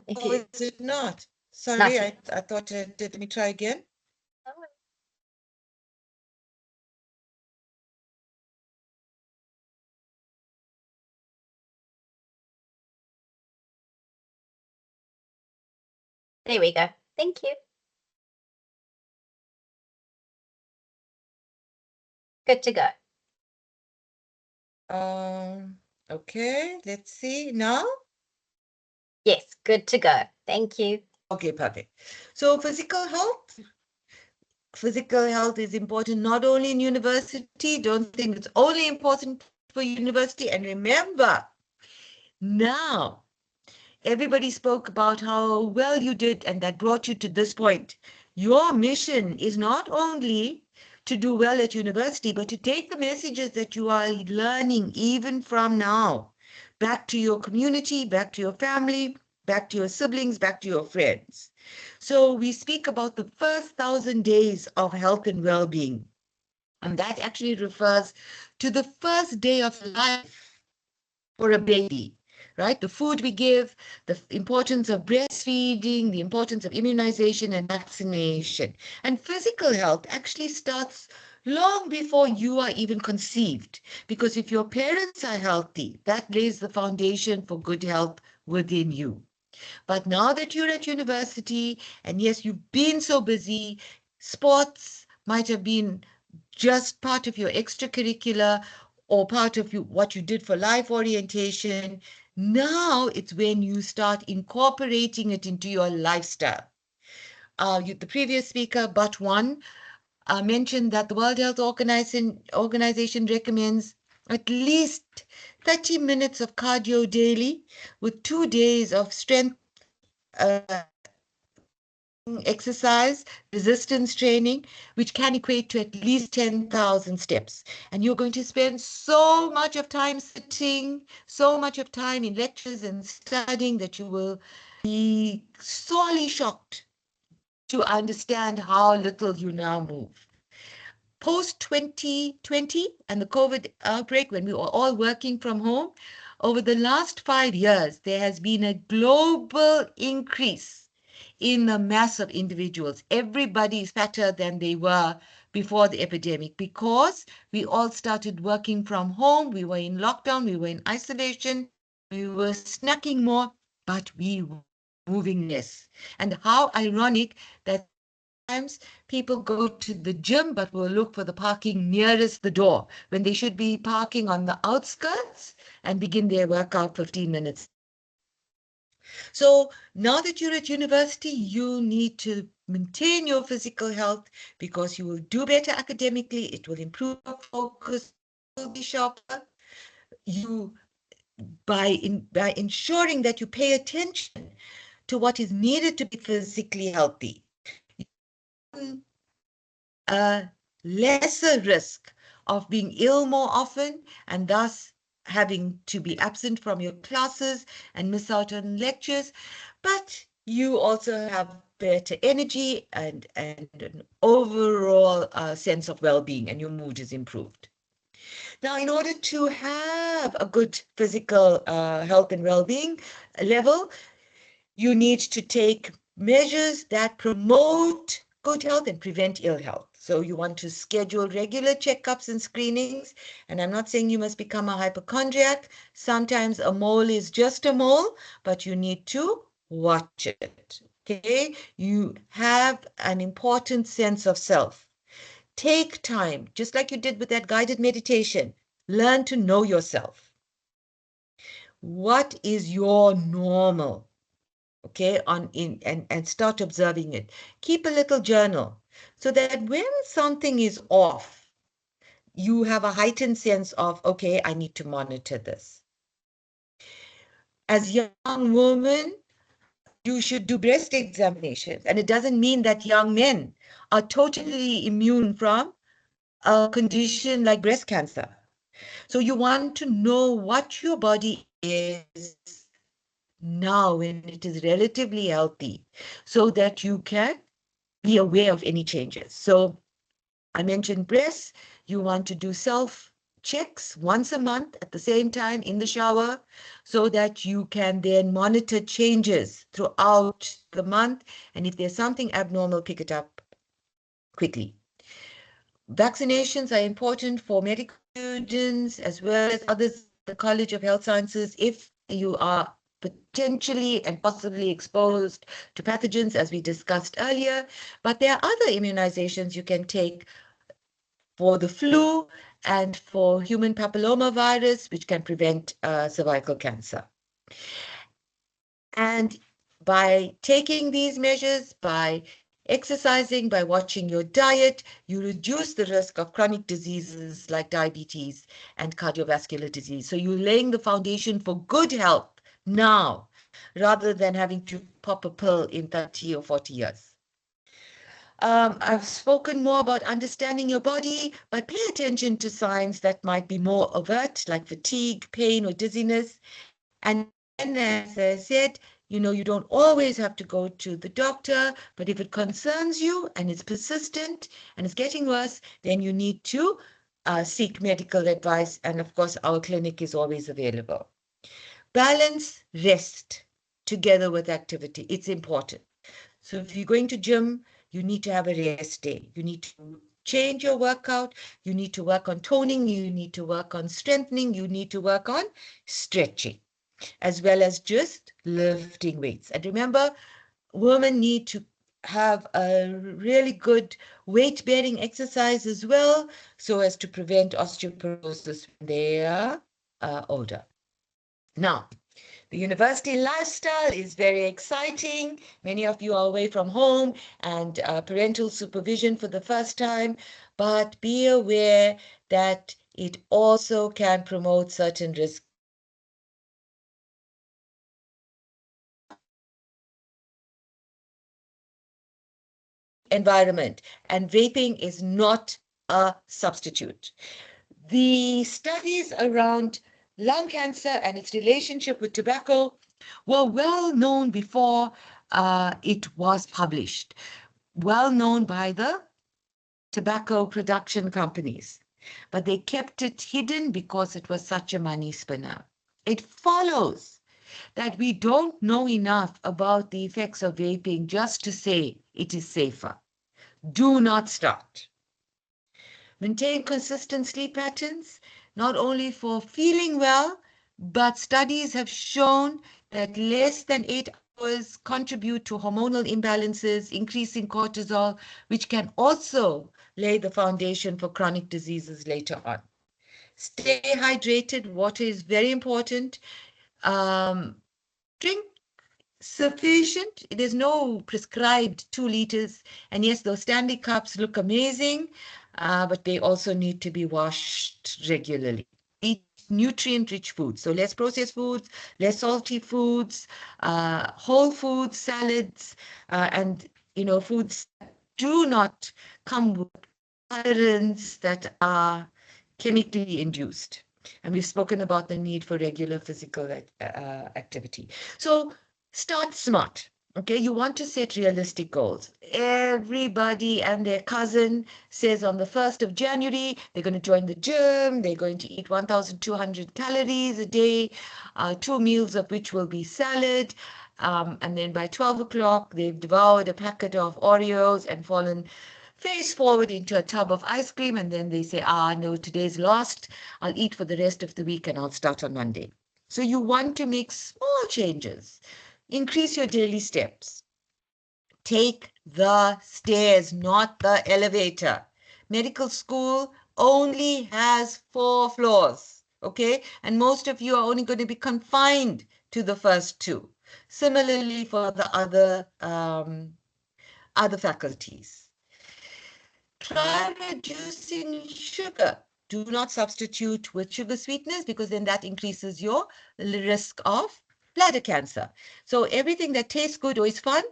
if you... is it not? Sorry, Not I thought it did. Let me try again. There we go. Thank you. Good to go. Okay, let's see now. Yes, good to go. Thank you. Okay, perfect. So physical health is important not only in university. Don't think it's only important for university. And remember, now everybody spoke about how well you did and that brought you to this point. Your mission is not only to do well at university, but to take the messages that you are learning even from now back to your community, back to your family, back to your siblings, back to your friends. So we speak about the first 1,000 days of health and well-being. And that actually refers to the first day of life for a baby, right? The food we give, the importance of breastfeeding, the importance of immunization and vaccination. And physical health actually starts long before you are even conceived, because if your parents are healthy, that lays the foundation for good health within you. But now that you're at university, and yes, you've been so busy, sports might have been just part of your extracurricular or part of what you did for life orientation. Now it's when you start incorporating it into your lifestyle. The previous speaker, but one, mentioned that the World Health Organization recommends at least 30 minutes of cardio daily with 2 days of strength exercise, resistance training, which can equate to at least 10,000 steps. And you're going to spend so much of time sitting, so much of time in lectures and studying that you will be sorely shocked to understand how little you now move. Post 2020 and the COVID outbreak, when we were all working from home, over the last 5 years, there has been a global increase in the mass of individuals. Everybody is fatter than they were before the epidemic because we all started working from home. We were in lockdown, we were in isolation, we were snacking more, but we were moving less. And how ironic that sometimes people go to the gym but will look for the parking nearest the door when they should be parking on the outskirts and begin their workout 15 minutes. So now that you're at university, you need to maintain your physical health because you will do better academically. It will improve your focus, will be sharper. By ensuring that you pay attention to what is needed to be physically healthy, a lesser risk of being ill more often and thus having to be absent from your classes and miss out on lectures, but you also have better energy and an overall sense of well-being, and your mood is improved. Now, in order to have a good physical health and well-being level, you need to take measures that promote good health and prevent ill health. So you want to schedule regular checkups and screenings. And I'm not saying you must become a hypochondriac. Sometimes a mole is just a mole, but you need to watch it. Okay? You have an important sense of self. Take time, just like you did with that guided meditation. Learn to know yourself. What is your normal? Okay, and start observing it. Keep a little journal. so that when something is off, you have a heightened sense of, okay, I need to monitor this. As young women, you should do breast examinations. And it doesn't mean that young men are totally immune from a condition like breast cancer. So you want to know what your body is now when it is relatively healthy so that you can be aware of any changes. So I mentioned breasts. You want to do self checks once a month at the same time in the shower so that you can then monitor changes throughout the month. And if there's something abnormal, pick it up quickly. Vaccinations are important for medical students as well as others at the College of Health Sciences if you are potentially and possibly exposed to pathogens, as we discussed earlier. But there are other immunizations you can take for the flu and for human papillomavirus, which can prevent cervical cancer. And by taking these measures, by exercising, by watching your diet, you reduce the risk of chronic diseases like diabetes and cardiovascular disease. So you're laying the foundation for good health now, rather than having to pop a pill in 30 or 40 years. I've spoken more about understanding your body, but pay attention to signs that might be more overt, like fatigue, pain, or dizziness. And as I said, you know, you don't always have to go to the doctor, but if it concerns you and it's persistent and it's getting worse, then you need to seek medical advice. And of course, our clinic is always available. Balance rest together with activity. It's important. So if you're going to gym, you need to have a rest day. You need to change your workout. You need to work on toning. You need to work on strengthening. You need to work on stretching, as well as just lifting weights. And remember, women need to have a really good weight-bearing exercise as well, so as to prevent osteoporosis when they are older. Now, the university lifestyle is very exciting. Many of you are away from home and parental supervision for the first time, but be aware that it also can promote certain risks. Environment, and vaping is not a substitute. The studies around lung cancer and its relationship with tobacco were well known before it was published, well known by the tobacco production companies, but they kept it hidden because it was such a money spinner. It follows that we don't know enough about the effects of vaping just to say it is safer. Do not start. Maintain consistent sleep patterns, not only for feeling well, but studies have shown that less than 8 hours contribute to hormonal imbalances, increasing cortisol, which can also lay the foundation for chronic diseases later on. Stay hydrated. Water is very important. Drink sufficient. There's no prescribed 2 liters. And yes, those Stanley cups look amazing, but they also need to be washed regularly. Eat nutrient-rich foods. So less processed foods, less salty foods, whole foods, salads, and, you know, foods that do not come with colorants that are chemically induced. And we've spoken about the need for regular physical activity. So start smart. Okay, you want to set realistic goals. Everybody and their cousin says on the 1st of January, they're going to join the gym, they're going to eat 1,200 calories a day, 2 meals of which will be salad. And then by 12 o'clock, they've devoured a packet of Oreos and fallen face forward into a tub of ice cream. And then they say, no, today's lost. I'll eat for the rest of the week and I'll start on Monday. So you want to make small changes. Increase your daily steps. Take the stairs, not the elevator. Medical school only has 4 floors, okay? And most of you are only going to be confined to the first 2. Similarly for the other faculties. try reducing sugar. Do not substitute with sugar sweeteners because then that increases your risk of bladder cancer. So everything that tastes good or is fun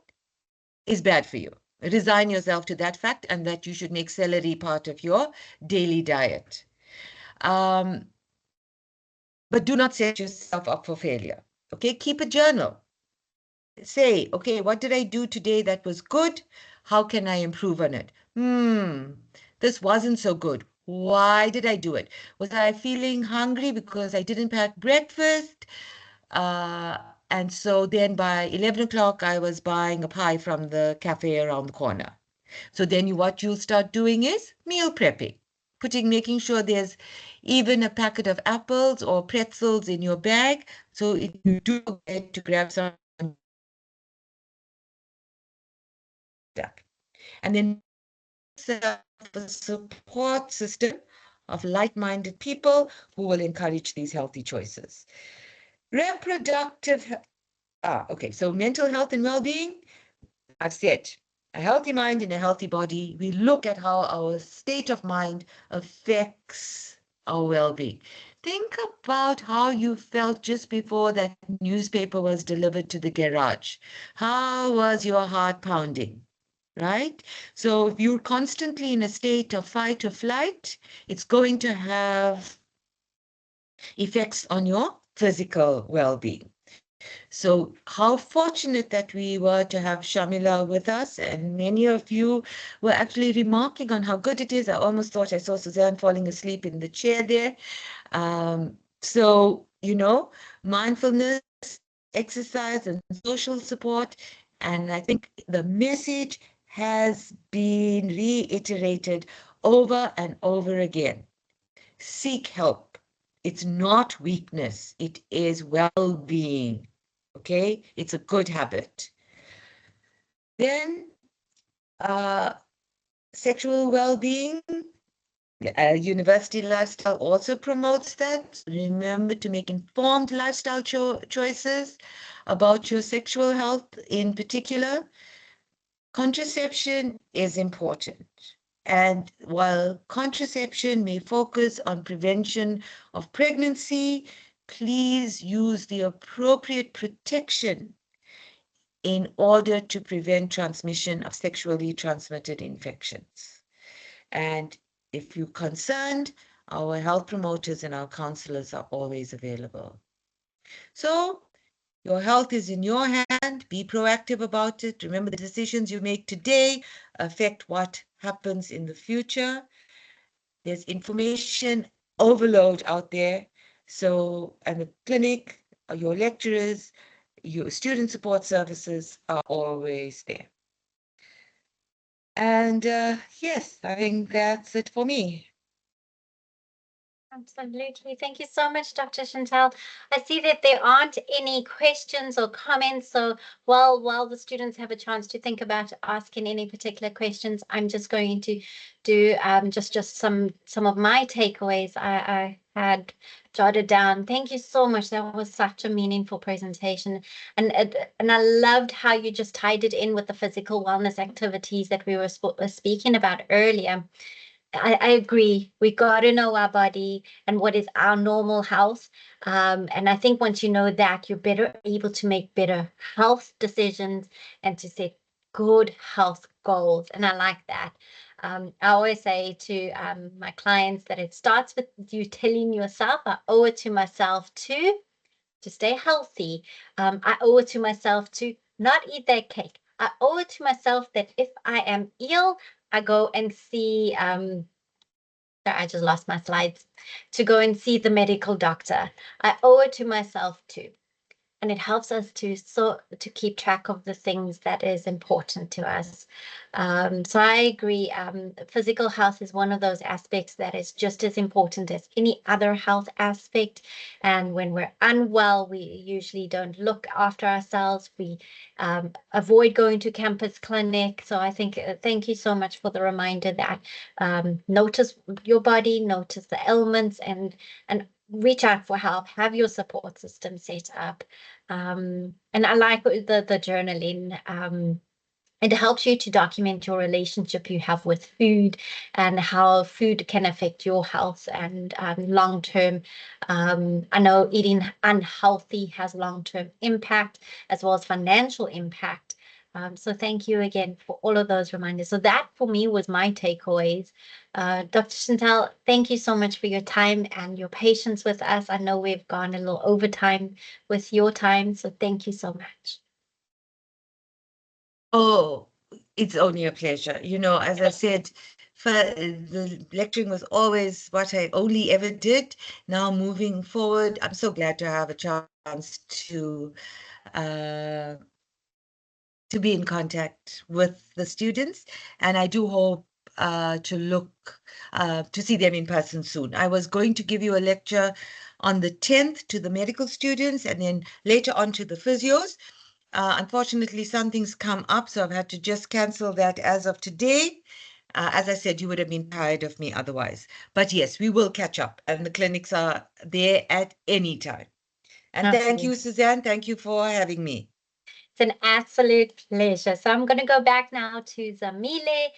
is bad for you. Resign yourself to that fact and that you should make celery part of your daily diet. But do not set yourself up for failure. Okay, keep a journal. Say, okay, what did I do today that was good? How can I improve on it? This wasn't so good. Why did I do it? Was I feeling hungry because I didn't pack breakfast? And so then by 11 o'clock, I was buying a pie from the cafe around the corner. So then what you'll start doing is meal prepping, making sure there's even a packet of apples or pretzels in your bag. So if you do get to grab some, and then a support system of like-minded people who will encourage these healthy choices. Okay, so mental health and well-being, I've said, a healthy mind in a healthy body. We look at how our state of mind affects our well-being. Think about how you felt just before that newspaper was delivered to the garage. How was your heart pounding? Right? So if you're constantly in a state of fight or flight, it's going to have effects on your physical well-being. So how fortunate that we were to have Shamila with us, and many of you were actually remarking on how good it is. I almost thought I saw Suzanne falling asleep in the chair there. So, mindfulness, exercise, and social support. And I think the message has been reiterated over and over again. Seek help. It's not weakness. It is well-being. Okay? It's a good habit. Then, sexual well-being. University lifestyle also promotes that. Remember to make informed lifestyle choices about your sexual health in particular. Contraception is important. And while contraception may focus on prevention of pregnancy, please use the appropriate protection in order to prevent transmission of sexually transmitted infections. And if you're concerned, our health promoters and our counselors are always available. So your health is in your hand. Be proactive about it. Remember, the decisions you make today affect what happens in the future. There's information overload out there. So, and the clinic, your lecturers, your student support services are always there. And yes, I think that's it for me. Absolutely. Thank you so much, Dr. Chantal. I see that there aren't any questions or comments. So while the students have a chance to think about asking any particular questions, I'm just going to do just some of my takeaways I had jotted down. Thank you so much. That was such a meaningful presentation. And I loved how you just tied it in with the physical wellness activities that we were speaking about earlier. I agree. We got to know our body and what is our normal health. And I think once you know that, you're better able to make better health decisions and to set good health goals. And I like that. I always say to my clients that it starts with you telling yourself, I owe it to myself to stay healthy. I owe it to myself to not eat that cake. I owe it to myself that if I am ill, I go and see I just lost my slides, to go and see the medical doctor. I owe it to myself too. And it helps us to keep track of the things that is important to us. So I agree. Physical health is one of those aspects that is just as important as any other health aspect. And when we're unwell, we usually don't look after ourselves. We avoid going to campus clinic. So I think thank you so much for the reminder that notice your body, notice the ailments, and reach out for help. Have your support system set up. And I like the journaling It helps you to document your relationship you have with food and how food can affect your health and long term. I know eating unhealthy has long term impact as well as financial impact. So thank you again for all of those reminders. So that for me was my takeaways. Dr. Chantal, thank you so much for your time and your patience with us. I know we've gone a little overtime with your time, so thank you so much. Oh, it's only a pleasure. You know, as I said, the lecturing was always what I only ever did. Now moving forward, I'm so glad to have a chance uh, to be in contact with the students, and I do hope to see them in person soon. I was going to give you a lecture on the 10th to the medical students and then later on to the physios. Unfortunately, something's come up, so I've had to just cancel that as of today. As I said, you would have been tired of me otherwise. But yes, we will catch up, and the clinics are there at any time. And thank you, Suzanne. Thank you for having me. It's an absolute pleasure. So I'm going to go back now to Zamile.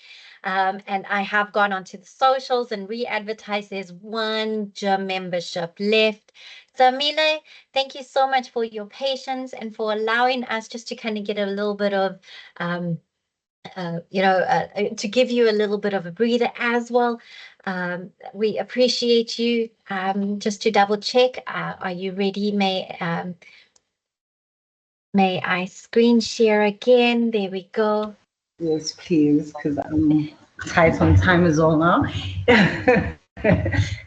And I have gone onto the socials and re-advertised. There's one gym membership left. Zamile, thank you so much for your patience and for allowing us just to kind of get a little bit of, to give you a little bit of a breather as well. We appreciate you. Just to double check, are you ready? May I screen share again? There we go. Yes, please, because I'm tight on time as well now.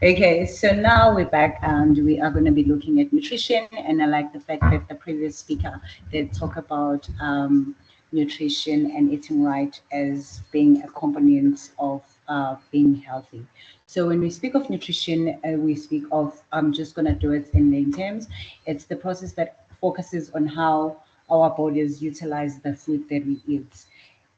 Okay, so now we're back and we are going to be looking at nutrition. And I like the fact that the previous speaker did talk about nutrition and eating right as being a component of being healthy. So when we speak of nutrition, we speak of, I'm just going to do it in main terms. It's the process that focuses on how our bodies utilize the food that we eat.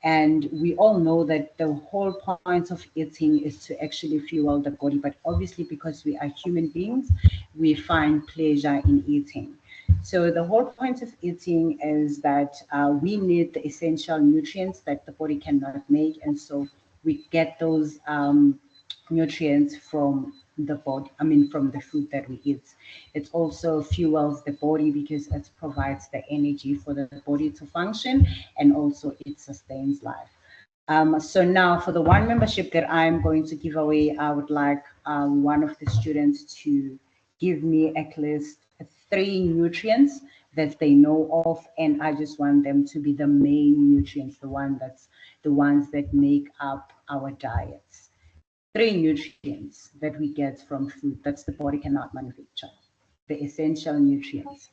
And we all know that the whole point of eating is to actually fuel the body. But obviously, because we are human beings, we find pleasure in eating. So the whole point of eating is that we need the essential nutrients that the body cannot make. And so we get those nutrients from the body, from the food that we eat. It also fuels the body because it provides the energy for the body to function, and also it sustains life. So now for the one membership that I'm going to give away, I would like one of the students to give me at least 3 nutrients that they know of, and I just want them to be the main nutrients, the ones that make up our diets. 3 nutrients that we get from food that the body cannot manufacture, the essential nutrients.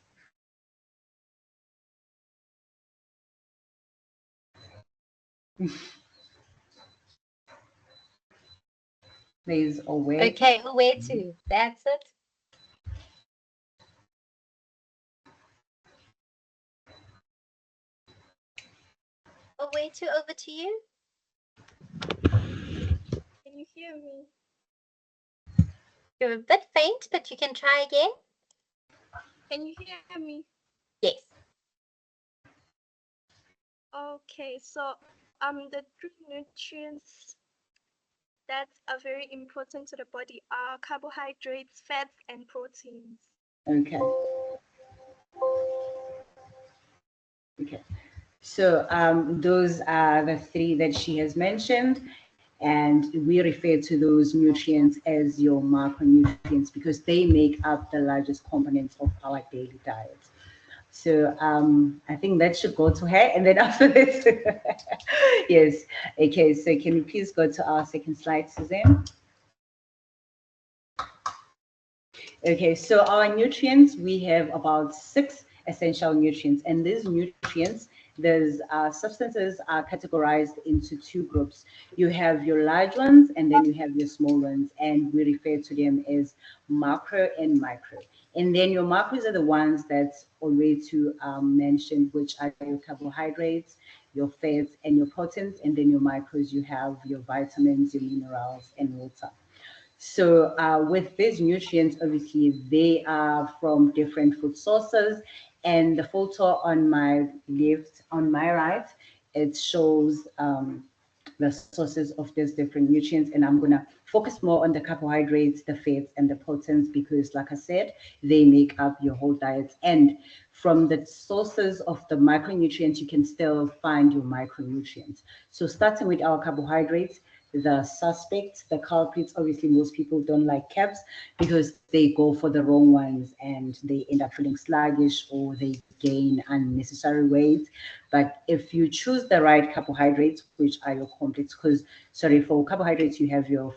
Please, away. Okay, where to? That's it. Way to over to you. Can you hear me? You're a bit faint, but you can try again. Can you hear me? Yes. Okay, so the 3 nutrients that are very important to the body are carbohydrates, fats, and proteins. Okay. Okay. So those are the 3 that she has mentioned, and we refer to those nutrients as your macronutrients because they make up the largest components of our daily diet. So I think that should go to her, and then after this, yes. Okay, so can we please go to our second slide, Suzanne? Okay, so our nutrients, we have about 6 essential nutrients, and these nutrients, those substances are categorized into 2 groups. You have your large ones, and then you have your small ones, and we refer to them as macro and micro. And then your macros are the ones that's already to mentioned, which are your carbohydrates, your fats, and your proteins. And then your micros, you have your vitamins, your minerals, and water. So with these nutrients, obviously, they are from different food sources. And the photo on my left, on my right, it shows the sources of these different nutrients, and I'm gonna focus more on the carbohydrates, the fats, and the proteins because, like I said, they make up your whole diet. And from the sources of the micronutrients, you can still find your micronutrients. So starting with our carbohydrates, the suspects, the culprits, obviously most people don't like carbs because they go for the wrong ones and they end up feeling sluggish or they gain unnecessary weight. But if you choose the right carbohydrates, which are your complex, because sorry, for carbohydrates, you have your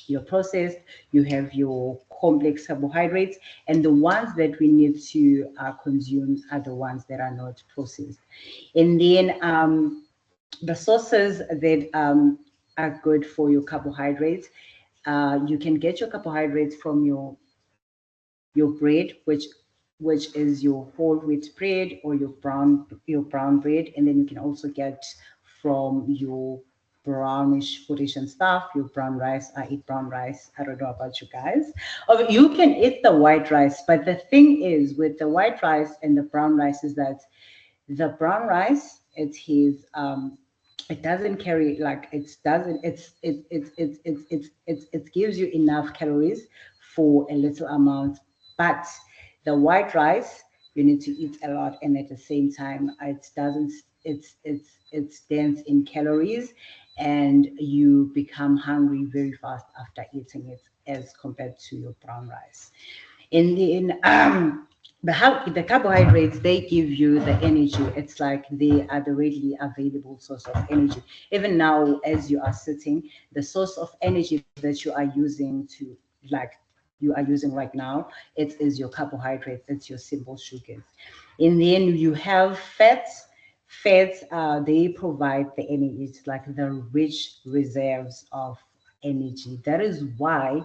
your processed, you have your complex carbohydrates, and the ones that we need to consume are the ones that are not processed. And then the sources that are good for your carbohydrates, you can get your carbohydrates from your bread, which is your whole wheat bread or your brown bread, and then you can also get from your brownish foodish and stuff, your brown rice. I eat brown rice. I don't know about you guys. Oh, you can eat the white rice, but the thing is with the white rice and the brown rice is that the brown rice, it doesn't carry like it doesn't it gives you enough calories for a little amount, but the white rice you need to eat a lot, and at the same time it doesn't it's dense in calories, and you become hungry very fast after eating it as compared to your brown rice. In the carbohydrates, they give you the energy. It's like they are the readily available source of energy. Even now, as you are sitting, the source of energy that you are using to like you are using right now, it is your carbohydrates, it's your simple sugars. And then you have fats. Fats, they provide the energy. It's like the rich reserves of energy. That is why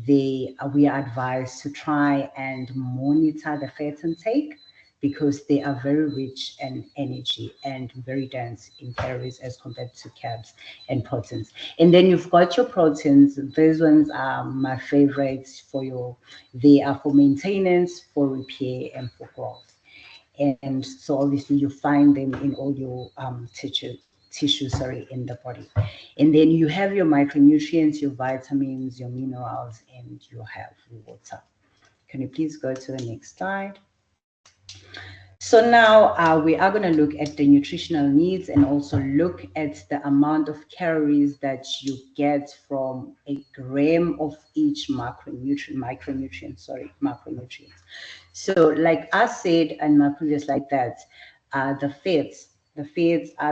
we are advised to try and monitor the fat intake because they are very rich in energy and very dense in calories as compared to carbs and proteins. And then you've got your proteins. Those ones are my favorites for they are for maintenance, for repair, and for growth. And so obviously you find them in all your tissue, sorry, in the body. And then you have your micronutrients, your vitamins, your minerals, and you have water. Can you please go to the next slide? So now we are going to look at the nutritional needs and also look at the amount of calories that you get from a gram of each macronutrient. So like I said in my previous slide that the fats are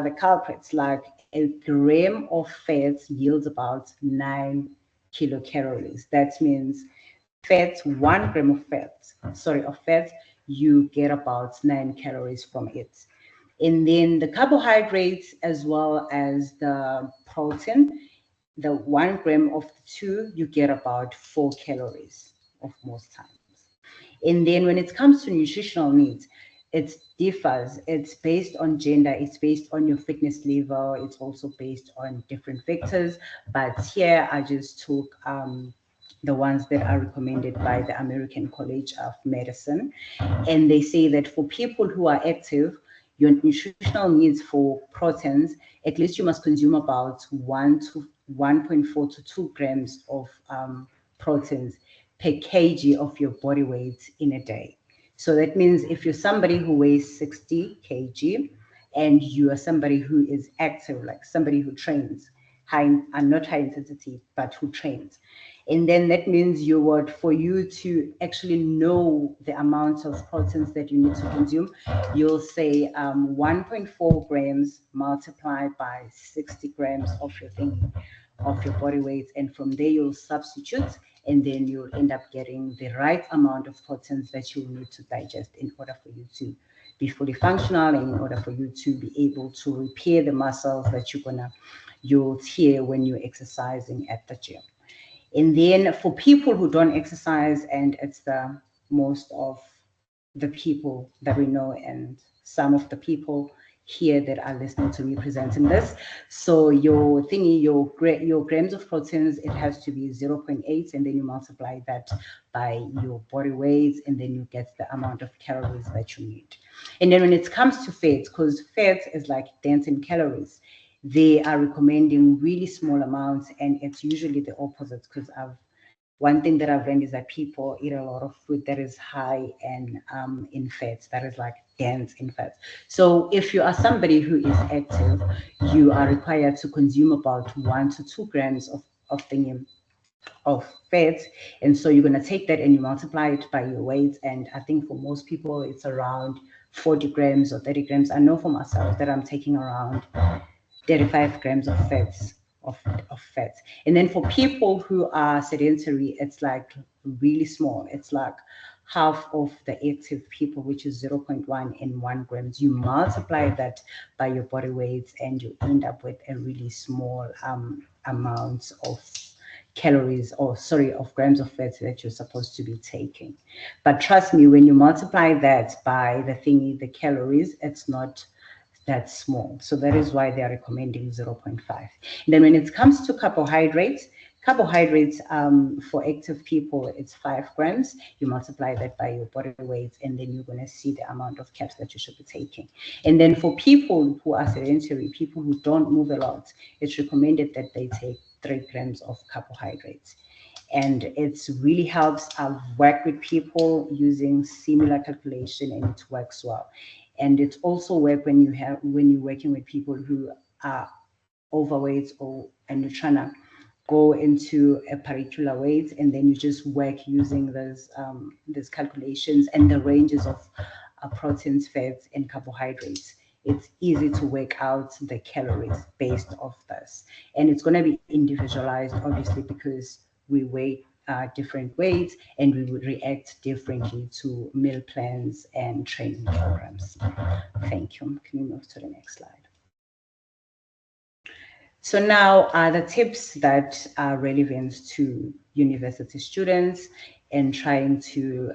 the culprits. Like a gram of fats yields about 9 kilocalories. That means fats, 1 gram of fats, you get about 9 calories from it. And then the carbohydrates as well as the protein, the 1 gram of the two, you get about 4 calories of most times. And then when it comes to nutritional needs, it differs. It's based on gender, it's based on your fitness level, it's also based on different factors. But here I just took the ones that are recommended by the American College of Medicine. And they say that for people who are active, your nutritional needs for proteins, at least you must consume about 1.4 to 2 grams of proteins per kg of your body weight in a day. So that means if you're somebody who weighs 60 kg and you are somebody who is active, like somebody who trains, not high intensity, but who trains. And then that means for you to actually know the amount of proteins that you need to consume, you'll say 1.4 grams multiplied by 60 grams of your body weight. And from there you'll substitute, and then you'll end up getting the right amount of proteins that you need to digest in order for you to be fully functional, and in order for you to be able to repair the muscles that you'll tear when you're exercising at the gym. And then for people who don't exercise, and it's the most of the people that we know, and some of the people here that are listening to me presenting this. So your thingy, your grams of proteins, it has to be 0.8, and then you multiply that by your body weight, and then you get the amount of calories that you need. And then when it comes to fats, because fat is like dense in calories, they are recommending really small amounts, and it's usually the opposite, because one thing that I've learned is that people eat a lot of food that is high in fats, that is like dense in fats. So if you are somebody who is active, you are required to consume about 1 to 2 grams of fat. And so you're going to take that and you multiply it by your weight. And I think for most people, it's around 40 grams or 30 grams. I know for myself that I'm taking around 35 grams of fats. Of fats. And then for people who are sedentary, it's like really small. It's like half of the active people, which is 0.1 and 1 grams. You multiply that by your body weight and you end up with a really small amount of calories, or sorry, of grams of fat that you're supposed to be taking. But trust me, when you multiply that by the calories, it's not that small. So that is why they are recommending 0.5. And then when it comes to carbohydrates, for active people, it's 5 grams. You multiply that by your body weight, and then you're going to see the amount of carbs that you should be taking. And then for people who are sedentary, people who don't move a lot, it's recommended that they take 3 grams of carbohydrates. And it really helps. I've worked with people using similar calculation, and it works well. And it also works when you're working with people who are overweight, and you're trying to go into a particular weight, and then you just work using those calculations and the ranges of proteins, fats, and carbohydrates. It's easy to work out the calories based off this, and it's going to be individualized, obviously, because we weigh different weights and we would react differently to meal plans and training programs. Thank you. Can you move to the next slide? So now the tips that are relevant to university students and trying to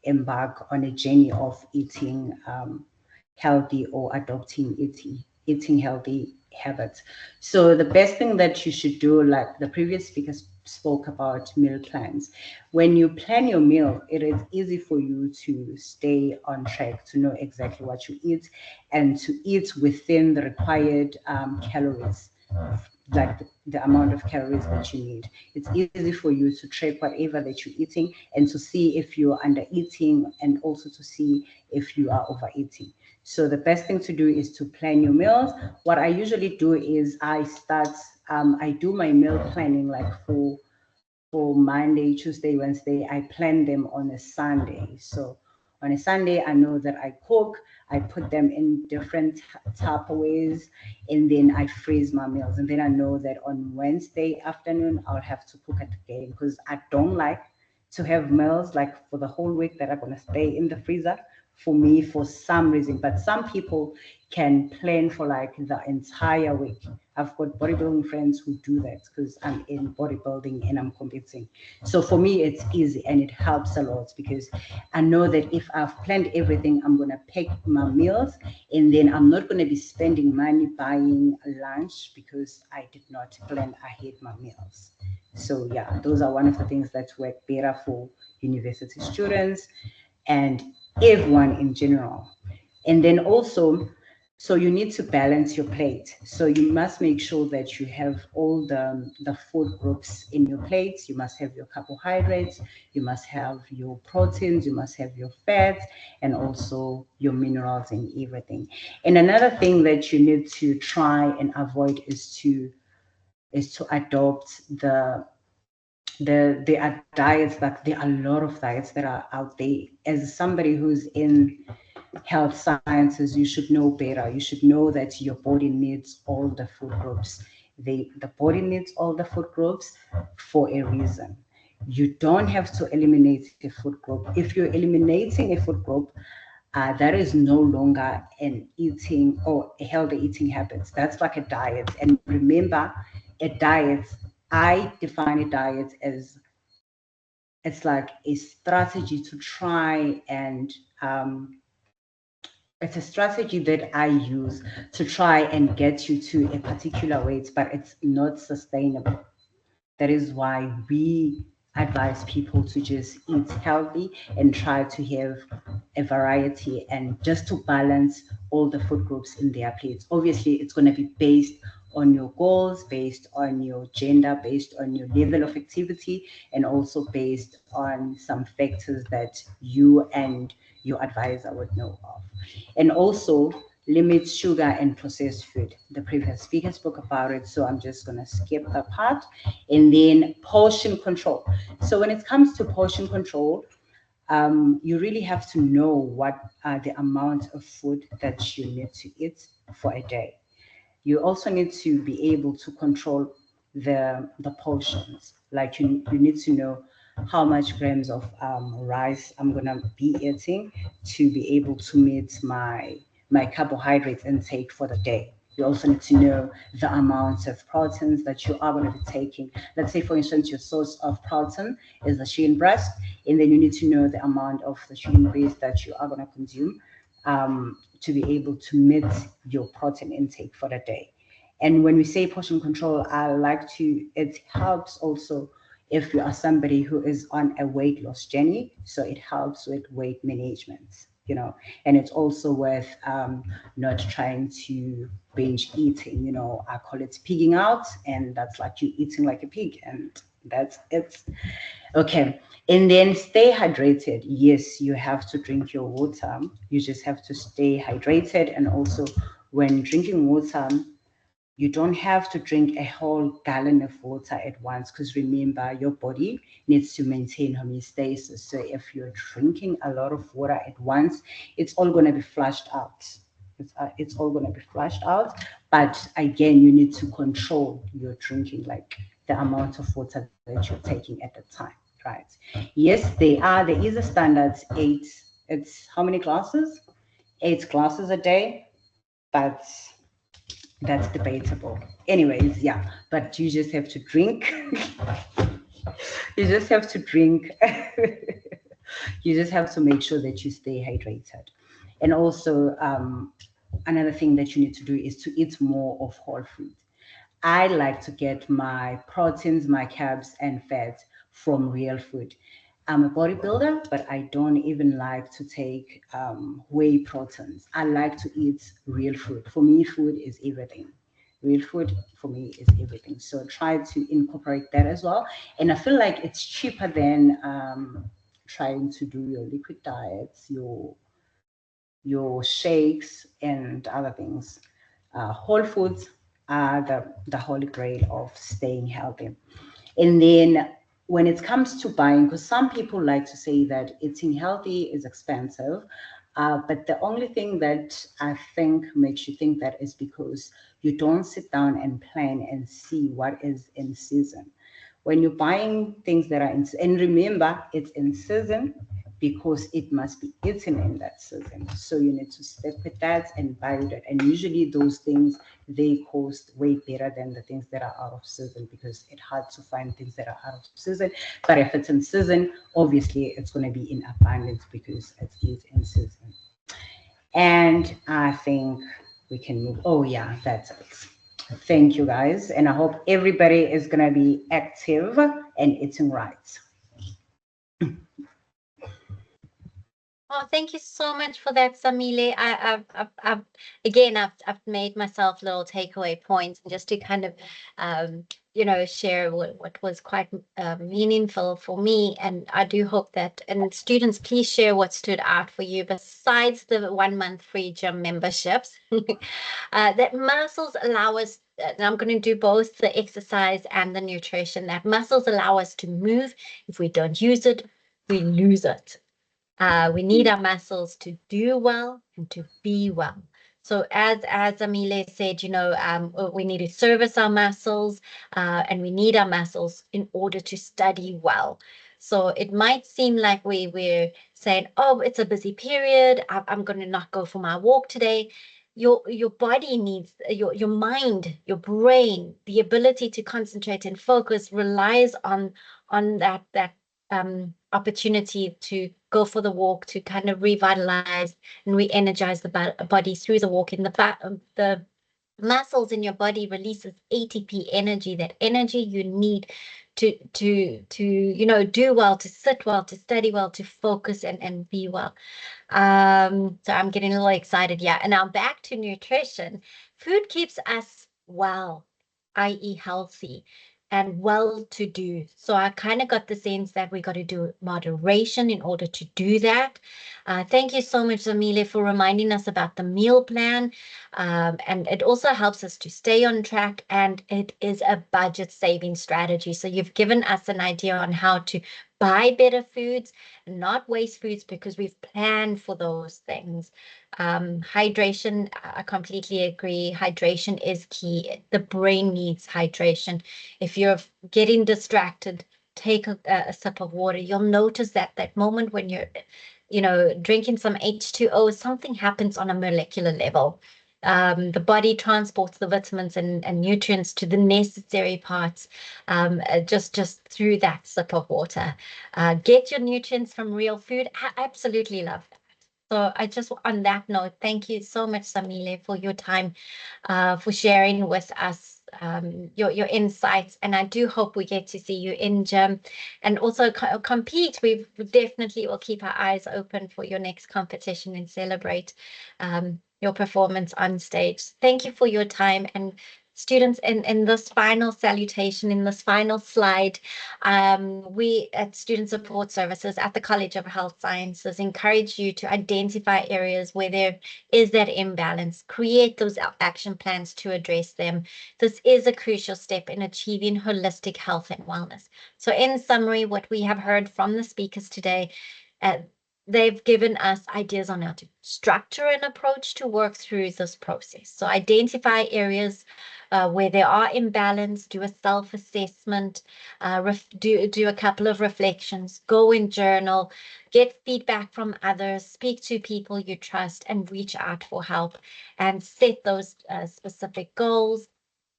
embark on a journey of eating healthy or adopting eating healthy habits. So the best thing that you should do, like the previous speaker spoke about meal plans. When you plan your meal, it is easy for you to stay on track, to know exactly what you eat, and to eat within the required calories, like the amount of calories that you need. It's easy for you to track whatever that you're eating and to see if you're under eating, and also to see if you are overeating. So the best thing to do is to plan your meals. What I usually do is I do my meal planning like for Monday, Tuesday, Wednesday. I plan them on a Sunday. So on a Sunday, I know that I cook, I put them in different Tupperwares, and then I freeze my meals. And then I know that on Wednesday afternoon, I'll have to cook it again, because I don't like to have meals like for the whole week that are going to stay in the freezer for me for some reason. But some people can plan for like the entire week. I've got bodybuilding friends who do that because I'm in bodybuilding and I'm competing. So for me, it's easy and it helps a lot, because I know that if I've planned everything, I'm going to pack my meals, and then I'm not going to be spending money buying lunch because I did not plan ahead my meals. So yeah, those are one of the things that work better for university students and everyone in general. And then also, so you need to balance your plate. So you must make sure that you have all the food groups in your plates. You must have your carbohydrates, you must have your proteins, you must have your fats, and also your minerals and everything. And another thing that you need to try and avoid is to adopt there are diets, like there are a lot of diets that are out there. As somebody who's in health sciences, you should know better. You should know that your body needs all the food groups. The body needs all the food groups for a reason. You don't have to eliminate a food group. If you're eliminating a food group, that is no longer an eating or a healthy eating habits. That's like a diet. And remember, a diet, I define a diet as it's like a strategy to try and it's a strategy that I use to try and get you to a particular weight, but it's not sustainable. That is why we advise people to just eat healthy and try to have a variety and just to balance all the food groups in their plates. Obviously, it's going to be based on your goals, based on your gender, based on your level of activity, and also based on some factors that you and your advisor would know of. And also, limit sugar and processed food. The previous speaker spoke about it, so I'm just going to skip that part. And then portion control. So when it comes to portion control, you really have to know what are the amount of food that you need to eat for a day. You also need to be able to control the portions. Like you need to know how much grams of rice I'm gonna be eating to be able to meet my carbohydrates intake for the day. You also need to know the amount of proteins that you are going to be taking. Let's say, for instance, your source of protein is the chicken breast, and then you need to know the amount of the chicken breast that you are going to consume to be able to meet your protein intake for the day. And when we say portion control, I like to, it helps also if you are somebody who is on a weight loss journey. So it helps with weight management, you know, and it's also worth not trying to binge eating, you know, I call it pigging out, and that's like you eating like a pig, and that's it. Okay. And then stay hydrated. Yes, you have to drink your water. You just have to stay hydrated. And also, when drinking water, you don't have to drink a whole gallon of water at once because remember, your body needs to maintain homeostasis. So if you're drinking a lot of water at once, it's all going to be flushed out. It's all going to be flushed out. But again, you need to control your drinking, like the amount of water that you're taking at the time, right? Yes, there is a standard eight. It's how many glasses? 8 glasses a day, but that's debatable. Anyways, yeah, but you just have to drink. You just have to drink. You just have to make sure that you stay hydrated. And also, another thing that you need to do is to eat more of whole food. I like to get my proteins, my carbs, and fats from real food. I'm a bodybuilder, but I don't even like to take whey proteins. I like to eat real food. For me, food is everything. Real food for me is everything. So try to incorporate that as well. And I feel like it's cheaper than trying to do your liquid diets, your shakes, and other things. Whole foods are the holy grail of staying healthy. And then when it comes to buying, because some people like to say that eating healthy is expensive, but the only thing that I think makes you think that is because you don't sit down and plan and see what is in season. When you're buying things that are in, and remember, it's in season because it must be eaten in that season. So you need to stick with that and buy that. And usually those things, they cost way better than the things that are out of season because it's hard to find things that are out of season. But if it's in season, obviously it's going to be in abundance because it is in season. And I think we can move. Oh, yeah, that's it. Thank you, guys. And I hope everybody is going to be active and eating right. Oh, thank you so much for that, Samile. Again, I've made myself little takeaway points and just to kind of, share what was quite meaningful for me. And I do hope that, and students, please share what stood out for you besides the 1 month free gym memberships. That muscles allow us, and I'm going to do both the exercise and the nutrition, that muscles allow us to move. If we don't use it, we lose it. We need our muscles to do well and to be well. So as Amile said, we need to service our muscles, and we need our muscles in order to study well. So it might seem like we're saying, oh, it's a busy period. I'm going to not go for my walk today. Your body needs your mind, your brain, the ability to concentrate and focus relies on that opportunity to go for the walk to kind of revitalize and re-energize the body through the walk. In the muscles in your body releases ATP energy, that energy you need to do well, to sit well, to study well, to focus and be well. So I'm getting a little excited. Yeah. And now back to nutrition. Food keeps us well, i.e. healthy and well to do. So I kind of got the sense that we got to do moderation in order to do that. Thank you so much, Zamile, for reminding us about the meal plan. And it also helps us to stay on track, and it is a budget saving strategy. So you've given us an idea on how to buy better foods, not waste foods, because we've planned for those things. Hydration, I completely agree. Hydration is key. The brain needs hydration. If you're getting distracted, take a sip of water. You'll notice that moment when you're drinking some H2O, something happens on a molecular level. The body transports the vitamins and nutrients to the necessary parts just through that sip of water. Get your nutrients from real food. I absolutely love that. So I just, on that note, thank you so much, Samile, for your time, for sharing with us your insights. And I do hope we get to see you in gym and also compete. We definitely will keep our eyes open for your next competition and celebrate your performance on stage. Thank you for your time. And students, in this final salutation, in this final slide, we at Student Support Services at the College of Health Sciences encourage you to identify areas where there is that imbalance, create those action plans to address them. This is a crucial step in achieving holistic health and wellness. So in summary, what we have heard from the speakers today, they've given us ideas on how to structure an approach to work through this process. So identify areas where there are imbalance, do a self-assessment, do a couple of reflections, go and journal, get feedback from others, speak to people you trust, and reach out for help, and set those specific goals,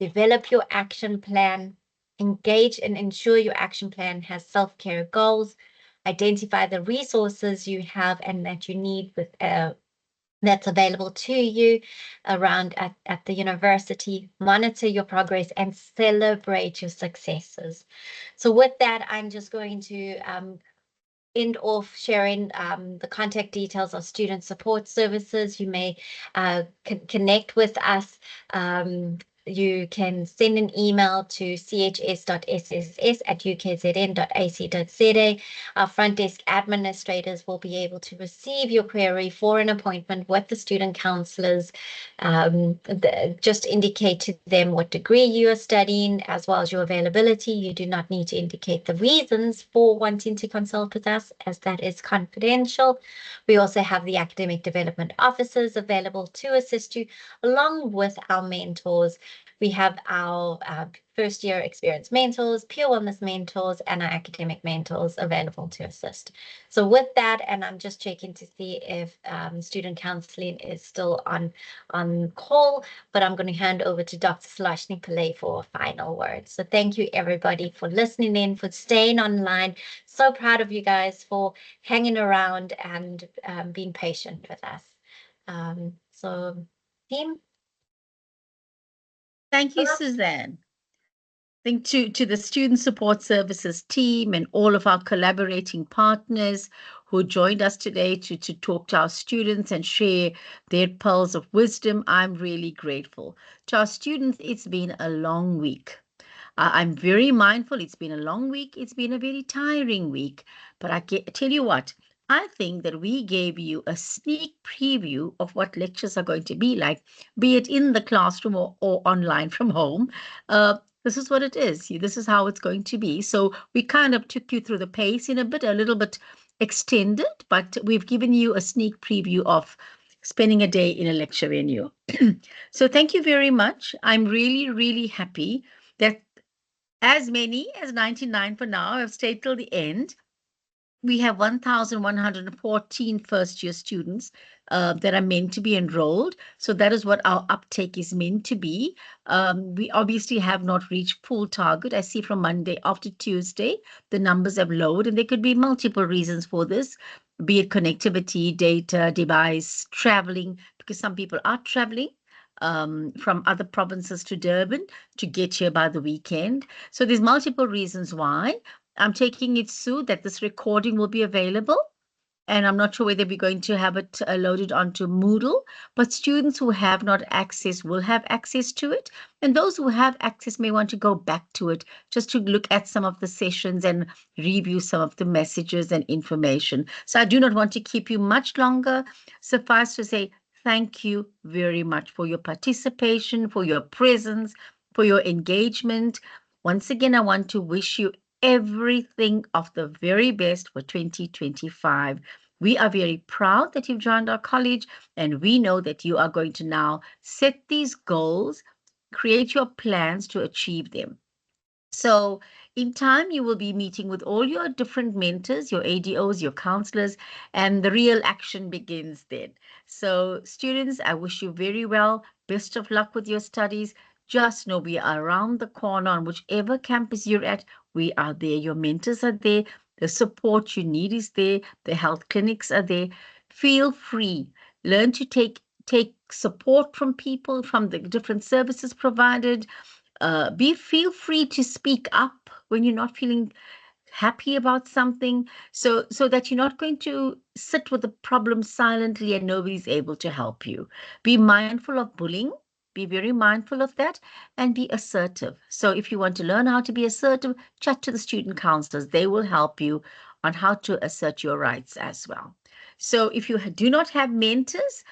develop your action plan, engage and ensure your action plan has self-care goals, identify the resources you have and that you need with that's available to you around at the university, monitor your progress and celebrate your successes. So with that, I'm just going to end off sharing the contact details of Student Support Services. You may connect with us. You can send an email to chs.sss@ukzn.ac.za. Our front desk administrators will be able to receive your query for an appointment with the student counselors. Just indicate to them what degree you are studying as well as your availability. You do not need to indicate the reasons for wanting to consult with us, as that is confidential. We also have the academic development officers available to assist you, along with our mentors. We have our first year experience mentors, pure wellness mentors, and our academic mentors available to assist. So with that, and I'm just checking to see if student counseling is still on call, but I'm going to hand over to Dr. Slashni Pillay for a final word. So thank you everybody for listening in, for staying online. So proud of you guys for hanging around and being patient with us. So team. Thank you, Suzanne. I think to the Student Support Services team and all of our collaborating partners who joined us today to talk to our students and share their pearls of wisdom, I'm really grateful. To our students, it's been a long week. I'm very mindful. It's been a long week. It's been a very tiring week. But I tell you what, I think that we gave you a sneak preview of what lectures are going to be like, be it in the classroom or online from home. This is what it is. This is how it's going to be. So we kind of took you through the pace in a little bit extended, but we've given you a sneak preview of spending a day in a lecture venue. So thank you very much. I'm really, really happy that as many as 99 for now have stayed till the end. We have 1,114 first-year students that are meant to be enrolled. So that is what our uptake is meant to be. We obviously have not reached full target. I see from Monday after Tuesday, the numbers have lowered, and there could be multiple reasons for this. be it connectivity, data, device, traveling, because some people are traveling from other provinces to Durban to get here by the weekend. So there's multiple reasons why. I'm taking it, Sue, that this recording will be available. And I'm not sure whether we're going to have it loaded onto Moodle, but students who have not access will have access to it. And those who have access may want to go back to it just to look at some of the sessions and review some of the messages and information. So I do not want to keep you much longer. Suffice to say, thank you very much for your participation, for your presence, for your engagement. Once again, I want to wish you everything of the very best for 2025. We are very proud that you've joined our college, and we know that you are going to now set these goals, create your plans to achieve them. So in time, you will be meeting with all your different mentors, your ADOs, your counselors, and the real action begins then. So students, I wish you very well. Best of luck with your studies. Just know we are around the corner on whichever campus you're at. We are there. Your mentors are there. The support you need is there. The health clinics are there. Feel free. Learn to take support from people, from the different services provided. Feel free to speak up when you're not feeling happy about something, so that you're not going to sit with the problem silently and nobody's able to help you. Be mindful of bullying. Be very mindful of that, and be assertive. So if you want to learn how to be assertive, chat to the student counselors. They will help you on how to assert your rights as well. So if you do not have mentors,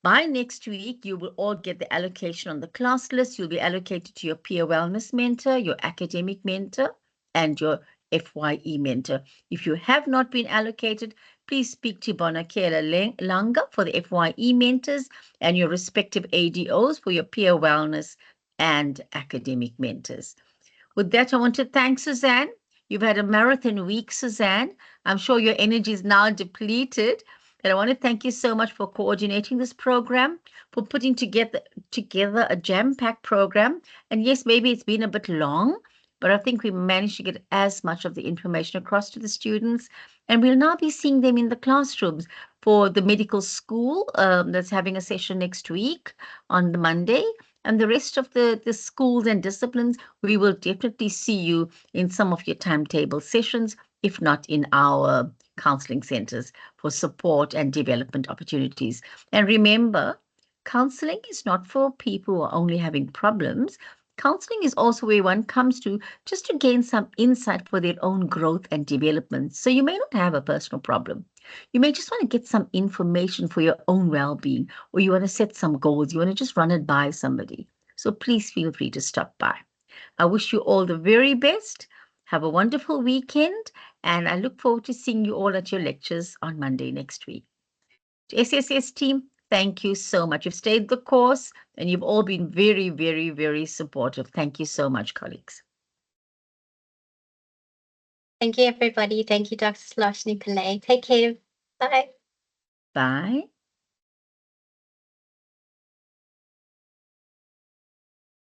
by next week, you will all get the allocation on the class list. You'll be allocated to your peer wellness mentor, your academic mentor, and your FYE mentor. If you have not been allocated, please speak to Bonakela Langa for the FYE mentors and your respective ADOs for your peer wellness and academic mentors. With that, I want to thank Suzanne. You've had a marathon week, Suzanne. I'm sure your energy is now depleted. And I want to thank you so much for coordinating this program, for putting together a jam-packed program. And yes, maybe it's been a bit long, but I think we managed to get as much of the information across to the students. And we'll now be seeing them in the classrooms for the medical school that's having a session next week on the Monday. And the rest of the schools and disciplines, we will definitely see you in some of your timetable sessions, if not in our counseling centers for support and development opportunities. And remember, counseling is not for people who are only having problems. Counseling is also where one comes to just to gain some insight for their own growth and development. So you may not have a personal problem. You may just want to get some information for your own well-being, or you want to set some goals. You want to just run it by somebody. So please feel free to stop by. I wish you all the very best. Have a wonderful weekend, and I look forward to seeing you all at your lectures on Monday next week. To SSS team, thank you so much. You've stayed the course, and you've all been very, very, very supportive. Thank you so much, colleagues. Thank you, everybody. Thank you, Dr. Sloshni Pillay. Take care. Bye. Bye.